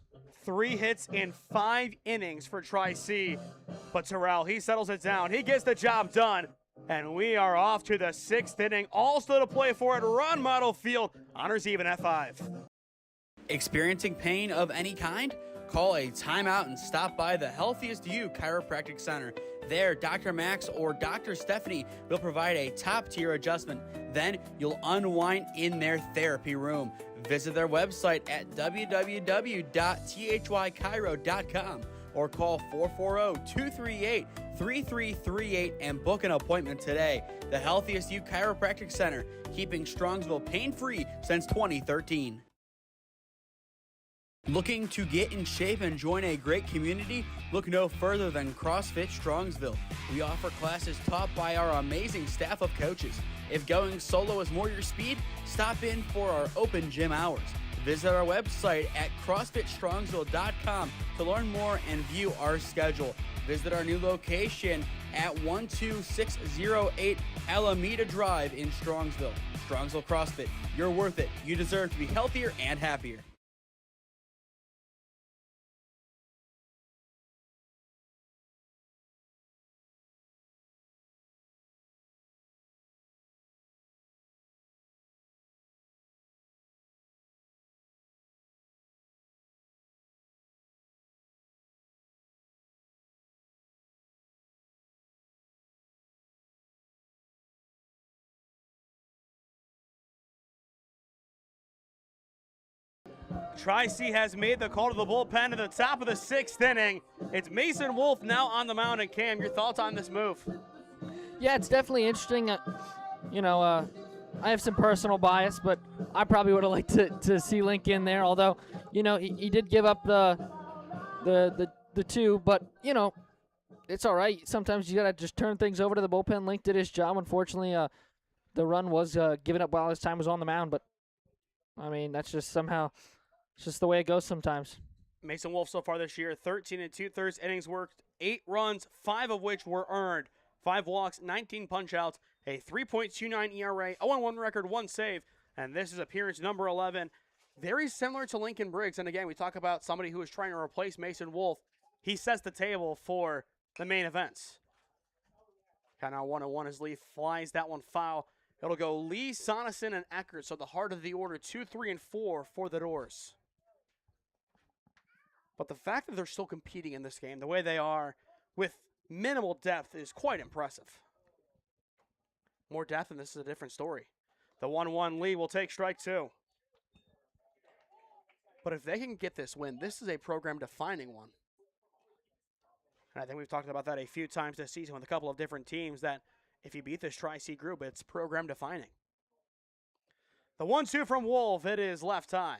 3 hits in 5 innings for Tri-C, but Terrell, he settles it down. He gets the job done, and we are off to the 6th inning. All still to play for at Ron Mottl Field. Honors even at 5. Experiencing pain of any kind? Call a timeout and stop by the Healthiest You Chiropractic Center. There, Dr. Max or Dr. Stephanie will provide a top-tier adjustment. Then you'll unwind in their therapy room. Visit their website at www.thychiro.com or call 440-238-3338 and book an appointment today. The Healthiest You Chiropractic Center, keeping Strongsville pain-free since 2013. Looking to get in shape and join a great community? Look no further than CrossFit Strongsville. We offer classes taught by our amazing staff of coaches. If going solo is more your speed, stop in for our open gym hours. Visit our website at CrossFitStrongsville.com to learn more and view our schedule. Visit our new location at 12608 Alameda Drive in Strongsville. Strongsville CrossFit, you're worth it. You deserve to be healthier and happier. Tri-C has made the call to the bullpen at the top of the 6th inning. It's Mason Wolf now on the mound. And Cam, your thoughts on this move? Yeah, it's definitely interesting. I have some personal bias, but I probably would have liked to see Link in there. Although, he did give up the 2, but it's all right. Sometimes you gotta just turn things over to the bullpen. Link did his job. Unfortunately, the run was given up while his time was on the mound, but I mean that's just somehow. It's just the way it goes sometimes. Mason Wolf so far this year, 13 2/3 innings worked, 8 runs, 5 of which were earned, 5 walks, 19 punch-outs, a 3.29 ERA, 0-1 record, 1 save, and this is appearance number 11. Very similar to Lincoln Briggs, and again, we talk about somebody who is trying to replace Mason Wolf. He sets the table for the main events. Kind of 1-1 as Lee flies that one foul. It'll go Lee, Soneson, and Eckert, so the heart of the order, 2, 3, and 4 for the Doors. But the fact that they're still competing in this game the way they are with minimal depth is quite impressive. More depth, and this is a different story. The 1-1 lead will take strike 2. But if they can get this win, this is a program-defining one. And I think we've talked about that a few times this season with a couple of different teams, that if you beat this Tri-C group, it's program-defining. The 1-2 from Wolf, it is left high.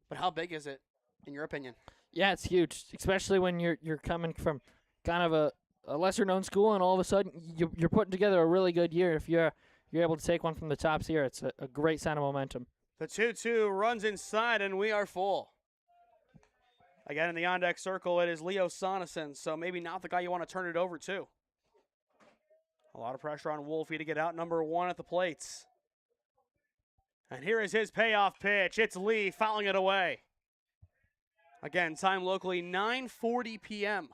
But how big is it, in your opinion? Yeah, it's huge, especially when you're coming from kind of a lesser-known school, and all of a sudden you're putting together a really good year. If you're able to take one from the tops here, it's a great sign of momentum. The 2-2 runs inside, and we are full. Again, in the on-deck circle, it is Leo Sonesson, so maybe not the guy you want to turn it over to. A lot of pressure on Wolfie to get out number 1 at the plates. And here is his payoff pitch. It's Lee fouling it away. Again, time locally, 9:40 p.m.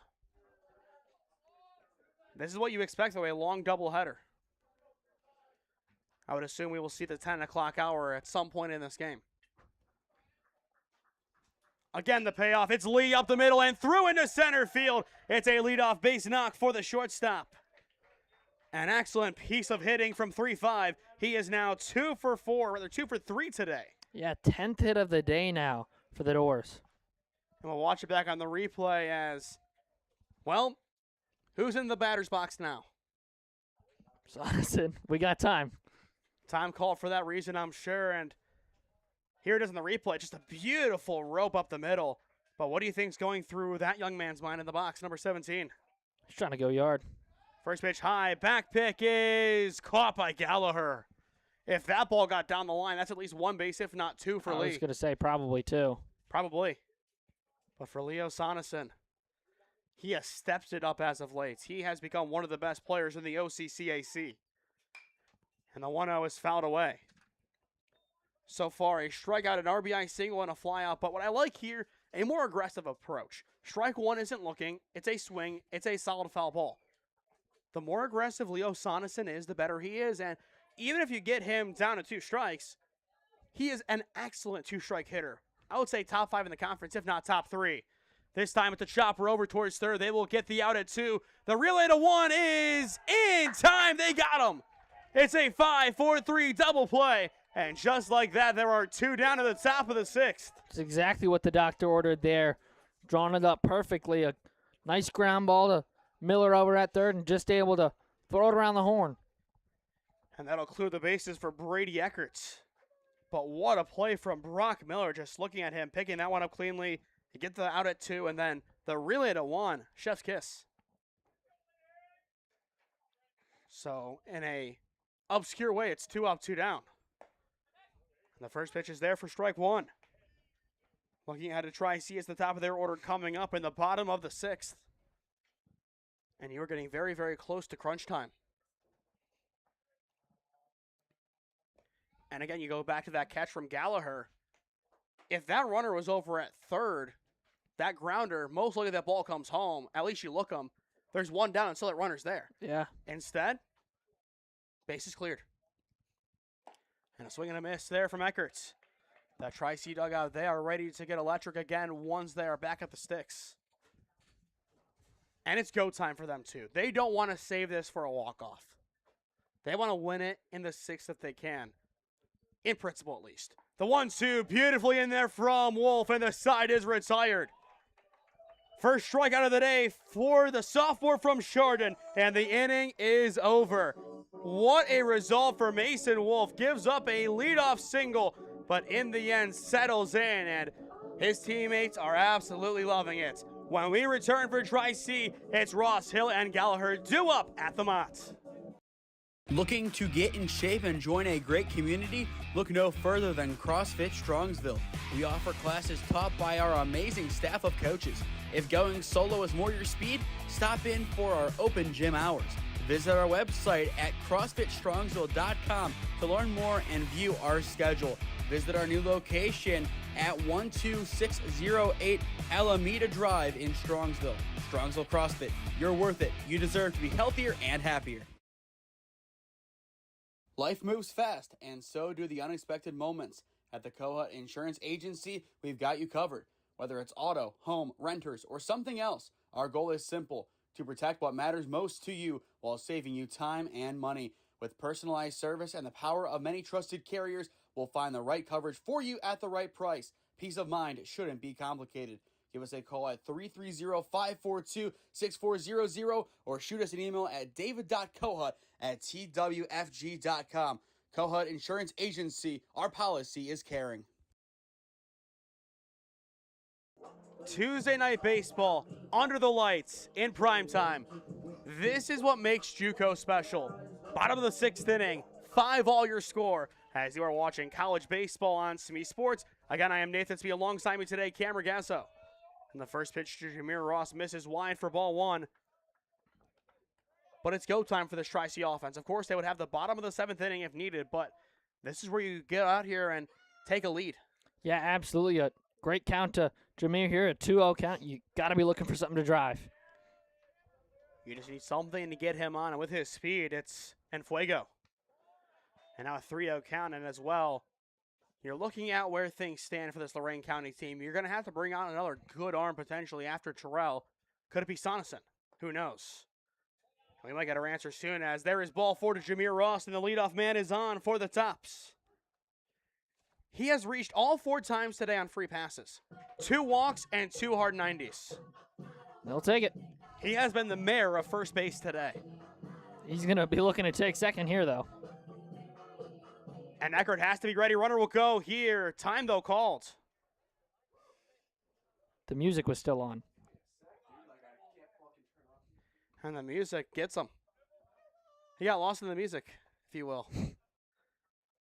This is what you expect, though, a long doubleheader. I would assume we will see the 10 o'clock hour at some point in this game. Again, the payoff. It's Lee up the middle and through into center field. It's a leadoff base knock for the shortstop. An excellent piece of hitting from 3-5. He is now 2 for 3 today. Yeah, 10th hit of the day now for the Doors. And we'll watch it back on the replay as, well, who's in the batter's box now? Sonesson, we got time. Time called for that reason, I'm sure. And here it is in the replay. Just a beautiful rope up the middle. But what do you think's going through that young man's mind in the box, number 17? He's trying to go yard. First pitch high. Back pick is caught by Gallagher. If that ball got down the line, that's at least 1 base, if not 2 for Lee. I was going to say probably 2. Probably. But for Leo Sonesson, he has stepped it up as of late. He has become one of the best players in the OCCAC. And the 1-0 is fouled away. So far, a strikeout, an RBI single, and a flyout. But what I like here, a more aggressive approach. Strike 1 isn't looking. It's a swing. It's a solid foul ball. The more aggressive Leo Sonesson is, the better he is. And even if you get him down to 2 strikes, he is an excellent 2-strike hitter. I would say top 5 in the conference, if not top 3. This time at the chopper over towards third. They will get the out at 2. The relay to 1 is in time. They got him. It's a 5-4-3 double play. And just like that, there are 2 down to the top of the 6th. It's exactly what the doctor ordered there. Drawn it up perfectly. A nice ground ball to Miller over at third and just able to throw it around the horn. And that'll clear the bases for Brady Eckerts. But what a play from Brock Miller, just looking at him, picking that one up cleanly. You get the out at 2, and then the relay to 1. Chef's kiss. So, in a obscure way, it's 2 up, 2 down. And the first pitch is there for strike 1. Looking ahead to Tri-C as the top of their order coming up in the bottom of the 6th. And you're getting very, very close to crunch time. And again, you go back to that catch from Gallagher. If that runner was over at third, that grounder, most likely that ball comes home. At least you look them. There's 1 down until that runner's there. Yeah. Instead, base is cleared. And a swing and a miss there from Eckerts. That Tri-C dugout, they are ready to get electric again once they are back at the sticks. And it's go time for them, too. They don't want to save this for a walk-off. They want to win it in the 6th if they can. In principle, at least. The 1-2, beautifully in there from Wolf, and the side is retired. First strikeout of the day for the sophomore from Chardon, and the inning is over. What a result for Mason Wolf. Gives up a leadoff single, but in the end settles in, and his teammates are absolutely loving it. When we return for Tri-C, it's Ross Hill and Gallagher due up at the Mott. Looking to get in shape and join a great community? Look no further than CrossFit Strongsville. We offer classes taught by our amazing staff of coaches. If going solo is more your speed, stop in for our open gym hours. Visit our website at CrossFitStrongsville.com to learn more and view our schedule. Visit our new location at 12608 Alameda Drive in Strongsville. Strongsville CrossFit, you're worth it. You deserve to be healthier and happier. Life moves fast, and so do the unexpected moments. At the Kohut Insurance Agency, we've got you covered. Whether it's auto, home, renters, or something else, our goal is simple: to protect what matters most to you while saving you time and money. With personalized service and the power of many trusted carriers, we'll find the right coverage for you at the right price. Peace of mind shouldn't be complicated. Give us a call at 330-542-6400 or shoot us an email at david.kohut@twfg.com. Cohut Insurance Agency, our policy is caring. Tuesday night baseball, under the lights, in prime time. This is what makes JUCO special. Bottom of the 6th inning, 5 all your score, as you are watching college baseball on SmeeSports. Again, I am Nathan Smee. Alongside me today, Cam Ragazzo. And the first pitch to Jameer Ross misses wide for ball 1. But it's go time for this Tri-C offense. Of course, they would have the bottom of the 7th inning if needed, but this is where you get out here and take a lead. Yeah, absolutely. A great count to Jameer here, a 2-0 count. You got to be looking for something to drive. You just need something to get him on, and with his speed, it's Fuego. And now a 3-0 count, and as well, you're looking at where things stand for this Lorain County team. You're going to have to bring out another good arm potentially after Terrell. Could it be Sonneson? Who knows? We might get our answer soon, as there is ball 4 to Jameer Ross, and the leadoff man is on for the Tops. He has reached all 4 times today on free passes. 2 walks and 2 hard 90s. They'll take it. He has been the mayor of first base today. He's going to be looking to take second here, though. And Eckert has to be ready. Runner will go here. Time, though, called. The music was still on. And the music gets him. He got lost in the music, if you will.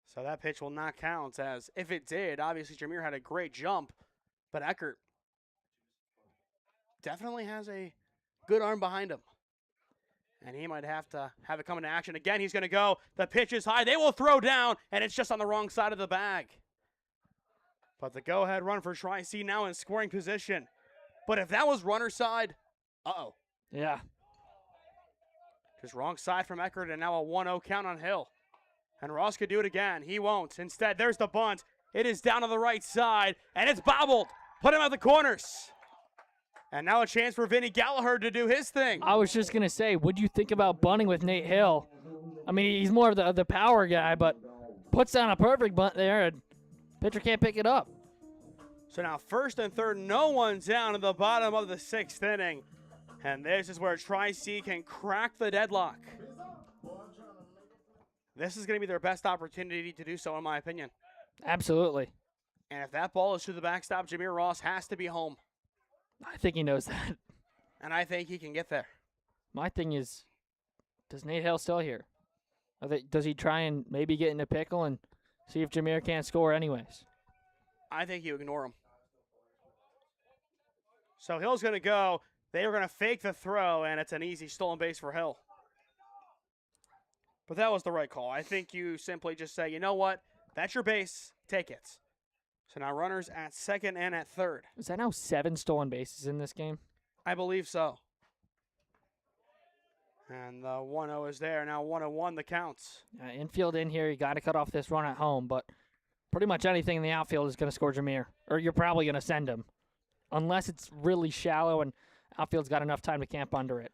So that pitch will not count, as if it did, obviously Jameer had a great jump, but Eckert definitely has a good arm behind him. And he might have to have it come into action. Again, he's going to go. The pitch is high. They will throw down, and it's just on the wrong side of the bag. But the go-ahead run for Tri-C now in scoring position. But if that was runner side, uh-oh. Yeah. Just wrong side from Eckert, and now a 1-0 count on Hill. And Ross could do it again. He won't. Instead, there's the bunt. It is down on the right side, and it's bobbled. Put him at the corners. And now a chance for Vinny Gallagher to do his thing. I was just going to say, what'd you think about bunting with Nate Hill? I mean, he's more of the power guy, but puts down a perfect bunt there, and pitcher can't pick it up. So now first and third, no one down at the bottom of the 6th inning. And this is where Tri-C can crack the deadlock. This is going to be their best opportunity to do so, in my opinion. Absolutely. And if that ball is to the backstop, Jameer Ross has to be home. I think he knows that. And I think he can get there. My thing is, does Nate Hill still here? Does he try and maybe get in a pickle and see if Jameer can't score anyways? I think you ignore him. So Hill's going to go. They are going to fake the throw, and it's an easy stolen base for Hill. But that was the right call. I think you simply just say, you know what? That's your base. Take it. So now runners at second and at third. Is that now 7 stolen bases in this game? I believe so. And the 1-0 is there. Now 1-1 the counts. Infield in here, you got to cut off this run at home, but pretty much anything in the outfield is going to score Jameer. Or you're probably going to send him. Unless it's really shallow and outfield's got enough time to camp under it.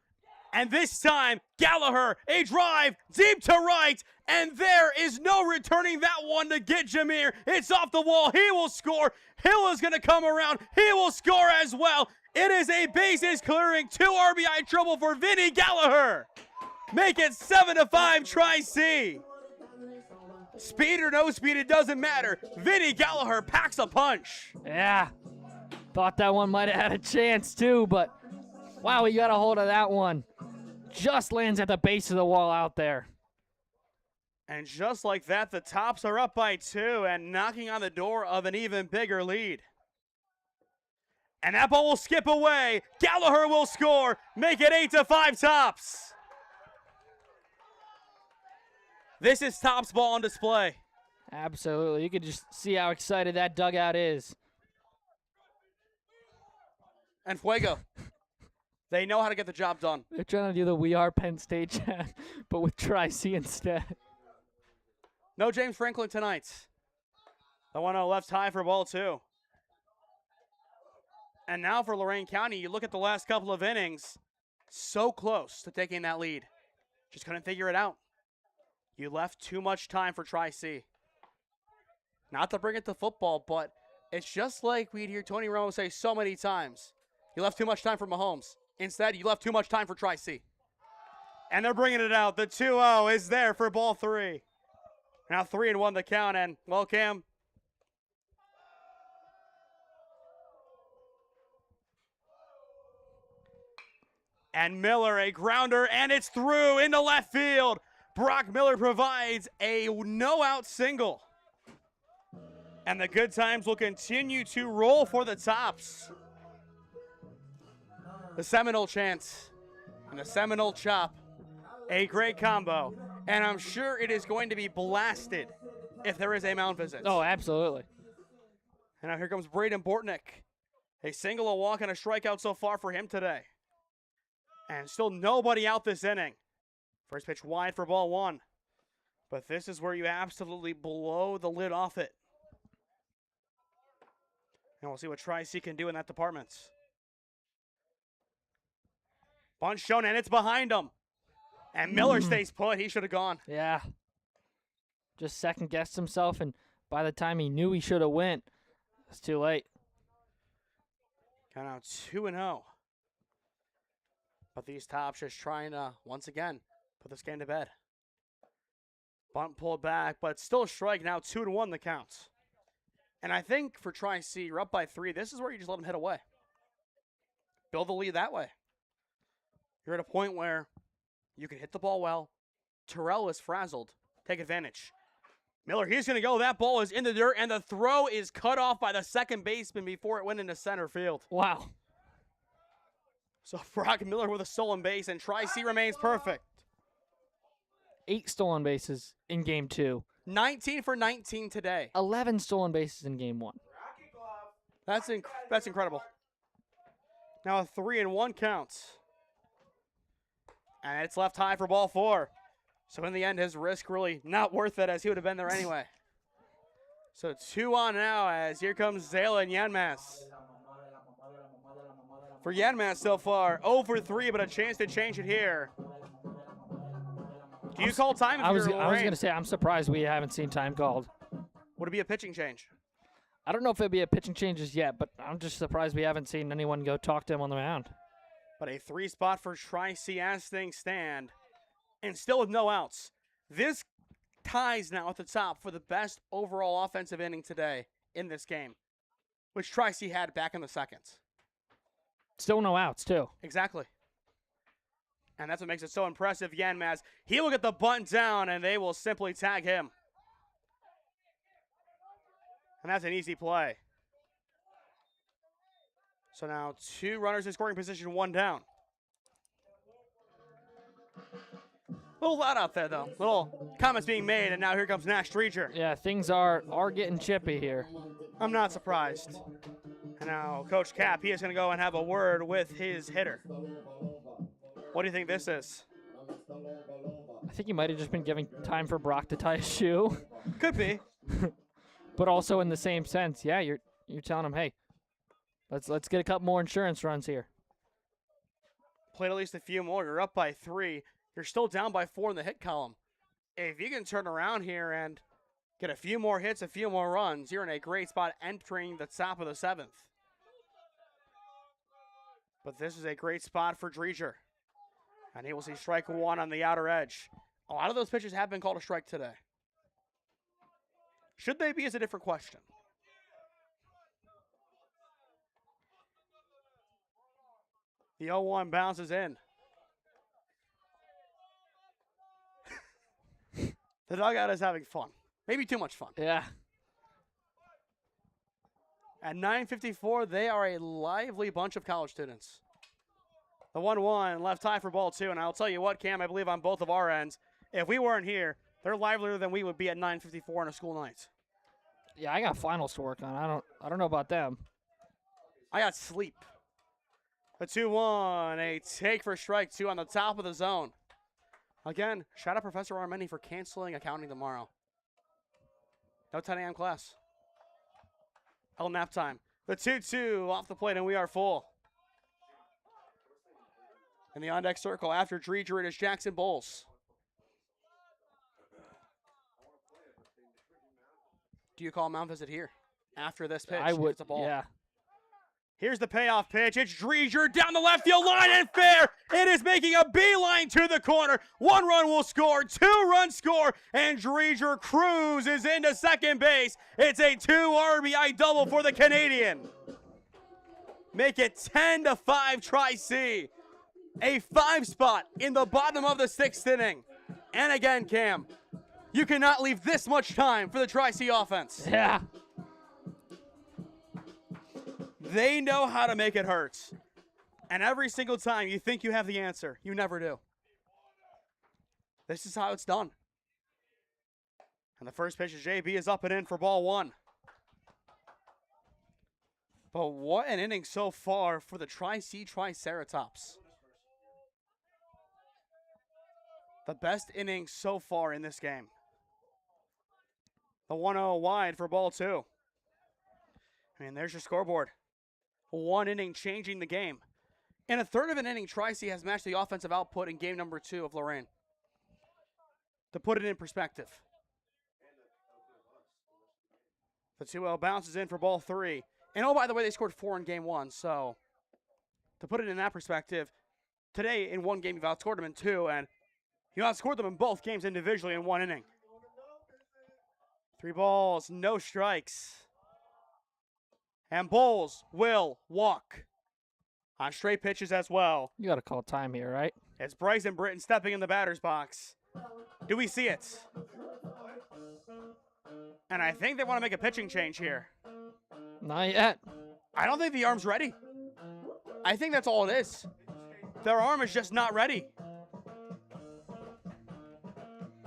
And this time, Gallagher, a drive deep to right, and there is no returning that one to get Jameer. It's off the wall. He will score. Hill is going to come around. He will score as well. It is a bases clearing 2 RBI triple for Vinny Gallagher. Make it 7-5 Tri-C. Speed or no speed, it doesn't matter. Vinny Gallagher packs a punch. Yeah. Thought that one might have had a chance too, but wow, he got a hold of that one. Just lands at the base of the wall out there. And just like that, the Tops are up by 2 and knocking on the door of an even bigger lead. And that ball will skip away. Gallagher will score. Make it 8-5 Tops. This is Tops ball on display. Absolutely. You can just see how excited that dugout is. And Fuego. They know how to get the job done. They're trying to do the We Are Penn State chant, but with Tri-C instead. No James Franklin tonight. The 1-0 left high for ball 2. And now for Lorain County, you look at the last couple of innings, so close to taking that lead. Just couldn't figure it out. You left too much time for Tri-C. Not to bring it to football, but it's just like we'd hear Tony Romo say so many times. You left too much time for Mahomes. Instead, you left too much time for Tri-C. And they're bringing it out. The 2-0 is there for ball 3. Now 3-1 the count, and, well, Cam. And Miller, a grounder, and it's through into left field. Brock Miller provides a no-out single. And the good times will continue to roll for the Tops. The Seminole chants and the Seminole chop. A great combo. And I'm sure it is going to be blasted if there is a mound visit. Oh, absolutely. And now here comes Braden Bortnick. A single, a walk, and a strikeout so far for him today. And still nobody out this inning. First pitch wide for ball one. But this is where you absolutely blow the lid off it. And we'll see what Tri-C can do in that department. Bunt shown, and it's behind him. And Miller stays put. He should have gone. Yeah. Just second-guessed himself, and by the time he knew he should have went, it's too late. Count out 2-0. But these Tops just trying to, once again, put this game to bed. Bunt pulled back, but still a strike. Now 2-1 the counts. And I think for Tri-C, you're up by 3. This is where you just let them hit away. Build the lead that way. You're at a point where you can hit the ball well. Terrell is frazzled. Take advantage. Miller, he's going to go. That ball is in the dirt, and the throw is cut off by the second baseman before it went into center field. Wow. So Brock Miller with a stolen base, and Tri-C remains perfect. 8 stolen bases in game 2. 19 for 19 today. 11 stolen bases in game 1. That's incredible. Now a 3-1 counts. And it's left high for ball 4. So in the end, his risk really not worth it, as he would have been there anyway. So 2 on now, as here comes Zayla and Yanmas. For Yanmas so far, 0 for 3, but a chance to change it here. Do you call time if I was you're Lorain? going to say, I'm surprised we haven't seen time called. Would it be a pitching change? I don't know if it'd be a pitching changes yet, but I'm just surprised we haven't seen anyone go talk to him on the mound. But a 3 spot for Tri-C as things stand. And still with no outs. This ties now at the top for the best overall offensive inning today in this game, which Tri-C had back in the second. Still no outs, too. Exactly. And that's what makes it so impressive. Yanmaz, he will get the bunt down, and they will simply tag him. And that's an easy play. So now 2 runners in scoring position, 1 down. A little loud out there, though. Little comments being made, and now here comes Nash Dreger. Yeah, things are getting chippy here. I'm not surprised. And now Coach Cap, he is going to go and have a word with his hitter. What do you think this is? I think he might have just been giving time for Brock to tie his shoe. Could be. But also in the same sense, yeah, you're telling him, hey, let's get a couple more insurance runs here. Played at least a few more. You're up by 3. You're still down by 4 in the hit column. If you can turn around here and get a few more hits, a few more runs, you're in a great spot entering the top of the 7th. But this is a great spot for Dreger. And he will see strike 1 on the outer edge. A lot of those pitches have been called a strike today. Should they be is a different question. The 0-1 bounces in. The dugout is having fun. Maybe too much fun. Yeah. At 9:54, they are a lively bunch of college students. The 1-1 left high for ball 2, and I'll tell you what, Cam, I believe on both of our ends, if we weren't here, they're livelier than we would be at 9:54 on a school night. Yeah, I got finals to work on. I don't know about them. I got sleep. The 2-1, a take for strike 2 on the top of the zone. Again, shout out Professor Armeni for canceling accounting tomorrow. No 10 a.m. class. Hell nap time. The 2-2 off the plate, and we are full. In the on-deck circle, after Dreger, it is Jackson Bowles. Do you call a mound visit here after this pitch? I would. It's a ball. Yeah. Here's the payoff pitch. It's Dreger down the left field line and fair. It is making a beeline to the corner. 1 run will score, 2 runs score, and Dreger cruises into second base. It's a 2 RBI double for the Canadian. Make it 10-5 Tri-C. A 5 spot in the bottom of the 6th inning. And again, Cam, you cannot leave this much time for the Tri-C offense. Yeah. They know how to make it hurt. And every single time you think you have the answer, you never do. This is how it's done. And the first pitch of JB is up and in for ball 1. But what an inning so far for the Tri-C Triceratops. The best inning so far in this game. The 1-0 wide for ball 2. And there's your scoreboard. 1 inning changing the game. In a third of an inning, Tri-C has matched the offensive output in game number 2 of Lorain. To put it in perspective. The 2-0 bounces in for ball 3. And oh, by the way, they scored 4 in game 1. So, to put it in that perspective, today in 1 game you've outscored them in 2, and you outscored them in both games individually in 1 inning. 3 balls, no strikes. And Bowles will walk on straight pitches as well. You got to call time here, right? It's Bryson Britton stepping in the batter's box. Do we see it? And I think they want to make a pitching change here. Not yet. I don't think the arm's ready. I think that's all it is. Their arm is just not ready.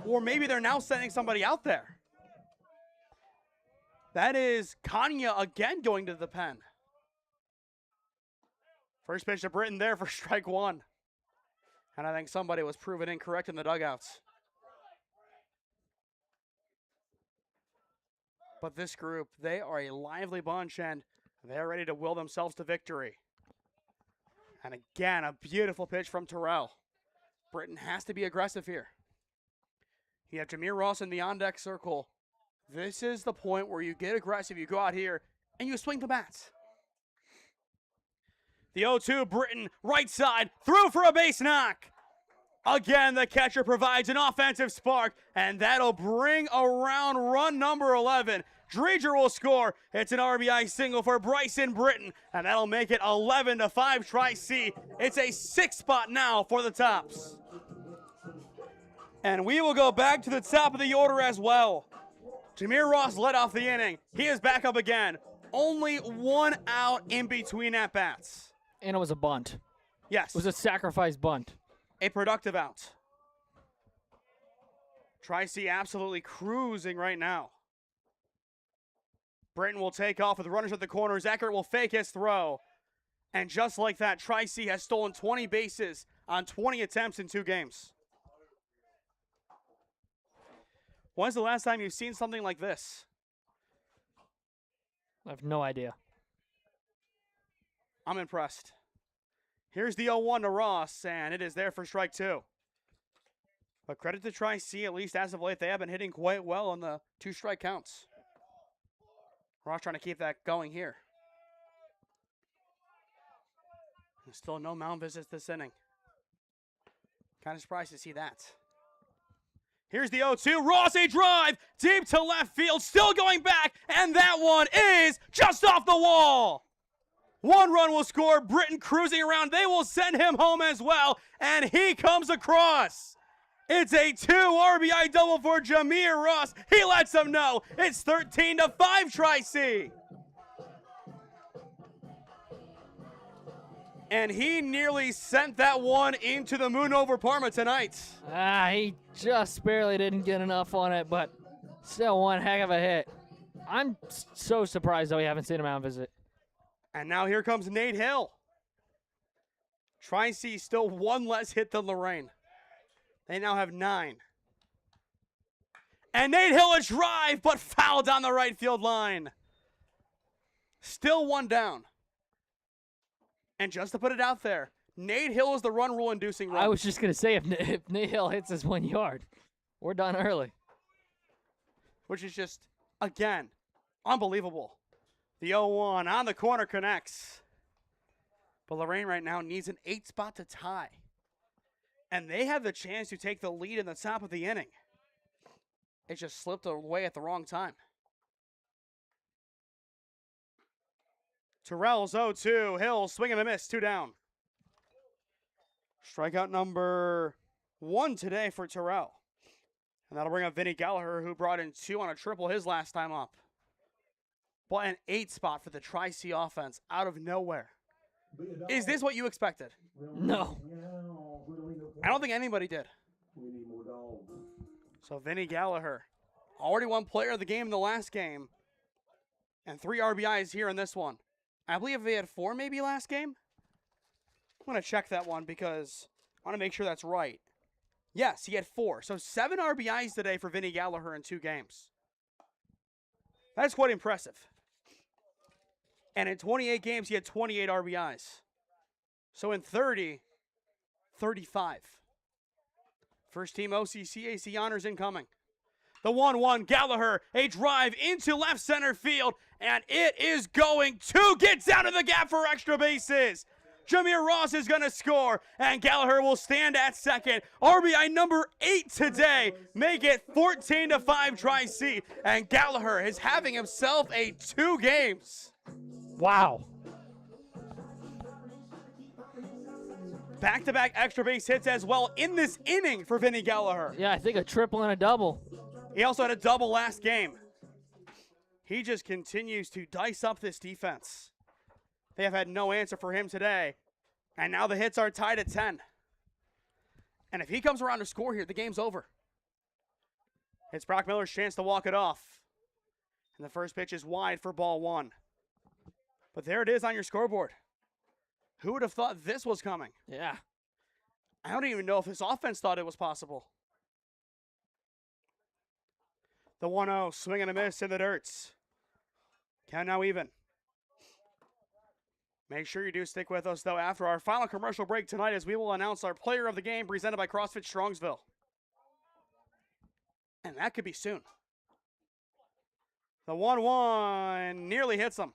Or maybe they're now sending somebody out there. That is Kanya again going to the pen. First pitch to Britton there for strike 1. And I think somebody was proven incorrect in the dugouts. But this group, they are a lively bunch, and they're ready to will themselves to victory. And again, a beautiful pitch from Terrell. Britton has to be aggressive here. You have Jameer Ross in the on-deck circle. This is the point where you get aggressive. You go out here and you swing the bats. The 0-2, Britton, right side, through for a base knock. Again, the catcher provides an offensive spark, and that'll bring around run number 11. Dreger will score. It's an RBI single for Bryson Britton, and that'll make it 11-5 Tri-C. It's a 6 spot now for the Tops. And we will go back to the top of the order as well. Jameer Ross led off the inning. He is back up again. Only 1 out in between at-bats. And it was a bunt. Yes. It was a sacrifice bunt. A productive out. Tri-C absolutely cruising right now. Britton will take off with runners at the corners. Eckert will fake his throw. And just like that, Tri-C has stolen 20 bases on 20 attempts in 2 games. When's the last time you've seen something like this? I have no idea. I'm impressed. Here's the 0-1 to Ross, and it is there for strike 2. But credit to Tri-C, at least as of late, they have been hitting quite well on the 2 strike counts. Ross trying to keep that going here. There's still no mound visits this inning. Kind of surprised to see that. Here's the 0-2. Ross, a drive deep to left field, still going back, and that one is just off the wall. 1 run will score. Britton cruising around. They will send him home as well, and he comes across. It's a 2 RBI double for Jameer Ross. He lets them know it's 13-5 Tri-C. And he nearly sent that one into the moon over Parma tonight. He just barely didn't get enough on it, but still one heck of a hit. I'm so surprised that we haven't seen him out visit. And now here comes Nate Hill. Tri-C still 1 less hit than Lorain. They now have 9. And Nate Hill a drive, but fouled down the right field line. Still 1 down. And just to put it out there, Nate Hill is the run rule inducing run. I was just going to say, if Nate Hill hits us 1 yard, we're done early. Which is just, again, unbelievable. The 0-1 on the corner connects. But Lorain right now needs an 8 spot to tie. And they have the chance to take the lead in the top of the inning. It just slipped away at the wrong time. Terrell's 0-2. Hill swing and a miss. 2 down. Strikeout number 1 today for Terrell. And that'll bring up Vinny Gallagher, who brought in 2 on a triple his last time up. But an 8 spot for the Tri-C offense out of nowhere. Is this what you expected? No. I don't think anybody did. So Vinny Gallagher, already won player of the game in the last game. And 3 RBIs here in this one. I believe he had 4 maybe last game. I'm going to check that one because I want to make sure that's right. Yes, he had 4. So 7 RBIs today for Vinny Gallagher in 2 games. That's quite impressive. And in 28 games, he had 28 RBIs. So in 30, 35. First team OCCAC honors incoming. The 1-1, Gallagher, a drive into left center field, and it is going to get down to the gap for extra bases. Jameer Ross is going to score, and Gallagher will stand at second. RBI number 8 today. Make it 14-5 Tri-C, and Gallagher is having himself a 2 games. Wow. Back-to-back extra base hits as well in this inning for Vinny Gallagher. Yeah, I think a triple and a double. He also had a double last game. He just continues to dice up this defense. They have had no answer for him today. And now the hits are tied at 10. And if he comes around to score here, the game's over. It's Brock Miller's chance to walk it off. And the first pitch is wide for ball 1. But there it is on your scoreboard. Who would have thought this was coming? Yeah. I don't even know if his offense thought it was possible. The 1-0, swing and a miss in the dirts. Count now even. Make sure you do stick with us, though, after our final commercial break tonight, as we will announce our player of the game presented by CrossFit Strongsville. And that could be soon. The 1-1 nearly hits him.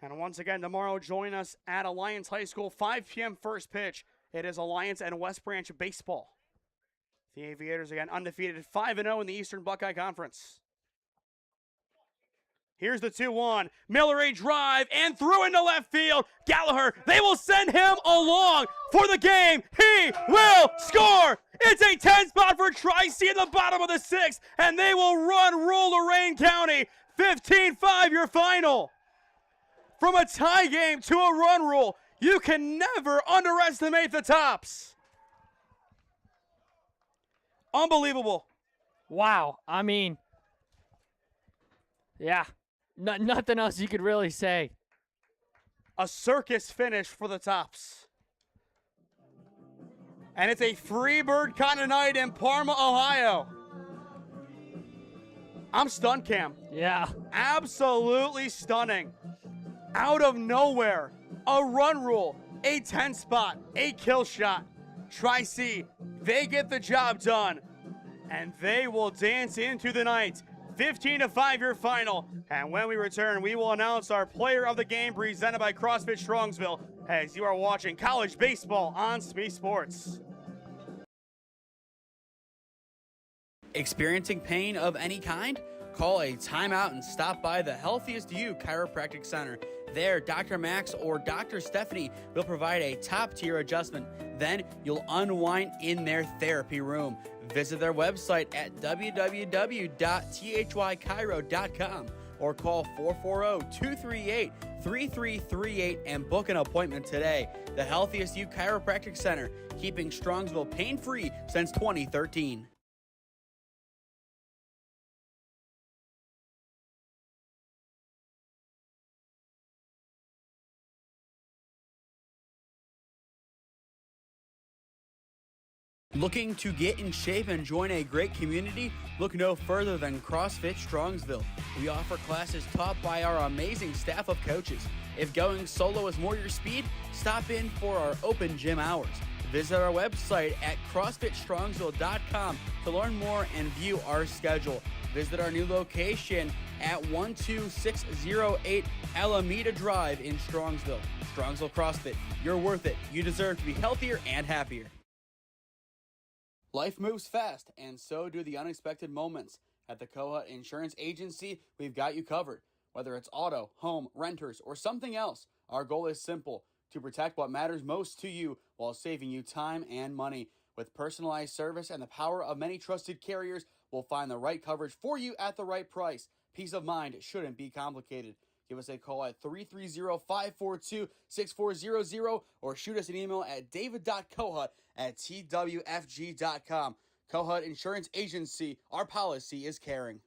And once again, tomorrow, join us at Alliance High School, 5 p.m. first pitch. It is Alliance and West Branch baseball. The Aviators, again, undefeated 5-0 in the Eastern Buckeye Conference. Here's the 2-1. Miller a drive and through into left field. Gallagher, they will send him along for the game. He will score. It's a 10 spot for Tri-C in the bottom of the 6th, and they will rule Lorain County. 15-5 your final. From a tie game to a run rule, you can never underestimate the Tops. Unbelievable. Wow. I mean, yeah. Nothing else you could really say. A circus finish for the Tops. And it's a Freebird kind of night in Parma, Ohio. I'm stunned, Cam. Yeah. Absolutely stunning. Out of nowhere, a run rule, a 10 spot, a kill shot. Tri-C, they get the job done, and they will dance into the night. 15-5 your final. And when we return, we will announce our player of the game presented by CrossFit Strongsville as you are watching college baseball on SmeeSports. Experiencing pain of any kind? Call a timeout and stop by the Healthiest You Chiropractic Center. There, Dr. Max or Dr. Stephanie will provide a top-tier adjustment. Then you'll unwind in their therapy room. Visit their website at www.thychiro.com or call 440-238-3338 and book an appointment today. The Healthiest You Chiropractic Center, keeping Strongsville pain-free since 2013. Looking to get in shape and join a great community? Look no further than CrossFit Strongsville. We offer classes taught by our amazing staff of coaches. If going solo is more your speed, stop in for our open gym hours. Visit our website at CrossFitStrongsville.com to learn more and view our schedule. Visit our new location at 12608 Alameda Drive in Strongsville. Strongsville CrossFit, you're worth it. You deserve to be healthier and happier. Life moves fast, and so do the unexpected moments. At the Cohut Insurance Agency, we've got you covered. Whether it's auto, home, renters, or something else, our goal is simple: to protect what matters most to you while saving you time and money. With personalized service and the power of many trusted carriers, we'll find the right coverage for you at the right price. Peace of mind shouldn't be complicated. Give us a call at 330-542-6400 or shoot us an email at david.cohut@twfg.com. Cohut Insurance Agency, our policy is caring.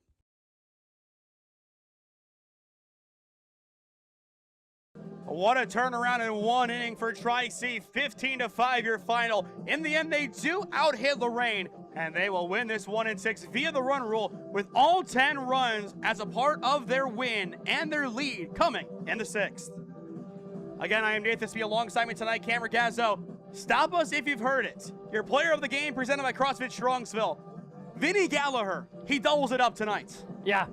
What a turnaround in one inning for Tri-C, 15-5 your final. In the end, they do out-hit Lorain, and they will win this 1-6 via the run rule with all 10 runs as a part of their win and their lead coming in the 6th. Again, I am Nathan Smee alongside me tonight, Cam Ragazzo. Stop us if you've heard it. Your player of the game presented by CrossFit Strongsville, Vinny Gallagher. He doubles it up tonight. Yeah,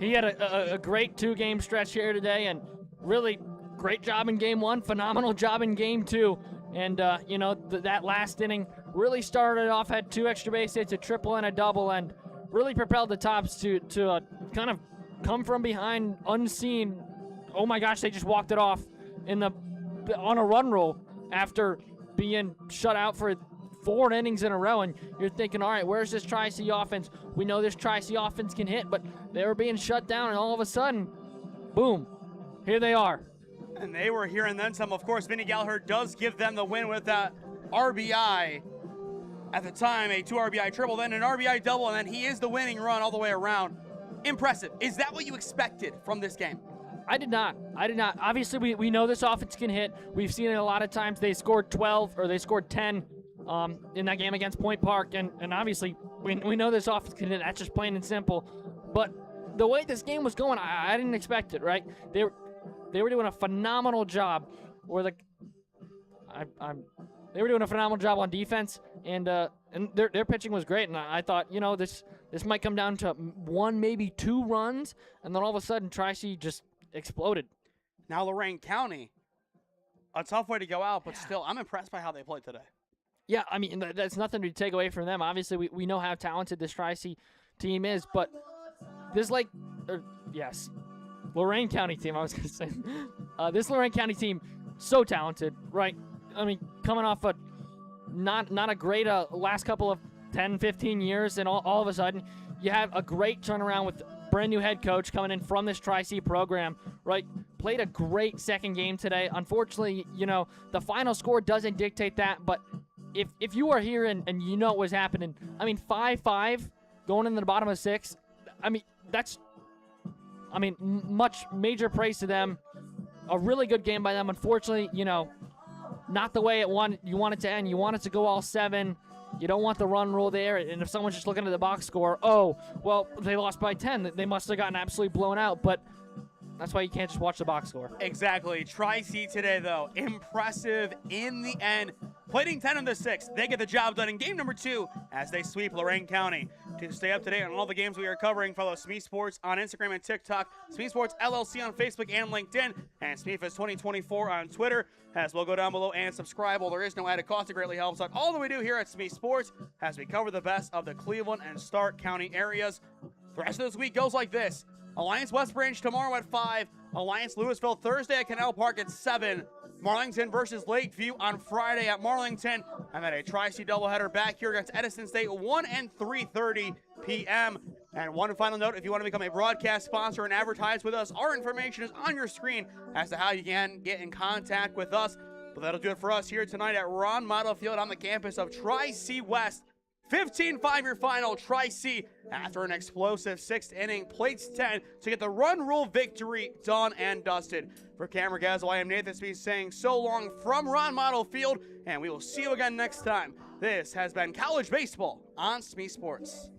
he had a great 2-game stretch here today, and really great job in game 1, phenomenal job in game 2. And, that last inning really started off, had 2 extra base hits, a triple and a double, and really propelled the Tops to kind of come from behind unseen. Oh my gosh, they just walked it off on a run roll after being shut out for 4 innings in a row. And you're thinking, all right, where's this Tri-C offense? We know this Tri-C offense can hit, but they were being shut down, and all of a sudden, boom, here they are. And they were here and then some. Of course, Vinny Gallagher does give them the win with that RBI. At the time, a 2 RBI triple, then an RBI double, and then he is the winning run all the way around. Impressive. Is that what you expected from this game? I did not. Obviously, we know this offense can hit. We've seen it a lot of times. They scored 12, or they scored 10 in that game against Point Park, and obviously, we know this offense can hit. That's just plain and simple. But the way this game was going, I didn't expect it, right? They were doing a phenomenal job, they were doing a phenomenal job on defense, and their pitching was great. And I thought, this might come down to 1, maybe 2 runs, and then all of a sudden, Tri-C just exploded. Now Lorain County, a tough way to go out, but still, I'm impressed by how they played today. Yeah, I mean, that's nothing to take away from them. Obviously, we know how talented this Tri-C team is, but this Lorain County team, I was going to say. This Lorain County team, so talented, right? I mean, coming off a not a great last couple of 10, 15 years, and all of a sudden, you have a great turnaround with brand new head coach coming in from this Tri-C program, right? Played a great second game today. Unfortunately, the final score doesn't dictate that, but if you are here and you know what was happening, I mean, 5-5 going into the bottom of 6, much major praise to them. A really good game by them. Unfortunately, not the way you want it to end. You want it to go all 7. You don't want the run rule there. And if someone's just looking at the box score, oh, well, they lost by 10. They must have gotten absolutely blown out. But that's why you can't just watch the box score. Exactly. Tri-C today, though, impressive in the end. Playing 10 in the 6th, they get the job done in game number 2 as they sweep Lorain County. To stay up to date on all the games we are covering, follow SmeeSports on Instagram and TikTok, SmeeSports LLC on Facebook and LinkedIn, and SmeeFest 2024 on Twitter. As well, go down below and subscribe. While there is no added cost, it greatly helps out all that we do here at SmeeSports as we cover the best of the Cleveland and Stark County areas. The rest of this week goes like this: Alliance West Branch tomorrow at 5, Alliance Louisville Thursday at Canal Park at 7, Marlington versus Lakeview on Friday at Marlington, and then a Tri-C doubleheader back here against Edison State, 1 and 3:30 p.m. And one final note, if you want to become a broadcast sponsor and advertise with us, our information is on your screen as to how you can get in contact with us. But that'll do it for us here tonight at Ron Mottl Field on the campus of Tri-C West. 15-5 your final. Tri-C, after an explosive 6th inning, plates 10 to get the run rule victory done and dusted. For Cam Ragazzo, I am Nathan Smee saying so long from Ron Mottl Field, and we will see you again next time. This has been College Baseball on SmeeSports.